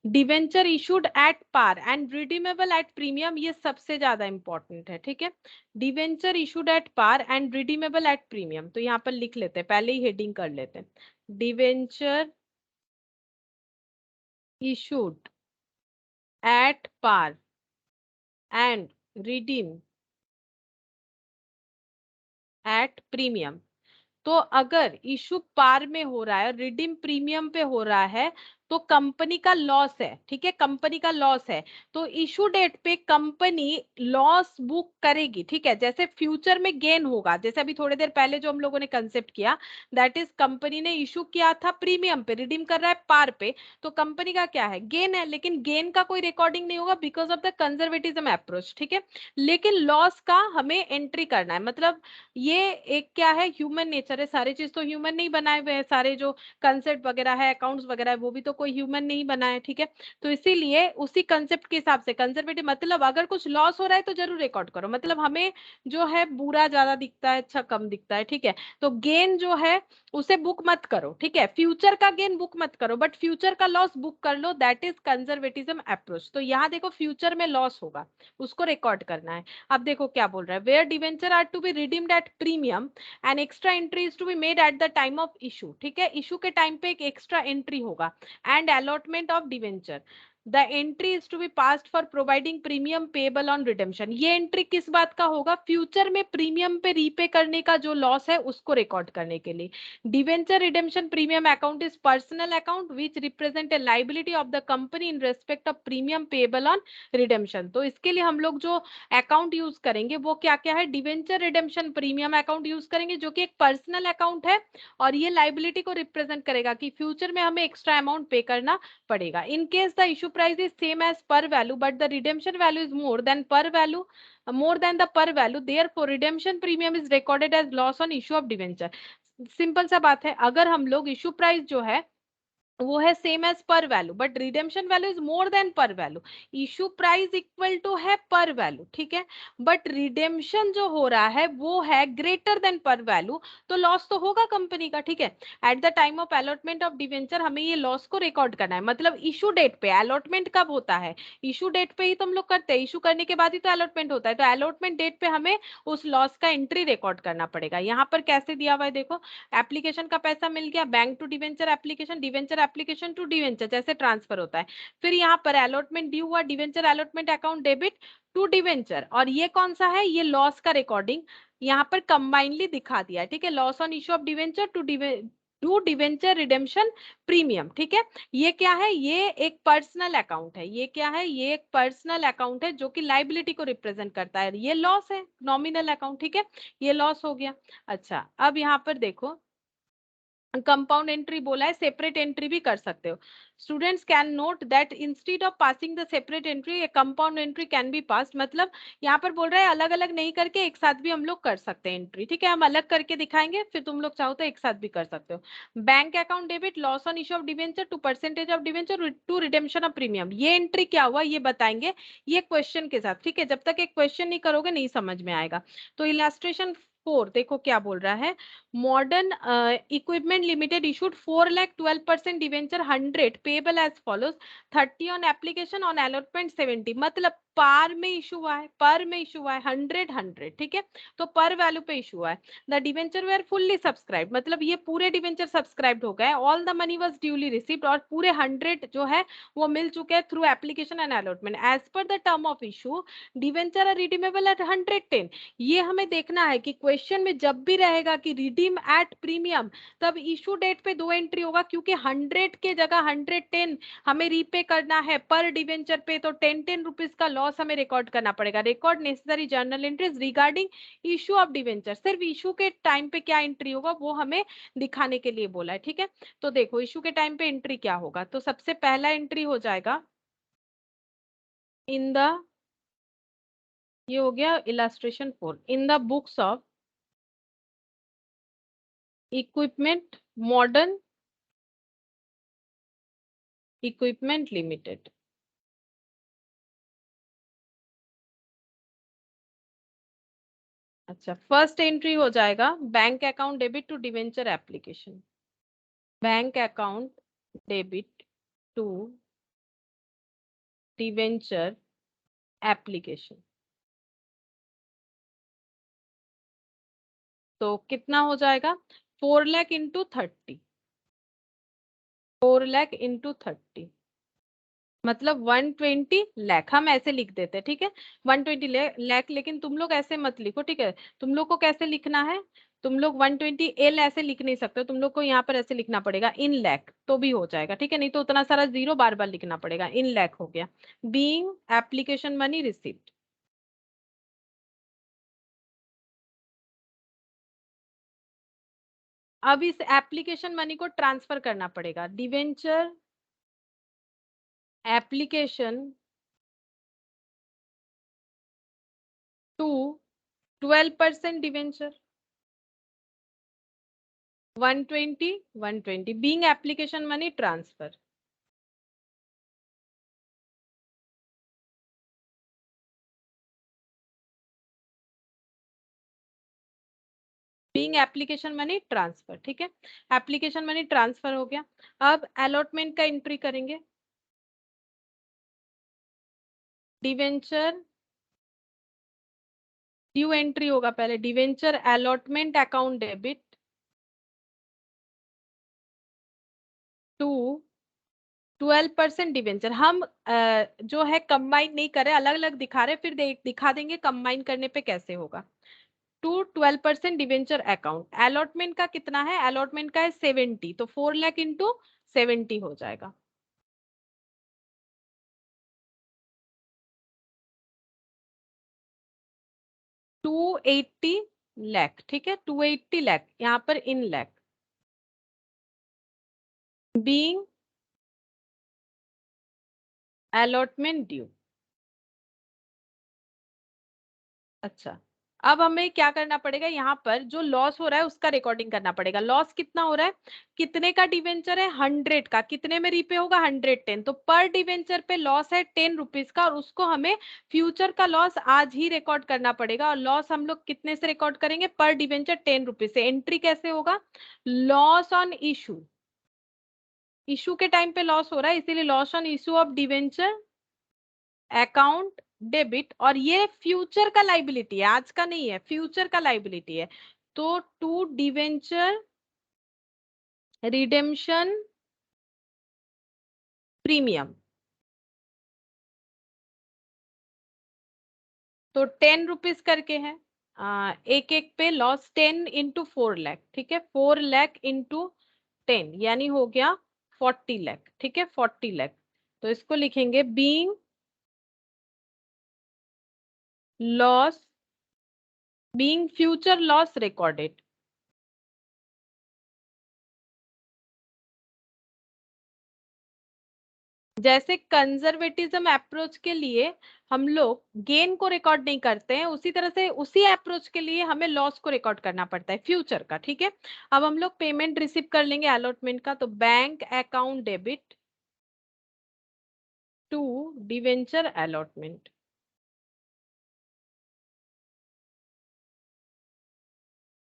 debenture issued at par and redeemable at premium, ये सबसे ज्यादा इंपॉर्टेंट है, ठीक है। Debenture issued at par and redeemable at premium, तो यहाँ पर लिख लेते हैं, पहले ही हेडिंग कर लेते हैं, debenture issued at par and redeem at premium. तो अगर इशू पार में हो रहा है, रिडीम प्रीमियम पे हो रहा है, तो कंपनी का लॉस है, ठीक है, कंपनी का लॉस है, तो इशू डेट पे कंपनी लॉस बुक करेगी, ठीक है। जैसे फ्यूचर में गेन होगा, जैसे अभी थोड़ी देर पहले जो हम लोगों ने कंसेप्ट किया, दैट इज कंपनी ने इशू किया था प्रीमियम पे, रिडीम कर रहा है पार पे, तो कंपनी का क्या है, गेन है, लेकिन गेन का कोई रिकॉर्डिंग नहीं होगा because of the conservatism approach, ठीक है। लेकिन लॉस का हमें एंट्री करना है, मतलब ये एक क्या है, ह्यूमन नेचर है, सारी चीज तो ह्यूमन नहीं बनाए हुए हैं, सारे जो कंसेप्ट वगैरह है, अकाउंट्स वगैरह है, वो भी तो कोई ह्यूमन नहीं बना है, ठीक है। तो इसीलिए उसी कंसेप्ट के हिसाब से कंजर्वेटिव, मतलब अगर कुछ लॉस हो रहा है तो जरूर रिकॉर्ड करो, मतलब हमें जो है बुरा ज्यादा दिखता है, अच्छा कम दिखता है, ठीक है। तो गेन जो है उसे बुक मत करो, ठीक है, फ्यूचर का गेन बुक मत करो, बट फ्यूचर का लॉस बुक कर लो, दैट इज कंजर्वेटिज्म अप्रोच। तो यहाँ देखो फ्यूचर में लॉस होगा, उसको रिकॉर्ड करना है। अब देखो क्या बोल रहा है, where debenture are to be redeemed at premium and extra entry is to be made at the time of issue, ठीक है, इशू के टाइम पे एक एक्स्ट्रा एंट्री होगा, and allotment of debenture, the entry is to be passed for providing premium payable on redemption. ये entry किस बात का होगा, फ्यूचर में प्रीमियम पे रीपे करने का जो लॉस है उसको रिकॉर्ड करने के लिए। Debenture redemption premium account is personal account which represent a liability of the company in respect of premium payable on redemption. तो इसके लिए हम लोग जो अकाउंट यूज करेंगे वो क्या क्या है, debenture redemption premium account use करेंगे, जो कि एक पर्सनल अकाउंट है, और ये लाइबिलिटी को रिप्रेजेंट करेगा कि फ्यूचर में हमें एक्स्ट्रा अमाउंट पे करना पड़ेगा। In case the issue price is same as par value but the redemption value is more than par value, more than the per value, therefore redemption premium is recorded as loss on issue of debenture। Simple सा बात है, अगर हम लोग issue price जो है वो है same as par value but redemption value is more than par value, issue price equal to है पर वैल्यू, ठीक है, बट रिडेम्पशन जो हो रहा है वो है ग्रेटर देन पर वैल्यू, तो लॉस तो होगा कंपनी का, ठीक है। Eight the time of allotment of debenture हमें ये लॉस को रिकॉर्ड करना है, मतलब इशू डेट पे, अलॉटमेंट कब होता है, इशू डेट पे ही तो हम लोग करते हैं, इशू करने के बाद ही तो अलॉटमेंट होता है, तो अलॉटमेंट डेट पे हमें उस लॉस का एंट्री रिकॉर्ड करना पड़ेगा। यहाँ पर कैसे दिया हुआ है देखो, एप्लीकेशन का पैसा मिल गया, bank to debenture application, debenture application to debenture, जैसे ट्रांसफर होता है, फिर यहाँ पर अलॉटमेंट ड्यू हुआ, debenture allotment account debit to debenture, और ये कौन सा है, ये लॉस का रिकॉर्डिंग यहाँ पर कंबाइनली दिखा दिया है, ठीक है, loss on issue of debenture to debenture redemption premium, ठीक है। ये क्या है, ये एक पर्सनल अकाउंट है, ये क्या है, ये एक पर्सनल अकाउंट है जो कि लाइबिलिटी को रिप्रेजेंट करता है, ये लॉस है, नॉमिनल अकाउंट, ठीक है, ये लॉस हो गया। अच्छा अब यहाँ पर देखो कंपाउंड एंट्री बोला है, सेपरेट एंट्री भी कर सकते हो। Students can note that instead of passing the separate entry, compound entry can be pass, मतलब यहाँ पर बोल रहा है अलग अलग नहीं करके एक साथ भी हम लोग कर सकते हैं एंट्री, ठीक है, हम अलग करके दिखाएंगे, फिर तुम लोग चाहो तो एक साथ भी कर सकते हो। Bank account debit loss on issue of debenture to percentage of debenture to redemption of premium, ये एंट्री क्या हुआ ये बताएंगे, ये क्वेश्चन के साथ, ठीक है, जब तक एक क्वेश्चन नहीं करोगे नहीं समझ में आएगा। तो इलस्ट्रेशन 4 देखो क्या बोल रहा है, modern equipment limited issued 4,12% debenture 100 payable as follows, 30 on application on allotment 70, मतलब पार में इशू हुआ है, पर में इशू हुआ है, 100, ठीक है, तो पर वैल्यू पे इशू हुआ है। The debenture were fully subscribe, मतलब ये पूरे डिवेंचर सब्सक्राइब्ड हो गए, all the money was duly received, और पूरे 100 जो है वो मिल चुके हैं through application and allotment, as per the term of issue debenture are redeemable at 110। ये हमें देखना है कि क्वेश्चन में जब भी रहेगा कि रिडीम एट प्रीमियम, तब इशू डेट पे 2 एंट्री होगा, क्योंकि 100 के जगह 110 हमें रीपे करना है पर डिवेंचर पे, तो 10 रुपीज का लॉस हमें रिकॉर्ड करना पड़ेगा। Record necessary journal entries regarding issue of debenture, सिर्फ इशू के टाइम पे क्या एंट्री होगा वो हमें दिखाने के लिए बोला है, ठीक है। तो देखो इशू के टाइम पे एंट्री क्या होगा, तो सबसे पहला एंट्री हो जाएगा इन द, ये हो गया illustration 4, in the books of equipment modern equipment limited. अच्छा फर्स्ट एंट्री हो जाएगा bank account debit to debenture application, bank account debit to debenture application, तो कितना हो जाएगा 4 लाख इंटू 30, 4 लाख इंटू 30, मतलब 120 लाख, हम ऐसे लिख देते हैं, ठीक है, 120 लाख, लेकिन तुम लोग ऐसे मत लिखो, ठीक है, तुम लोग को कैसे लिखना है, तुम लोग 120L ऐसे लिख नहीं सकते, तुम लोग को यहाँ पर ऐसे लिखना पड़ेगा इन लैख, तो भी हो जाएगा, ठीक है, नहीं तो उतना सारा जीरो बार बार लिखना पड़ेगा। इन लैख हो गया। बीइंग एप्लीकेशन मनी रिसीव्ड, अब इस एप्लीकेशन मनी को ट्रांसफर करना पड़ेगा। Debenture application to 12% debenture 120 being application money transfer. Being application money transfer, ठीक है, एप्लीकेशन मनी ट्रांसफर हो गया। अब अलॉटमेंट का एंट्री करेंगे। डिवेंचर ड्यू एंट्री होगा पहले, debenture allotment account debit to 12% debenture. हम जो है कंबाइन नहीं कर रहे, अलग अलग दिखा रहे, फिर दिखा देंगे कंबाइन करने पे कैसे होगा। टू 12% डिवेंचर अकाउंट, अलॉटमेंट का कितना है, अलॉटमेंट का है 70, तो 4 लाख इंटू 70 हो जाएगा। टू 80 लाख, ठीक है, 280 लाख यहाँ पर इन लाख। Being allotment due. अच्छा, अब हमें क्या करना पड़ेगा, यहाँ पर जो लॉस हो रहा है उसका रिकॉर्डिंग करना पड़ेगा। लॉस कितना हो रहा है, कितने का डिवेंचर है, 100 का, कितने में रीपे होगा, 110, तो पर डिवेंचर पे लॉस है 10 रुपीज का, और उसको हमें फ्यूचर का लॉस आज ही रिकॉर्ड करना पड़ेगा। और लॉस हम लोग कितने से रिकॉर्ड करेंगे, पर डिवेंचर 10 रुपीज से। एंट्री कैसे होगा, लॉस ऑन इशू, इशू के टाइम पे लॉस हो रहा है इसीलिए loss on issue of debenture account debit, और ये फ्यूचर का लाइबिलिटी है, आज का नहीं है, फ्यूचर का लाइबिलिटी है। तो टू डिवेंचर रिडेम्पशन प्रीमियम, तो 10 रुपीज करके है, एक एक पे लॉस 10 इंटू 4 लाख, ठीक है, 4 लाख इंटू 10 यानी हो गया 40 लाख, ठीक है, 40 लाख। तो इसको लिखेंगे being loss, being future loss recorded. जैसे कंजर्वेटिज्म अप्रोच के लिए हम लोग गेन को रिकॉर्ड नहीं करते हैं, उसी तरह से उसी अप्रोच के लिए हमें लॉस को रिकॉर्ड करना पड़ता है फ्यूचर का, ठीक है। अब हम लोग पेमेंट रिसीव कर लेंगे अलॉटमेंट का, तो bank account debit to debenture allotment,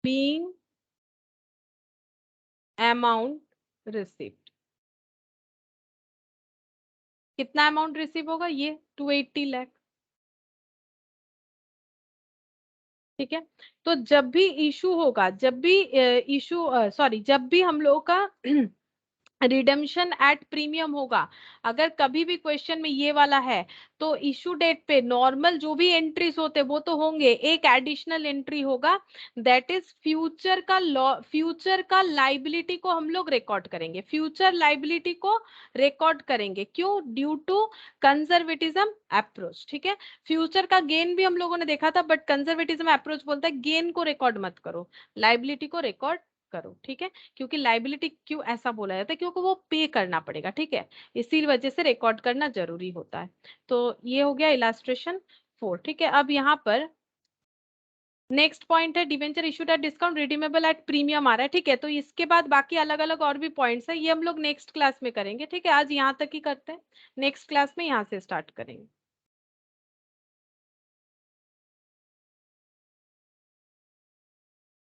being amount received. कितना अमाउंट रिसीव होगा, ये 280 लाख, ठीक है। तो जब भी इशू होगा, जब भी इशू सॉरी जब भी हम लोगों का रिडेम्पशन एट प्रीमियम होगा, अगर कभी भी क्वेश्चन में ये वाला है, तो इशू डेट पे नॉर्मल जो भी एंट्रीज होते वो तो होंगे, एक एडिशनल एंट्री होगा, दैट इज फ्यूचर का फ्यूचर का लाइबिलिटी को हम लोग रिकॉर्ड करेंगे, फ्यूचर लाइबिलिटी को रिकॉर्ड करेंगे, क्यों, ड्यू टू कंजर्वेटिज्म अप्रोच, ठीक है। फ्यूचर का गेन भी हम लोगों ने देखा था, बट कंजर्वेटिज्म अप्रोच बोलता है गेन को रिकॉर्ड मत करो, लाइबिलिटी को रिकॉर्ड करो, ठीक है। क्योंकि लाइबिलिटी क्यों ऐसा बोला जाता है, क्योंकि वो पे करना पड़ेगा, ठीक है, इसी वजह से रिकॉर्ड करना जरूरी होता है। तो ये हो गया इलास्ट्रेशन 4, ठीक है। अब यहाँ पर नेक्स्ट पॉइंट है debenture issued at discount redeemable at premium आ रहा है, ठीक है। तो इसके बाद बाकी अलग अलग और भी पॉइंट्स है, ये हम लोग नेक्स्ट क्लास में करेंगे, ठीक है, आज यहाँ तक ही करते हैं, नेक्स्ट क्लास में यहाँ से स्टार्ट करेंगे।